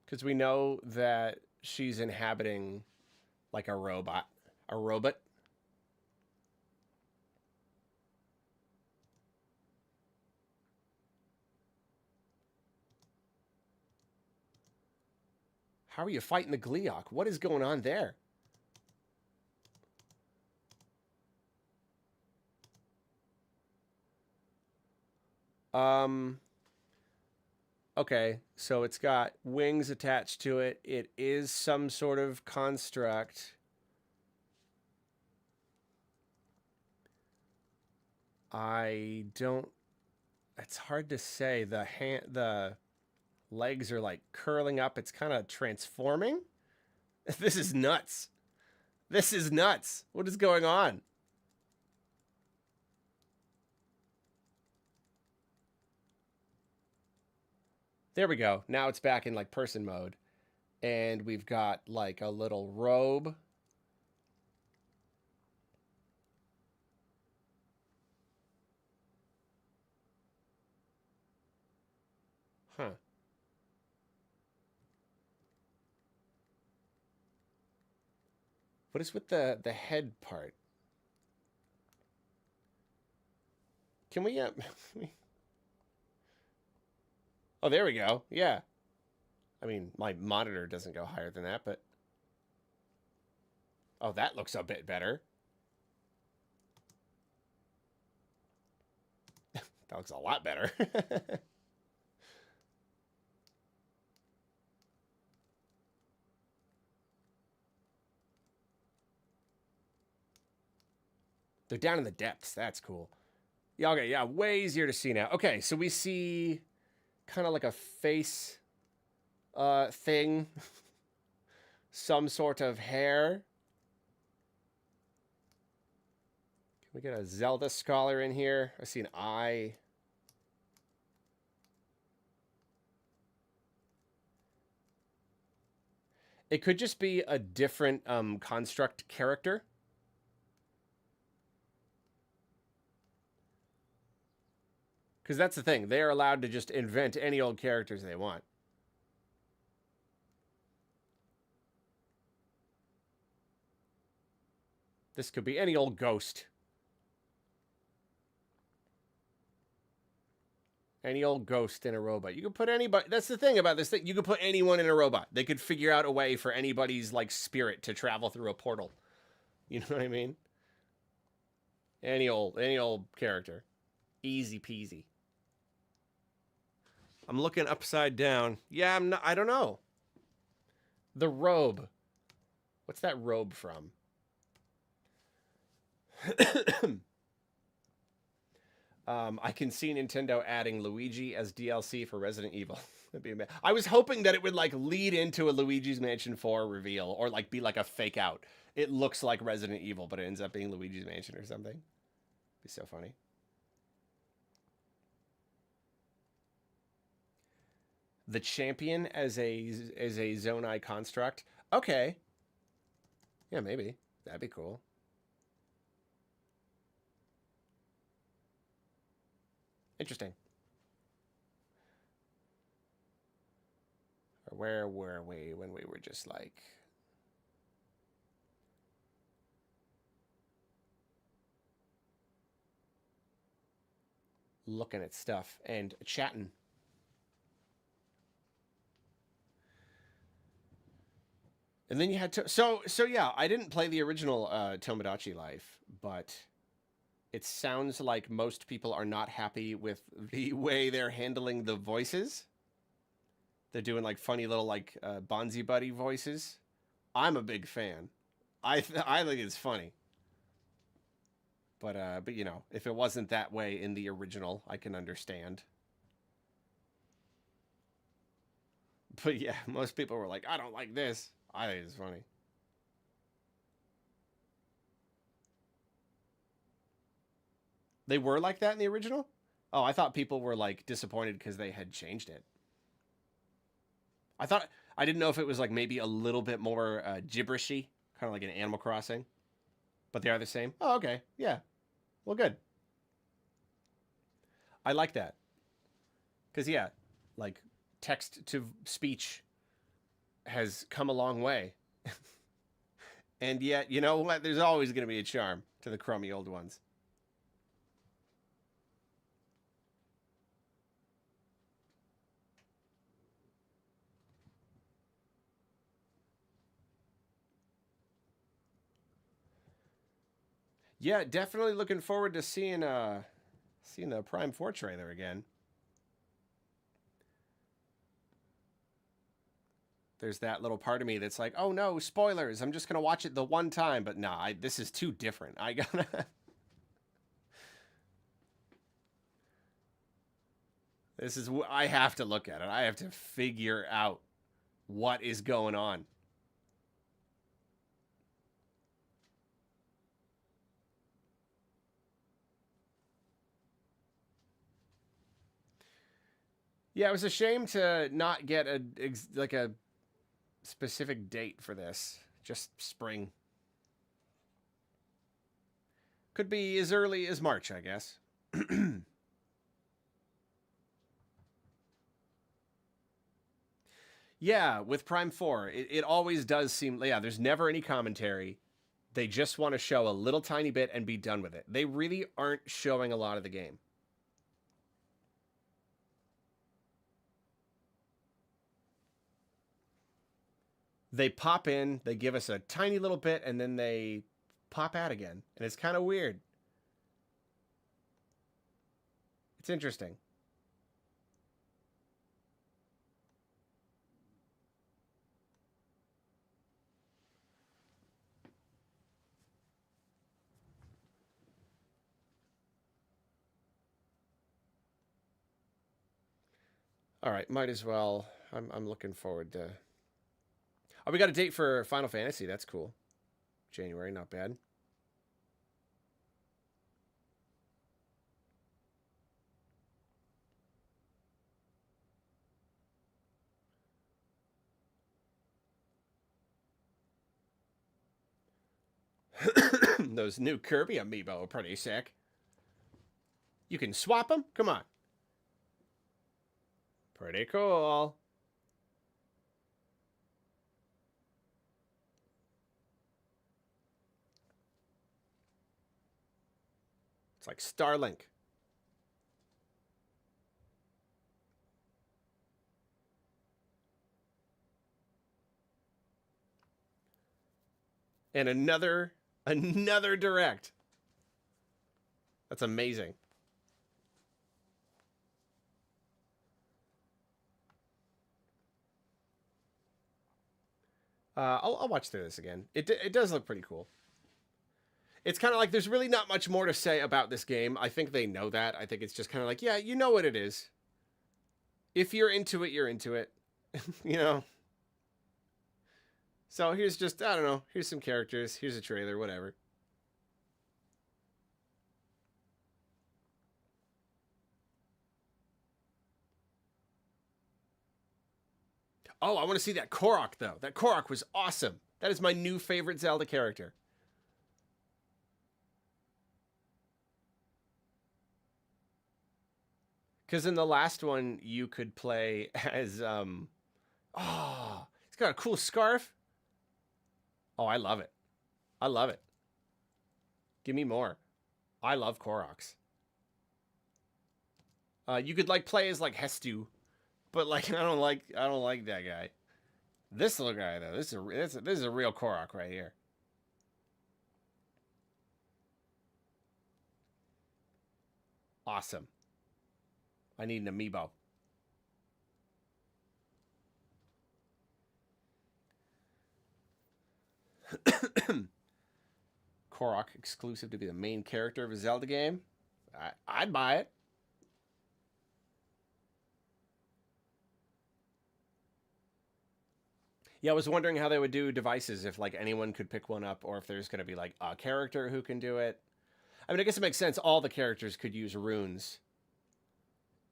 Because we know that she's inhabiting like a robot. A robot. How are you fighting the Gleeok? What is going on there? Okay, so it's got wings attached to it. It is some sort of construct. I don't... It's hard to say. The legs are like curling up. It's kind of transforming. This is nuts. This is nuts. What is going on? There we go. Now it's back in like person mode. And we've got like a little robe. Huh. What is with the head part? Can we Oh, there we go. Yeah. I mean, my monitor doesn't go higher than that, but... Oh, that looks a bit better. That looks a lot better. They're down in the depths. That's cool. Yeah, okay, yeah, way easier to see now. Okay, so we see kind of like a face thing. Some sort of hair. Can we get a Zelda scholar in here? I see an eye. It could just be a different construct character. Because that's the thing. They are allowed to just invent any old characters they want. This could be any old ghost. Any old ghost in a robot. You could put anybody... That's the thing about this thing. You could put anyone in a robot. They could figure out a way for anybody's, like, spirit to travel through a portal. You know what I mean? Any old character. Easy peasy. I'm looking upside down. Yeah, I don't know. The robe. What's that robe from? I can see Nintendo adding Luigi as DLC for Resident Evil. That'd be amazing. I was hoping that it would like lead into a Luigi's Mansion 4 reveal or like be like a fake out. It looks like Resident Evil, but it ends up being Luigi's Mansion or something. Be so funny. The champion as a Zonai construct. Okay. Yeah, maybe. That'd be cool. Interesting. Or where were we when we were just like... looking at stuff and chatting. And then you had to... So yeah, I didn't play the original Tomodachi Life, but... It sounds like most people are not happy with the way they're handling the voices. They're doing like funny little like Bonzi Buddy voices. I'm a big fan. I think it's funny. But you know, if it wasn't that way in the original, I can understand. But yeah, most people were like, I don't like this. I think it's funny. They were like that in the original? Oh, I thought people were like disappointed because they had changed it. I didn't know if it was like maybe a little bit more gibberishy, kind of like an Animal Crossing. But they are the same? Oh, okay. Yeah. Well, good. I like that. Because, yeah, like text to speech has come a long way. And yet, you know what? There's always going to be a charm to the crummy old ones. Yeah, definitely looking forward to seeing the Prime 4 trailer again. There's that little part of me that's like, oh no, spoilers. I'm just going to watch it the one time. But nah, this is too different. I gotta... I have to look at it. I have to figure out what is going on. Yeah, it was a shame to not get a specific date for this. Just spring. Could be as early as March, I guess. Yeah, with Prime 4, it always does seem... Yeah, there's never any commentary. They just want to show a little tiny bit and be done with it. They really aren't showing a lot of the game. They pop in, they give us a tiny little bit, and then they pop out again. And it's kind of weird. It's interesting. All right, might as well. I'm looking forward to. Oh, we got a date for Final Fantasy. That's cool. January, not bad. Those new Kirby amiibo are pretty sick. You can swap them? Come on. Pretty cool. It's like Starlink. And another direct. That's amazing. I'll watch through this again. It does look pretty cool. It's kind of like there's really not much more to say about this game. I think they know that. I think it's just kind of like, yeah, you know what it is. If you're into it, you're into it. You know? So here's just, I don't know, here's some characters, here's a trailer, whatever. Oh, I want to see that Korok, though. That Korok was awesome. That is my new favorite Zelda character. Because in the last one, you could play as, oh, he's got a cool scarf. Oh, I love it. I love it. Give me more. I love Koroks. You could, like, play as, like, Hestu. But, like, I don't like that guy. This little guy, though, this is a real Korok right here. Awesome. I need an amiibo. Korok exclusive to be the main character of a Zelda game. I'd buy it. Yeah, I was wondering how they would do devices, if like anyone could pick one up, or if there's going to be like a character who can do it. I mean, I guess it makes sense. All the characters could use runes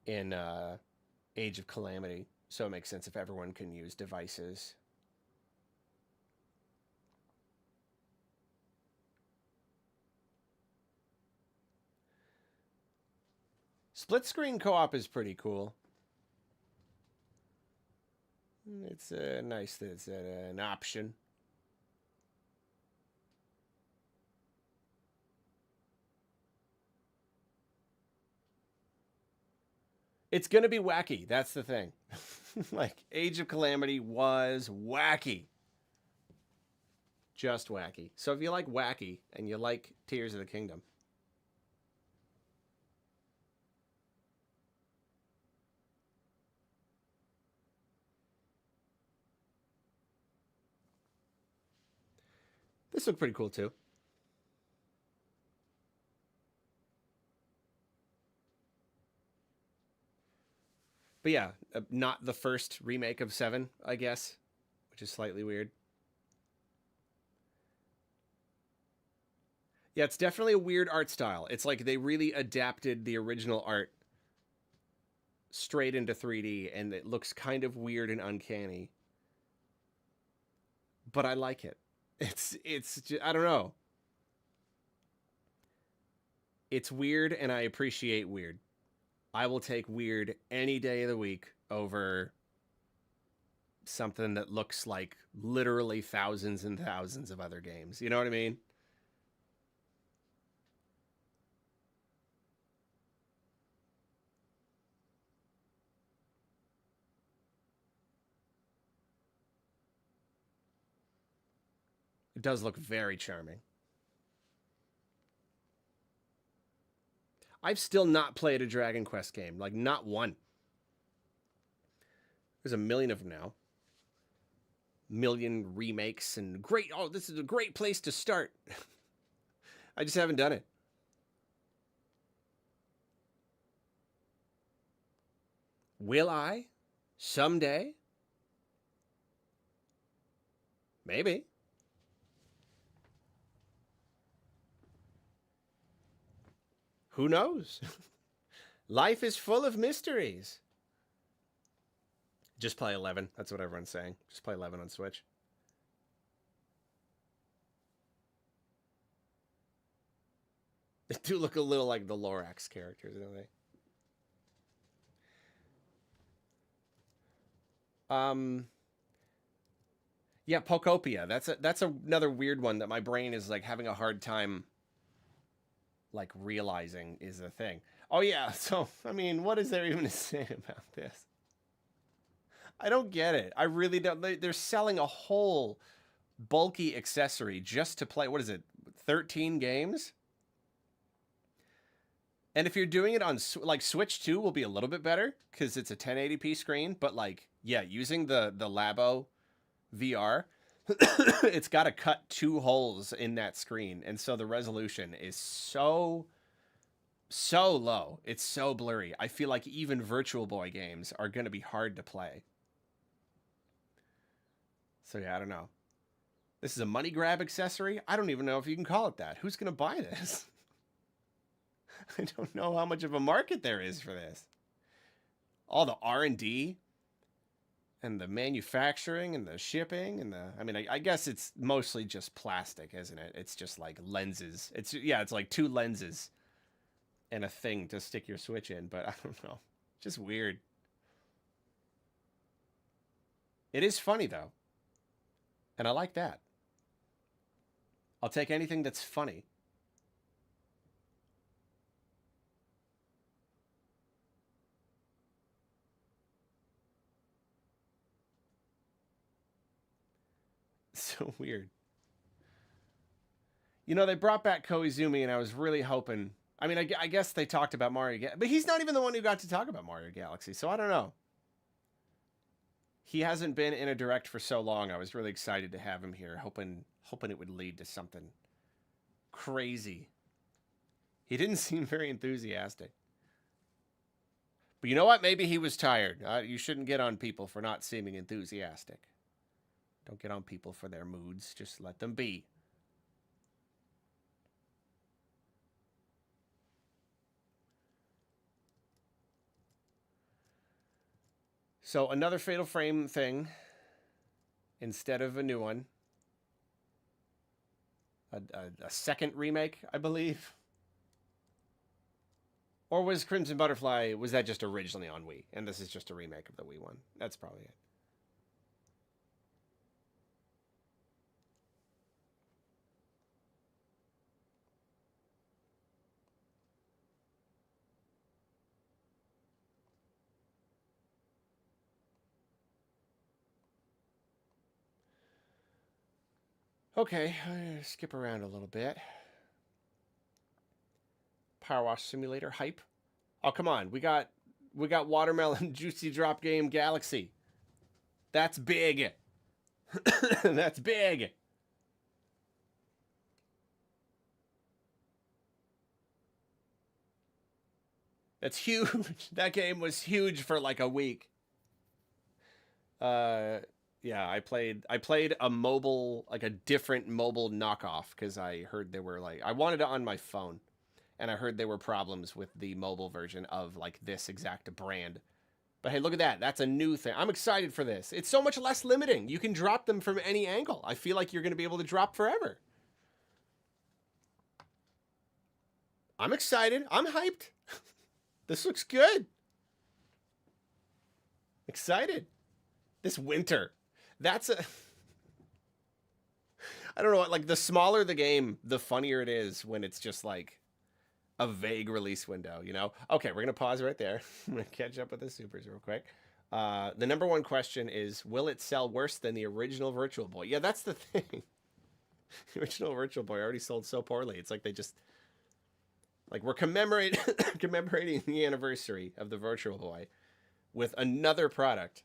in Age of Calamity, so it makes sense if everyone can use devices. Split screen co-op is pretty cool. It's nice that it's an option. It's going to be wacky. That's the thing. Like, Age of Calamity was wacky. Just wacky. So if you like wacky and you like Tears of the Kingdom, this looked pretty cool too. But yeah, not the first remake of 7, I guess, which is slightly weird. Yeah, it's definitely a weird art style. It's like they really adapted the original art straight into 3D, and it looks kind of weird and uncanny. But I like it. It's just, I don't know. It's weird, and I appreciate weird. I will take weird any day of the week over something that looks like literally thousands and thousands of other games. You know what I mean? It does look very charming. I've still not played a Dragon Quest game. Like, not one. There's a million of them now. Million remakes and great. Oh, this is a great place to start. I just haven't done it. Will I? Someday? Maybe. Who knows? Life is full of mysteries. Just play 11. That's what everyone's saying. Just play 11 on Switch. They do look a little like the Lorax characters, don't they? Yeah, Pokopia. That's another weird one that my brain is like having a hard time like realizing is a thing. Oh yeah, so I mean, what is there even to say about this? I don't get it. I really don't. They're selling a whole bulky accessory just to play. What is it? 13 games? And if you're doing it on like Switch 2 will be a little bit better because it's a 1080p screen, but like, yeah, using the Labo VR, it's got to cut 2 holes in that screen. And so the resolution is so low. It's so blurry. I feel like even Virtual Boy games are going to be hard to play. So yeah, I don't know. This is a money grab accessory. I don't even know if you can call it that. Who's going to buy this? I don't know how much of a market there is for this. All the R&D and the manufacturing and the shipping and I mean, I guess it's mostly just plastic, isn't it? It's just like lenses. It's like 2 lenses and a thing to stick your Switch in, but I don't know. Just weird. It is funny though. And I like that. I'll take anything that's funny. So weird. You know, they brought back Koizumi, and I was really hoping... I mean, I guess they talked about Mario... But he's not even the one who got to talk about Mario Galaxy, so I don't know. He hasn't been in a Direct for so long. I was really excited to have him here, hoping it would lead to something crazy. He didn't seem very enthusiastic. But you know what? Maybe he was tired. You shouldn't get on people for not seeming enthusiastic. Don't get on people for their moods. Just let them be. So another Fatal Frame thing instead of a new one. A second remake, I believe. Or was Crimson Butterfly, was that just originally on Wii? And this is just a remake of the Wii one. That's probably it. Okay, skip around a little bit. Power Wash Simulator hype. Oh, come on. We got Watermelon Juicy Drop Game Galaxy. That's big. That's big. That's huge. That game was huge for like a week. Yeah, I played a mobile, like a different mobile knockoff because I heard there were like, I wanted it on my phone and I heard there were problems with the mobile version of like this exact brand. But hey, look at that. That's a new thing. I'm excited for this. It's so much less limiting. You can drop them from any angle. I feel like you're going to be able to drop forever. I'm excited. I'm hyped. This looks good. Excited. This winter. That's a... I don't know what, like, the smaller the game, the funnier it is when it's just, like, a vague release window, you know? Okay, we're going to pause right there. I'm going to catch up with the supers real quick. The number one question is, will it sell worse than the original Virtual Boy? Yeah, that's the thing. The original Virtual Boy already sold so poorly. It's like they just... Like, we're commemorating the anniversary of the Virtual Boy with another product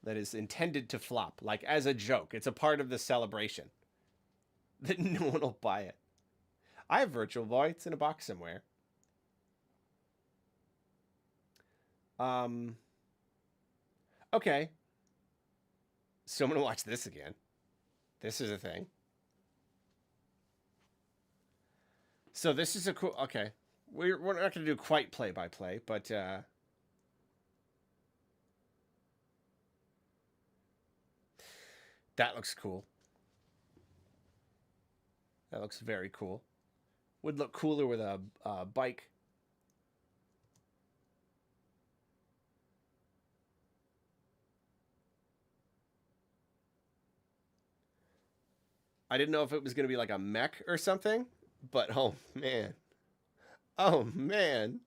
that is intended to flop, like as a joke. It's a part of the celebration. That no one will buy it. I have Virtual Boy. It's in a box somewhere. Okay. So I'm going to watch this again. This is a thing. So this is a cool... Okay. We're not going to do quite play-by-play, but... that looks cool. That looks very cool. Would look cooler with a bike. I didn't know if it was going to be like a mech or something, but oh man. Oh man.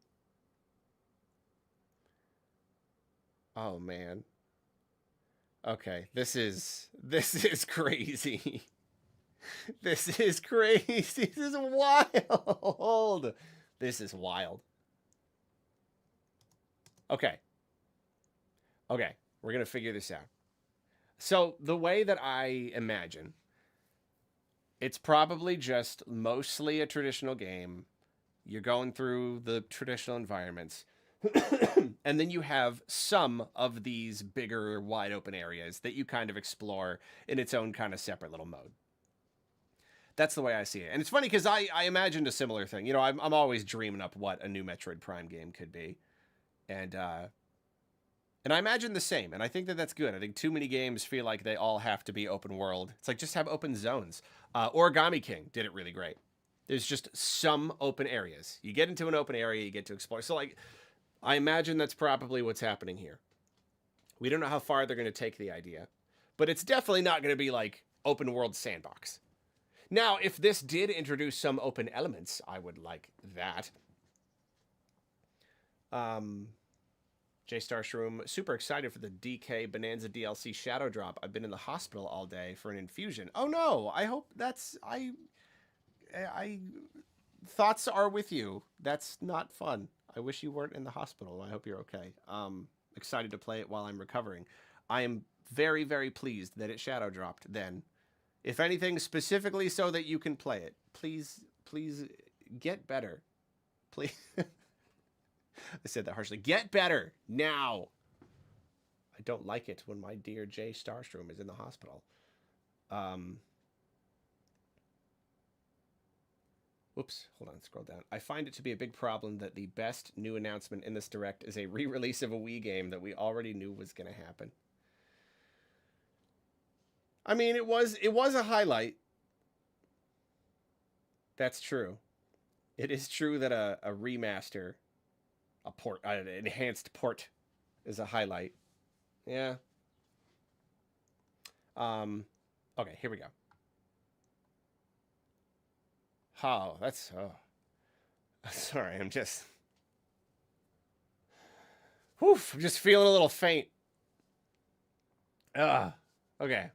Oh man. Okay, this is crazy. This is crazy. This is wild. This is wild. Okay. Okay, we're going to figure this out. So the way that I imagine, it's probably just mostly a traditional game. You're going through the traditional environments. And then you have some of these bigger, wide open areas that you kind of explore in its own kind of separate little mode. That's the way I see it. And it's funny because I imagined a similar thing. You know, I'm always dreaming up what a new Metroid Prime game could be. And I imagine the same. And I think that that's good. I think too many games feel like they all have to be open world. It's like, just have open zones. Origami King did it really great. There's just some open areas. You get into an open area, you get to explore. So, like, I imagine that's probably what's happening here. We don't know how far they're going to take the idea. But it's definitely not going to be like open world sandbox. Now, if this did introduce some open elements, I would like that. J Starshroom, super excited for the DK Bonanza DLC Shadow Drop. I've been in the hospital all day for an infusion. Oh no, I hope that's... I thoughts are with you. That's not fun. I wish you weren't in the hospital. I hope you're okay. Excited to play it while I'm recovering. I am very, very pleased that it shadow dropped then. If anything, specifically so that you can play it. Please, please get better. Please. I said that harshly. Get better now. I don't like it when my dear Jay Starstrom is in the hospital. Whoops, hold on, scroll down. I find it to be a big problem that the best new announcement in this Direct is a re-release of a Wii game that we already knew was going to happen. I mean, it was a highlight. That's true. It is true that a remaster, an enhanced port is a highlight. Yeah. Okay, here we go. Oh, that's... Oh. Sorry, I'm just... Whew, I'm just feeling a little faint. Okay.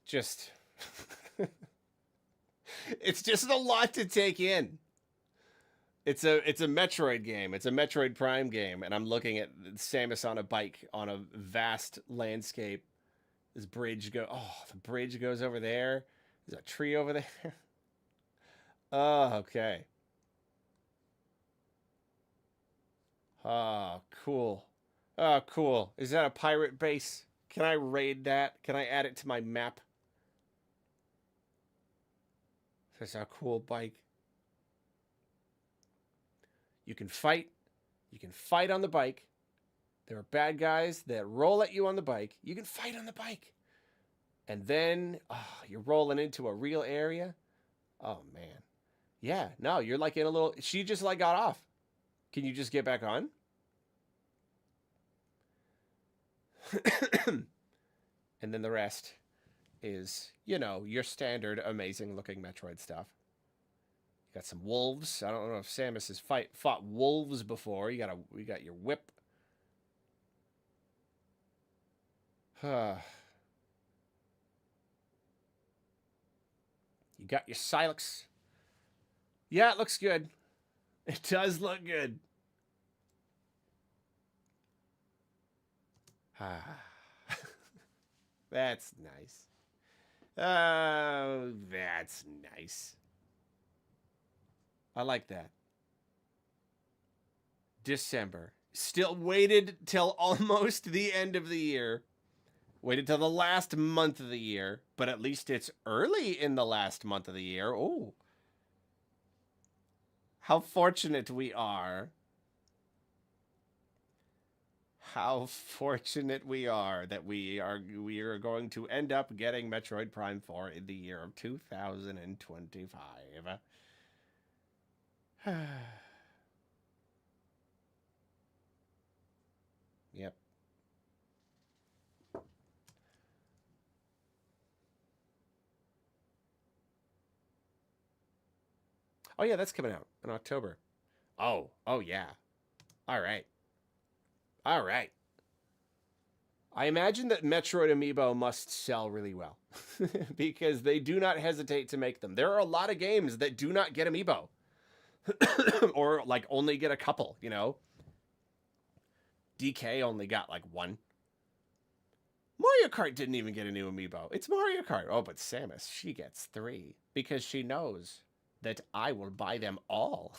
Just... It's just a lot to take in. It's a Metroid game. It's a Metroid Prime game, and I'm looking at Samus on a bike on a vast landscape. This bridge the bridge goes over there. There's a tree over there. Oh, okay. Oh, cool. Oh, cool. Is that a pirate base? Can I raid that? Can I add it to my map? That's a cool bike. You can fight. You can fight on the bike. There are bad guys that roll at you on the bike. You can fight on the bike. And then you're rolling into a real area. Oh, man. Yeah, no, you're like in a little... She just like got off. Can you just get back on? And then the rest is, you know, your standard amazing looking Metroid stuff. You got some wolves. I don't know if Samus has fought wolves before. You got your whip. You got your Silex. Yeah, it looks good. It does look good. That's nice. Oh, that's nice. I like that. December. Still waited till almost the end of the year. Waited till the last month of the year. But at least it's early in the last month of the year. Oh. How fortunate we are. How fortunate we are that we are going to end up getting Metroid Prime 4 in the year of 2025. Yep. Oh yeah, that's coming out in October. Oh yeah. All right. All right. I imagine that Metroid Amiibo must sell really well because they do not hesitate to make them. There are a lot of games that do not get Amiibo or like only get a couple, you know. DK only got like one. Mario Kart didn't even get a new Amiibo. It's Mario Kart. Oh, but Samus, she gets 3 because she knows that I will buy them all.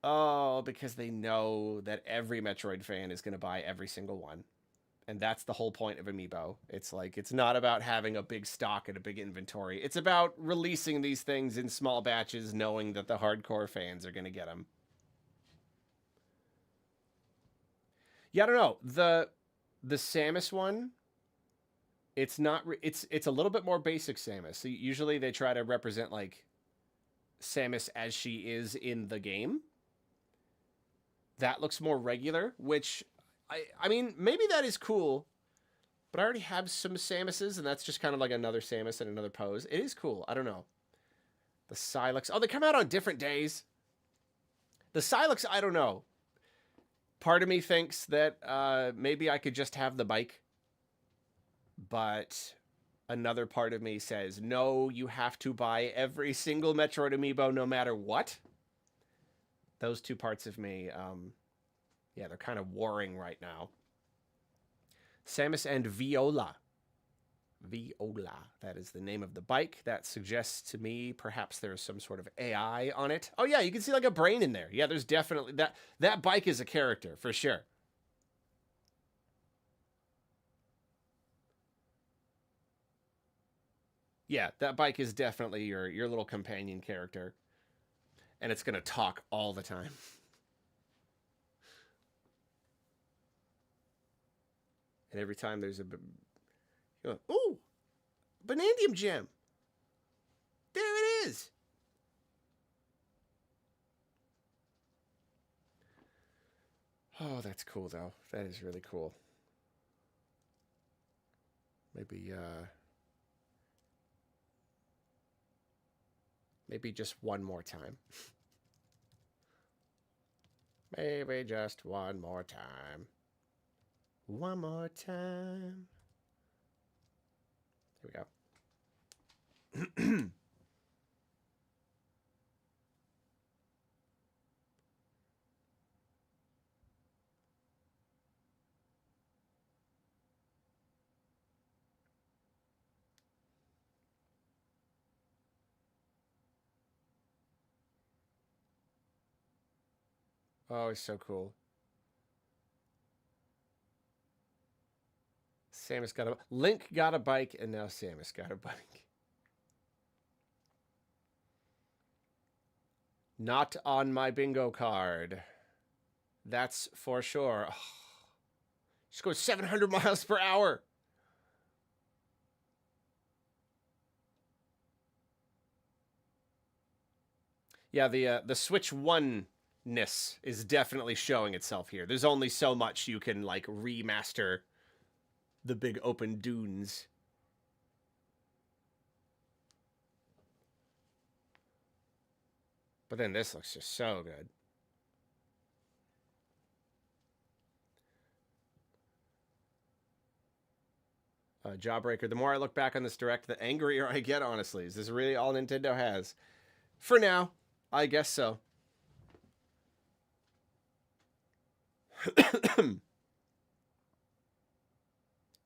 Oh, because they know that every Metroid fan is going to buy every single one. And that's the whole point of Amiibo. It's like, it's not about having a big stock and a big inventory. It's about releasing these things in small batches, knowing that the hardcore fans are going to get them. Yeah, I don't know. The Samus one, it's not, it's a little bit more basic Samus. So usually they try to represent like Samus as she is in the game. That looks more regular, which I mean, maybe that is cool, but I already have some Samuses, and that's just kind of like another Samus and another pose. It is cool. I don't know. The Silex. Oh, they come out on different days. The Silex, I don't know. Part of me thinks that maybe I could just have the bike, but another part of me says, no, you have to buy every single Metroid Amiibo no matter what. Those two parts of me, yeah, they're kind of warring right now. Samus and Viola. Viola, that is the name of the bike. That suggests to me perhaps there's some sort of AI on it. Oh yeah, you can see like a brain in there. Yeah, there's definitely, that bike is a character, for sure. Yeah, that bike is definitely your little companion character. And it's going to talk all the time. And every time there's a... Ooh! Banandium gem! There it is! Oh, that's cool, though. That is really cool. Maybe just one more time. Maybe just one more time. One more time. Here we go. Oh, it's so cool. Samus got a... Link got a bike, and now Samus got a bike. Not on my bingo card. That's for sure. Oh, just goes 700 miles per hour. Yeah, the Switch One-ness is definitely showing itself here. There's only so much you can, like, remaster the big open dunes. But then this looks just so good. Jawbreaker. The more I look back on this direct, the angrier I get, honestly. Is this really all Nintendo has? For now, I guess so.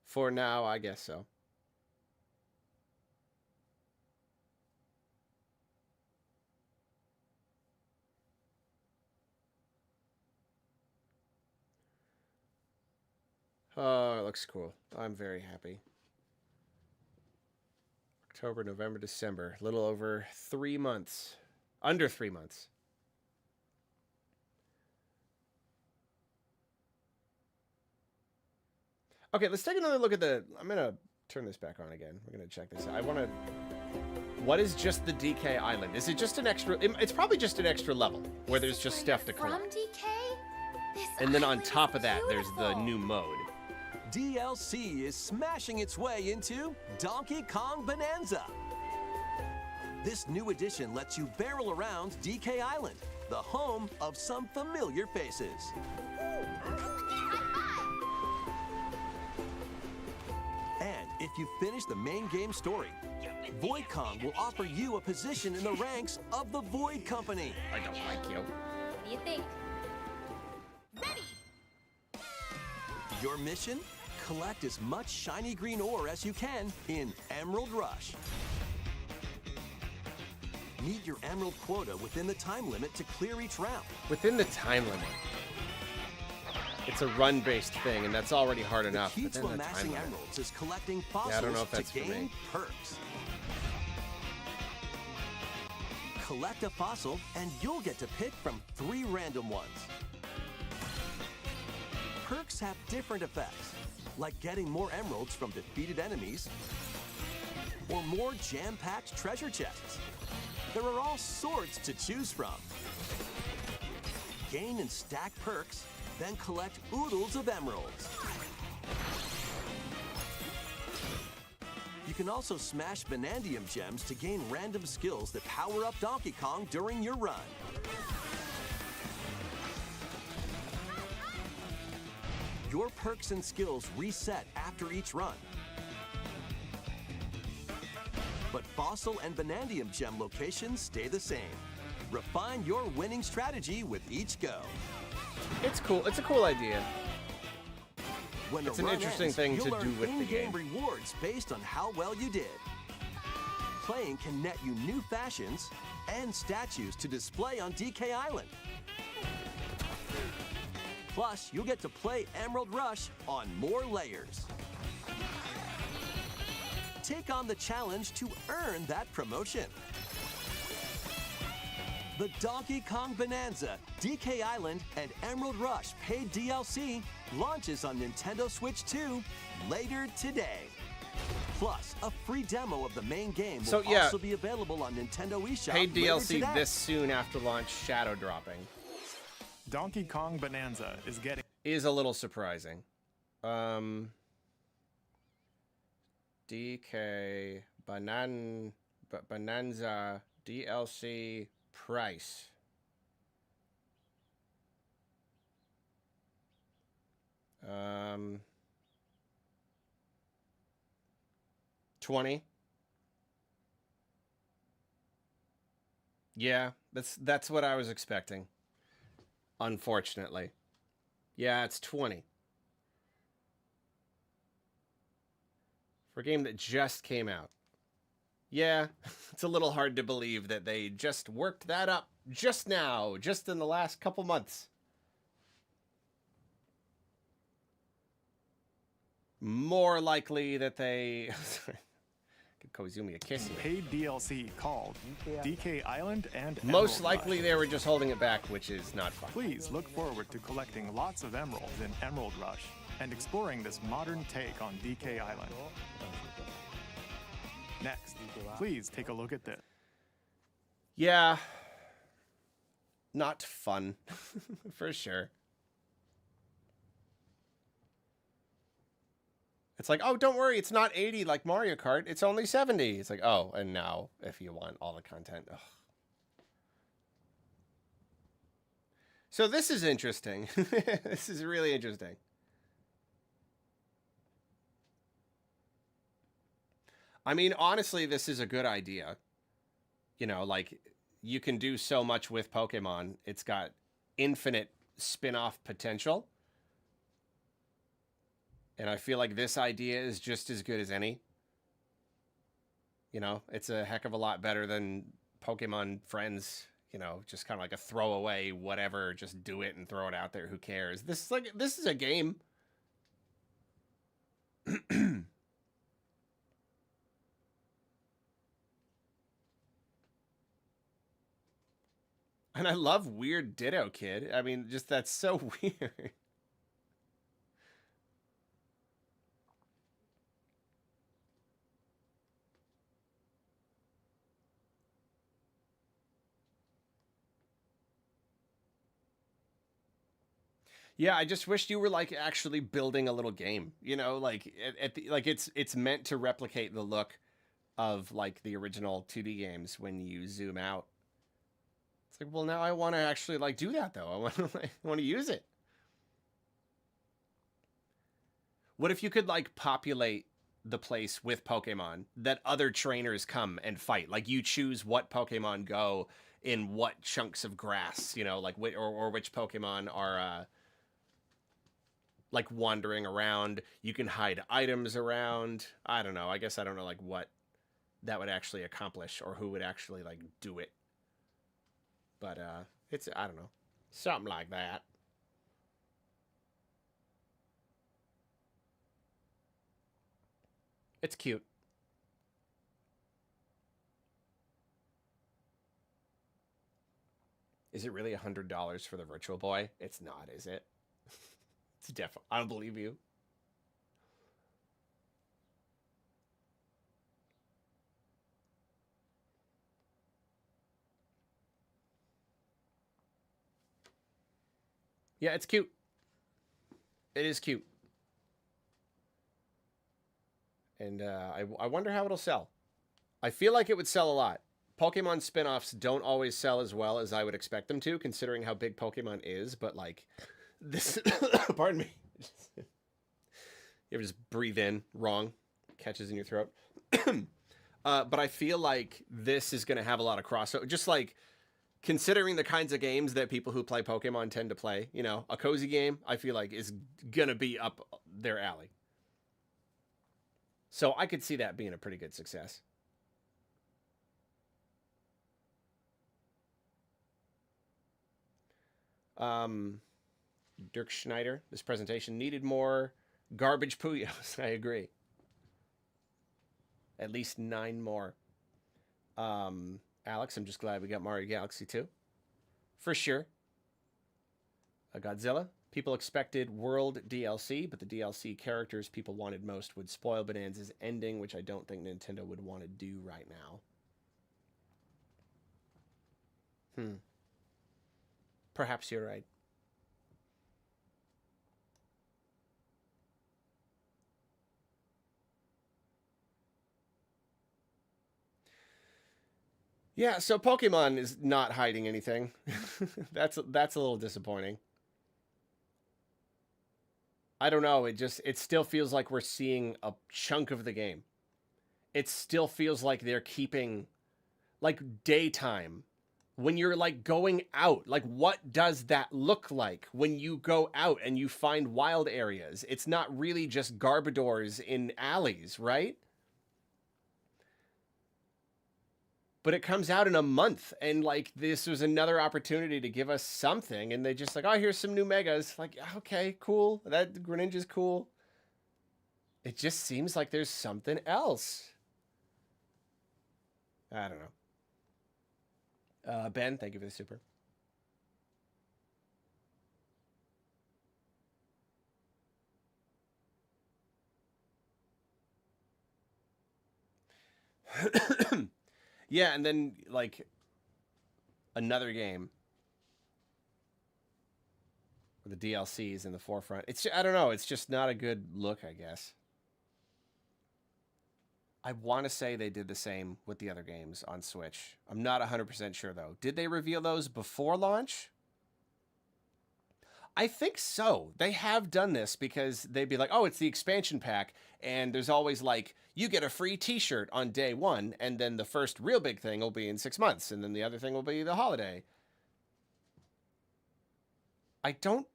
For now, I guess so. Oh, it looks cool. I'm very happy. October, November, December. A little over 3 months. Under 3 months. Okay, let's take another look at the... I'm going to turn this back on again. We're going to check this out. I want to... What is just the DK Island? Is it just an extra... It's probably just an extra level where there's just stuff to collect. From DK? This And then on island top is of that, there's the beautiful. new mode. DLC is smashing its way into Donkey Kong Bonanza. This new edition lets you barrel around DK Island, the home of some familiar faces. And if you finish the main game story, Void Kong will offer you a position in the ranks of the Void Company. I don't like you. What do you think? Your mission? Collect as much shiny green ore as you can in Emerald Rush. Meet your emerald quota within the time limit to clear each round. Within the time limit. It's a run-based thing, and that's already hard enough. The key but to then the time amassing limit. emeralds is collecting Yeah, I don't know fossils if that's to for gain me. perks. Collect a fossil, and you'll get to pick from 3 random ones. Perks have different effects, like getting more emeralds from defeated enemies, or more jam-packed treasure chests. There are all sorts to choose from. Gain and stack perks, then collect oodles of emeralds. You can also smash Vanadium gems to gain random skills that power up Donkey Kong during your run. Your perks and skills reset after each run. But Fossil and Vanadium gem locations stay the same. Refine your winning strategy with each go. It's cool. It's a cool idea. When It's the an run interesting ends, thing you'll to learn do with the in-game game. rewards based on how well you did. Playing can net you new fashions and statues to display on DK Island. Plus, you'll get to play Emerald Rush on more layers. Take on the challenge to earn that promotion. The Donkey Kong Bonanza, DK Island, and Emerald Rush paid DLC launches on Nintendo Switch 2 later today. Plus, a free demo of the main game will also be available on Nintendo eShop Paid later DLC today. this soon after launch, shadow dropping. Donkey Kong Bonanza is getting... Is a little surprising. DK Bonanza DLC price. $20. Yeah, that's what I was expecting. Unfortunately. Yeah, it's 20. For a game that just came out. Yeah, it's a little hard to believe that they just worked that up just now, just in the last couple months. More likely that they... Could Koizumi a kiss here. Paid DLC called DK Island and Most Emerald likely Rush. they were just holding it back, which is not fun. Please look forward to collecting lots of emeralds in Emerald Rush and exploring this modern take on DK Island. Next, please take a look at this. Yeah. Not fun. For sure. It's like, oh, don't worry, it's not 80 like Mario Kart. It's only 70. It's like, oh, and now if you want all the content. Ugh. So this is interesting. This is really interesting. I mean, honestly, this is a good idea. You know, like, you can do so much with Pokemon. It's got infinite spin-off potential. And I feel like this idea is just as good as any. You know, it's a heck of a lot better than Pokemon Friends. You know, just kind of like a throwaway, whatever, just do it and throw it out there. Who cares? This is a game. And I love Weird Ditto Kid. I mean, just that's so weird. Yeah, I just wished you were like actually building a little game. You know, like like it's meant to replicate the look of like the original 2D games when you zoom out. It's like, well, now I want to actually like do that though. I want to I want to use it. What if you could like populate the place with Pokemon that other trainers come and fight? Like you choose what Pokemon go in what chunks of grass, you know, like or which Pokemon are like wandering around. You can hide items around. I don't know. I guess I don't know like what that would actually accomplish or who would actually like do it. But it's, I don't know, something like that. It's cute. Is it really $100 for the Virtual Boy? It's not, is it? It's definitely, I don't believe you. Yeah, it's cute. It is cute. And I wonder how it'll sell. I feel like it would sell a lot. Pokemon spin-offs don't always sell as well as I would expect them to, considering how big Pokemon is, but like this pardon me. You ever just breathe in wrong, catches in your throat. But I feel like this is going to have a lot of crossover, just like considering the kinds of games that people who play Pokemon tend to play. You know, a cozy game I feel like is going to be up their alley. So I could see that being a pretty good success. Dirk Schneider, this presentation needed more garbage Puyos. I agree. At least 9 more. Alex, I'm just glad we got Mario Galaxy 2. For sure. Godzilla. People expected World DLC, but the DLC characters people wanted most would spoil Bonanza's ending, which I don't think Nintendo would want to do right now. Perhaps you're right. Yeah, so Pokemon is not hiding anything. That's a little disappointing. I don't know, it still feels like we're seeing a chunk of the game. It still feels like they're keeping like daytime. When you're like going out, like what does that look like when you go out and you find wild areas? It's not really just Garbodors in alleys, right? But it comes out in a month, and like this was another opportunity to give us something, and they just like, oh, here's some new megas. Like, okay, cool. That Greninja's cool. It just seems like there's something else. I don't know. Ben, thank you for the super. Yeah, and then like another game where the DLC is in the forefront. It's, I don't know, it's just not a good look, I guess. I want to say they did the same with the other games on Switch. I'm not 100% sure though. Did they reveal those before launch? I think so. They have done this because they'd be like, oh, it's the expansion pack. And there's always like, you get a free t-shirt on day 1. And then the first real big thing will be in 6 months. And then the other thing will be the holiday. I don't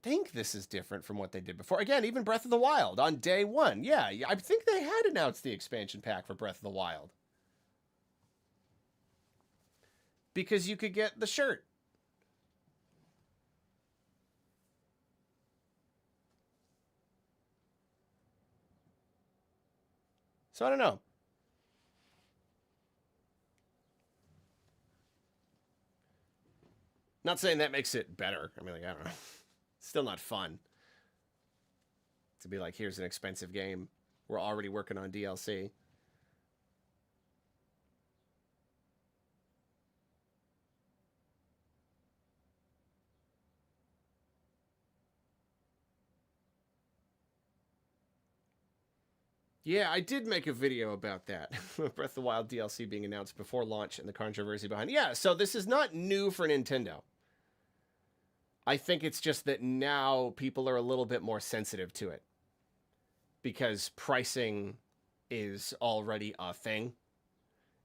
think this is different from what they did before. Again, even Breath of the Wild on day 1. Yeah, I think they had announced the expansion pack for Breath of the Wild. Because you could get the shirt. So I don't know. Not saying that makes it better. I mean, like, I don't know. Still not fun. To be like, here's an expensive game. We're already working on DLC. Yeah, I did make a video about that. Breath of the Wild DLC being announced before launch and the controversy behind it. Yeah, so this is not new for Nintendo. I think it's just that now people are a little bit more sensitive to it. Because pricing is already a thing.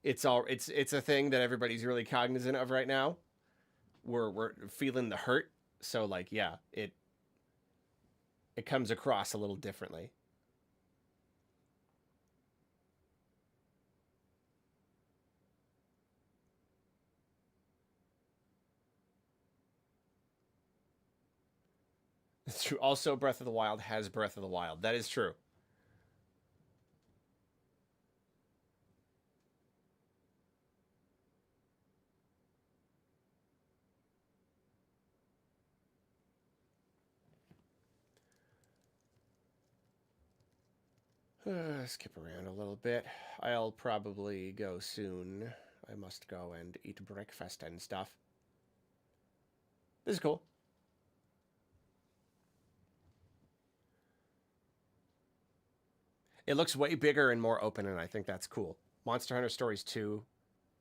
It's a thing that everybody's really cognizant of right now. We're feeling the hurt. So like, yeah, it comes across a little differently. It's true. Also, Breath of the Wild has Breath of the Wild. That is true. Skip around a little bit. I'll probably go soon. I must go and eat breakfast and stuff. This is cool. It looks way bigger and more open, and I think that's cool. Monster Hunter Stories 2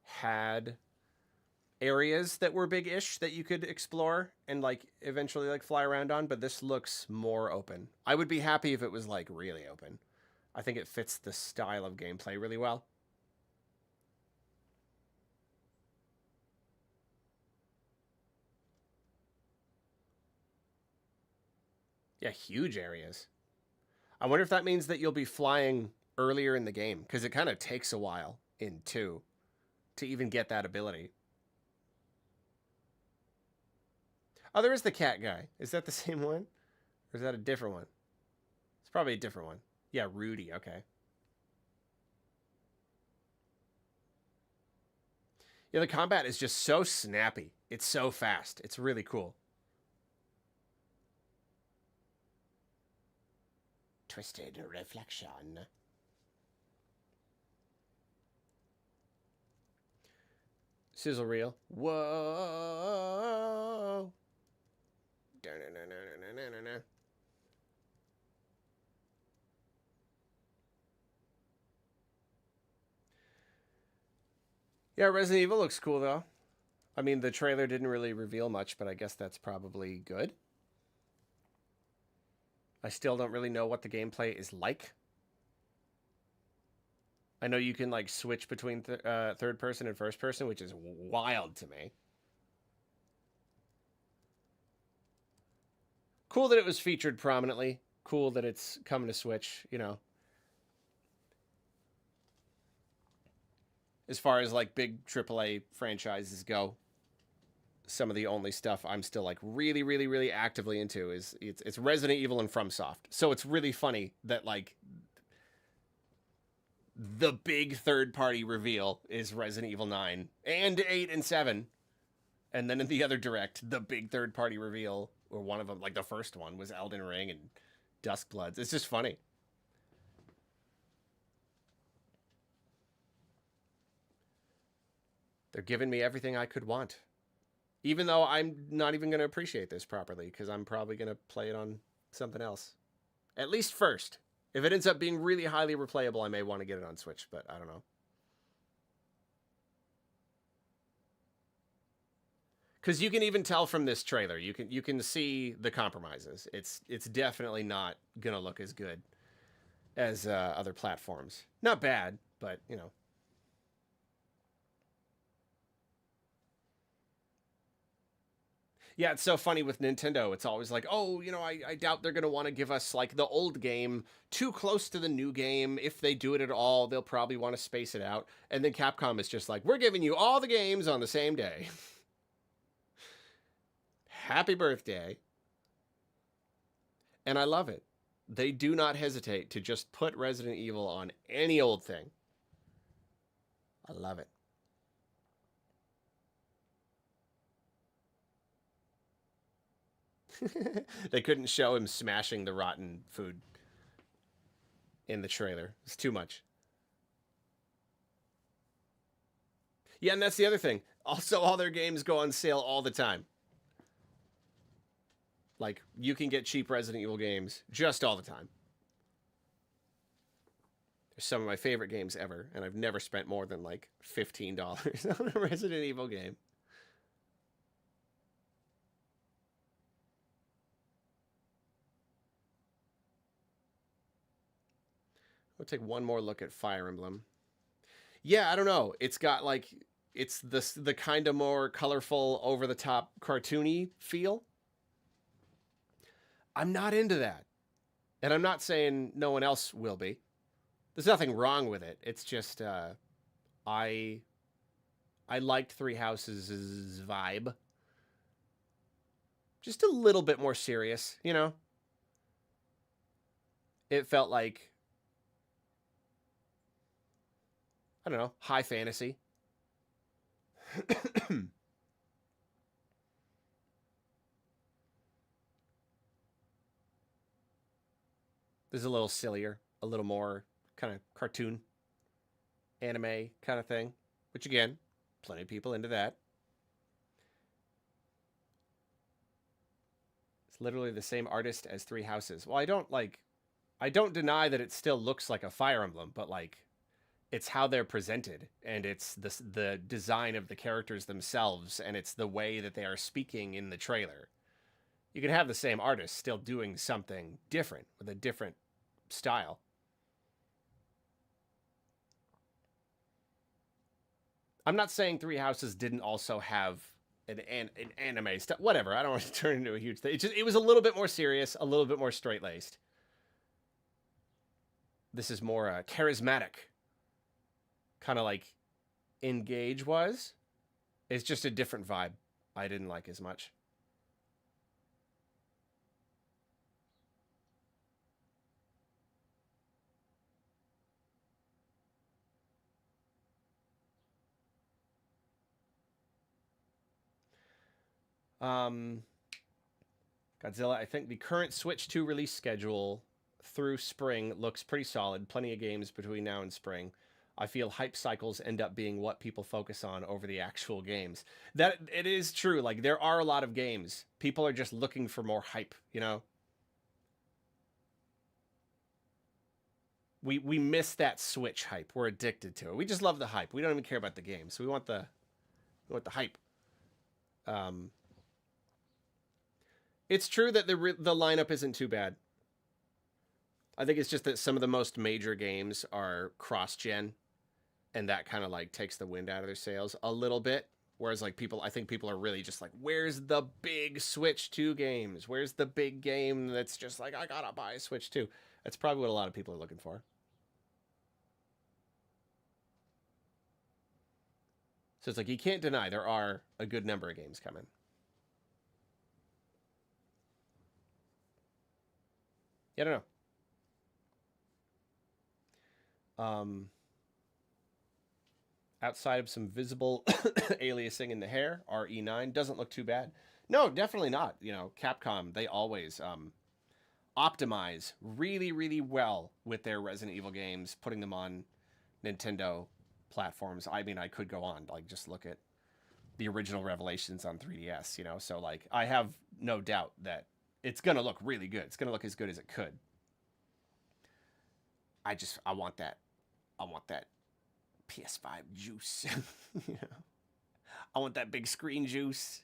had areas that were big-ish that you could explore and like eventually like fly around on, but this looks more open. I would be happy if it was like really open. I think it fits the style of gameplay really well. Yeah, huge areas. I wonder if that means that you'll be flying earlier in the game, because it kind of takes a while in 2 to even get that ability. Oh, there is the cat guy. Is that the same one? Or is that a different one? It's probably a different one. Yeah, Rudy, okay. Yeah, the combat is just so snappy. It's so fast. It's really cool. Twisted Reflection. Sizzle reel. Whoa. Yeah, Resident Evil looks cool, though. I mean, the trailer didn't really reveal much, but I guess that's probably good. I still don't really know what the gameplay is like. I know you can, like, switch between third person and first person, which is wild to me. Cool that it was featured prominently. Cool that it's coming to Switch, you know. As far as, like, big AAA franchises go, some of the only stuff I'm still, like, really, really, really actively into is it's Resident Evil and FromSoft. So it's really funny that, like, the big third-party reveal is Resident Evil 9 and 8 and 7. And then in the other direct, the big third-party reveal, or one of them, like the first one, was Elden Ring and Duskbloods. It's just funny. They're giving me everything I could want. Even though I'm not even going to appreciate this properly, because I'm probably going to play it on something else. At least first. If it ends up being really highly replayable, I may want to get it on Switch, but I don't know. Because you can even tell from this trailer, you can see the compromises. It's definitely not going to look as good as other platforms. Not bad, but, you know. Yeah, it's so funny with Nintendo. It's always like, oh, you know, I doubt they're going to want to give us, like, the old game too close to the new game. If they do it at all, they'll probably want to space it out. And then Capcom is just like, we're giving you all the games on the same day. Happy birthday. And I love it. They do not hesitate to just put Resident Evil on any old thing. I love it. They couldn't show him smashing the rotten food in the trailer. It's too much. Yeah, and that's the other thing. Also, all their games go on sale all the time. Like, you can get cheap Resident Evil games just all the time. They're some of my favorite games ever, and I've never spent more than, like, $15 on a Resident Evil game. We'll take one more look at Fire Emblem. Yeah, I don't know. It's got, like, it's the kind of more colorful, over-the-top, cartoony feel. I'm not into that. And I'm not saying no one else will be. There's nothing wrong with it. It's just, I liked Three Houses' vibe. Just a little bit more serious, you know? It felt like, I don't know, high fantasy. This is a little sillier, a little more kind of cartoon, anime kind of thing, which again, plenty of people into that. It's literally the same artist as Three Houses. Well, I don't deny that it still looks like a Fire Emblem, but like, it's how they're presented, and it's the design of the characters themselves, and it's the way that they are speaking in the trailer. You can have the same artist still doing something different with a different style. I'm not saying Three Houses didn't also have an anime stuff. Whatever. I don't want to turn into a huge thing. It was a little bit more serious, a little bit more straight-laced. This is more charismatic. Kind of like Engage was. It's just a different vibe. I didn't like as much. Godzilla, I think the current Switch 2 release schedule through spring looks pretty solid. Plenty of games between now and spring. I feel hype cycles end up being what people focus on over the actual games. That it is true. Like, there are a lot of games. People are just looking for more hype, you know? We miss that Switch hype. We're addicted to it. We just love the hype. We don't even care about the games. We want the hype. It's true that the lineup isn't too bad. I think it's just that some of the most major games are cross-gen, and that kind of like takes the wind out of their sails a little bit. Whereas like I think people are really just like, where's the big Switch 2 games? Where's the big game that's just like, I gotta buy a Switch 2? That's probably what a lot of people are looking for. So it's like, you can't deny there are a good number of games coming. Yeah, I don't know. Outside of some visible aliasing in the hair, RE9 doesn't look too bad. No, definitely not. You know, Capcom, they always optimize really, really well with their Resident Evil games, putting them on Nintendo platforms. I mean, I could go on, like, just look at the original Revelations on 3DS, you know? So, like, I have no doubt that it's going to look really good. It's going to look as good as it could. I want that PS5 juice. You know? I want that big screen juice.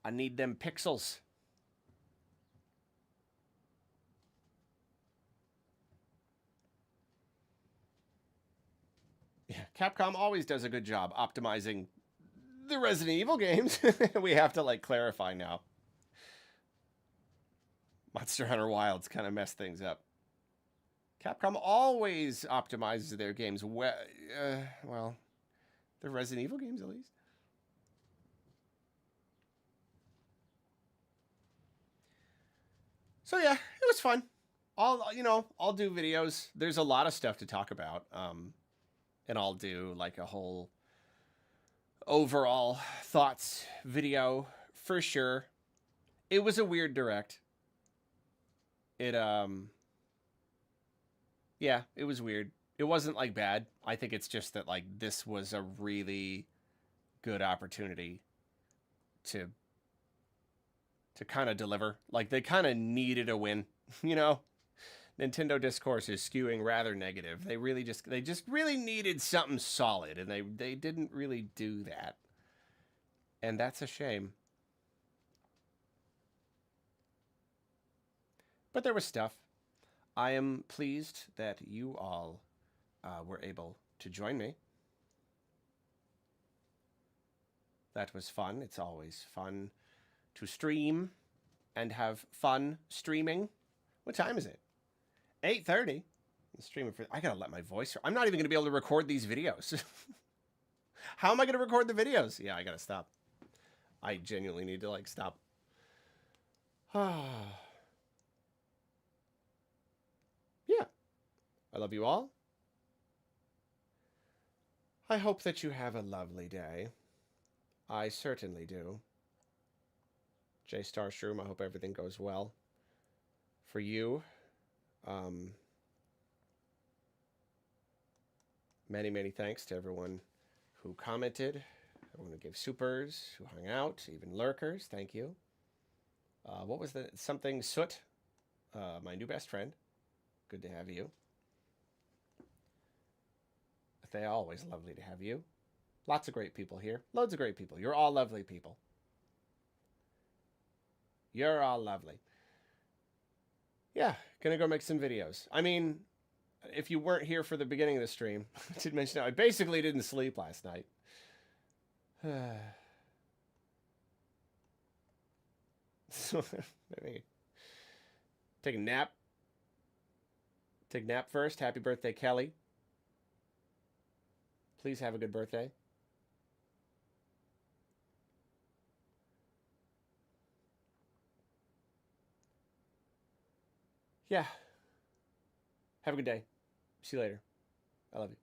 I need them pixels. Yeah, Capcom always does a good job optimizing the Resident Evil games. We have to, like, clarify now. Monster Hunter Wilds kind of messed things up. Capcom always optimizes their games well. They're Resident Evil games, at least. So yeah, it was fun. I'll do videos. There's a lot of stuff to talk about. And I'll do like a whole overall thoughts video for sure. It was a weird direct. Yeah, it was weird. It wasn't like bad. I think it's just that like this was a really good opportunity to kind of deliver. Like they kind of needed a win, you know? Nintendo discourse is skewing rather negative. They just really needed something solid, and they didn't really do that. And that's a shame. But there was stuff. I am pleased that you all were able to join me. That was fun. It's always fun to stream and have fun streaming. What time is it? 8:30. I'm streaming for. I gotta let my voice. I'm not even gonna be able to record these videos. How am I gonna record the videos? Yeah, I gotta stop. I genuinely need to like stop. Yeah. I love you all. I hope that you have a lovely day. I certainly do. J Starshroom, I hope everything goes well for you. Many, many thanks to everyone who commented, everyone who gave supers, who hung out, even lurkers. Thank you. What was the something Soot? My new best friend. Good to have you. They're always lovely to have you. Lots of great people here. Loads of great people. You're all lovely people. You're all lovely. Yeah, gonna go make some videos. I mean, if you weren't here for the beginning of the stream, I did mention I basically didn't sleep last night. So, maybe take a nap. Take a nap first. Happy birthday, Kelly. Please have a good birthday. Yeah. Have a good day. See you later. I love you.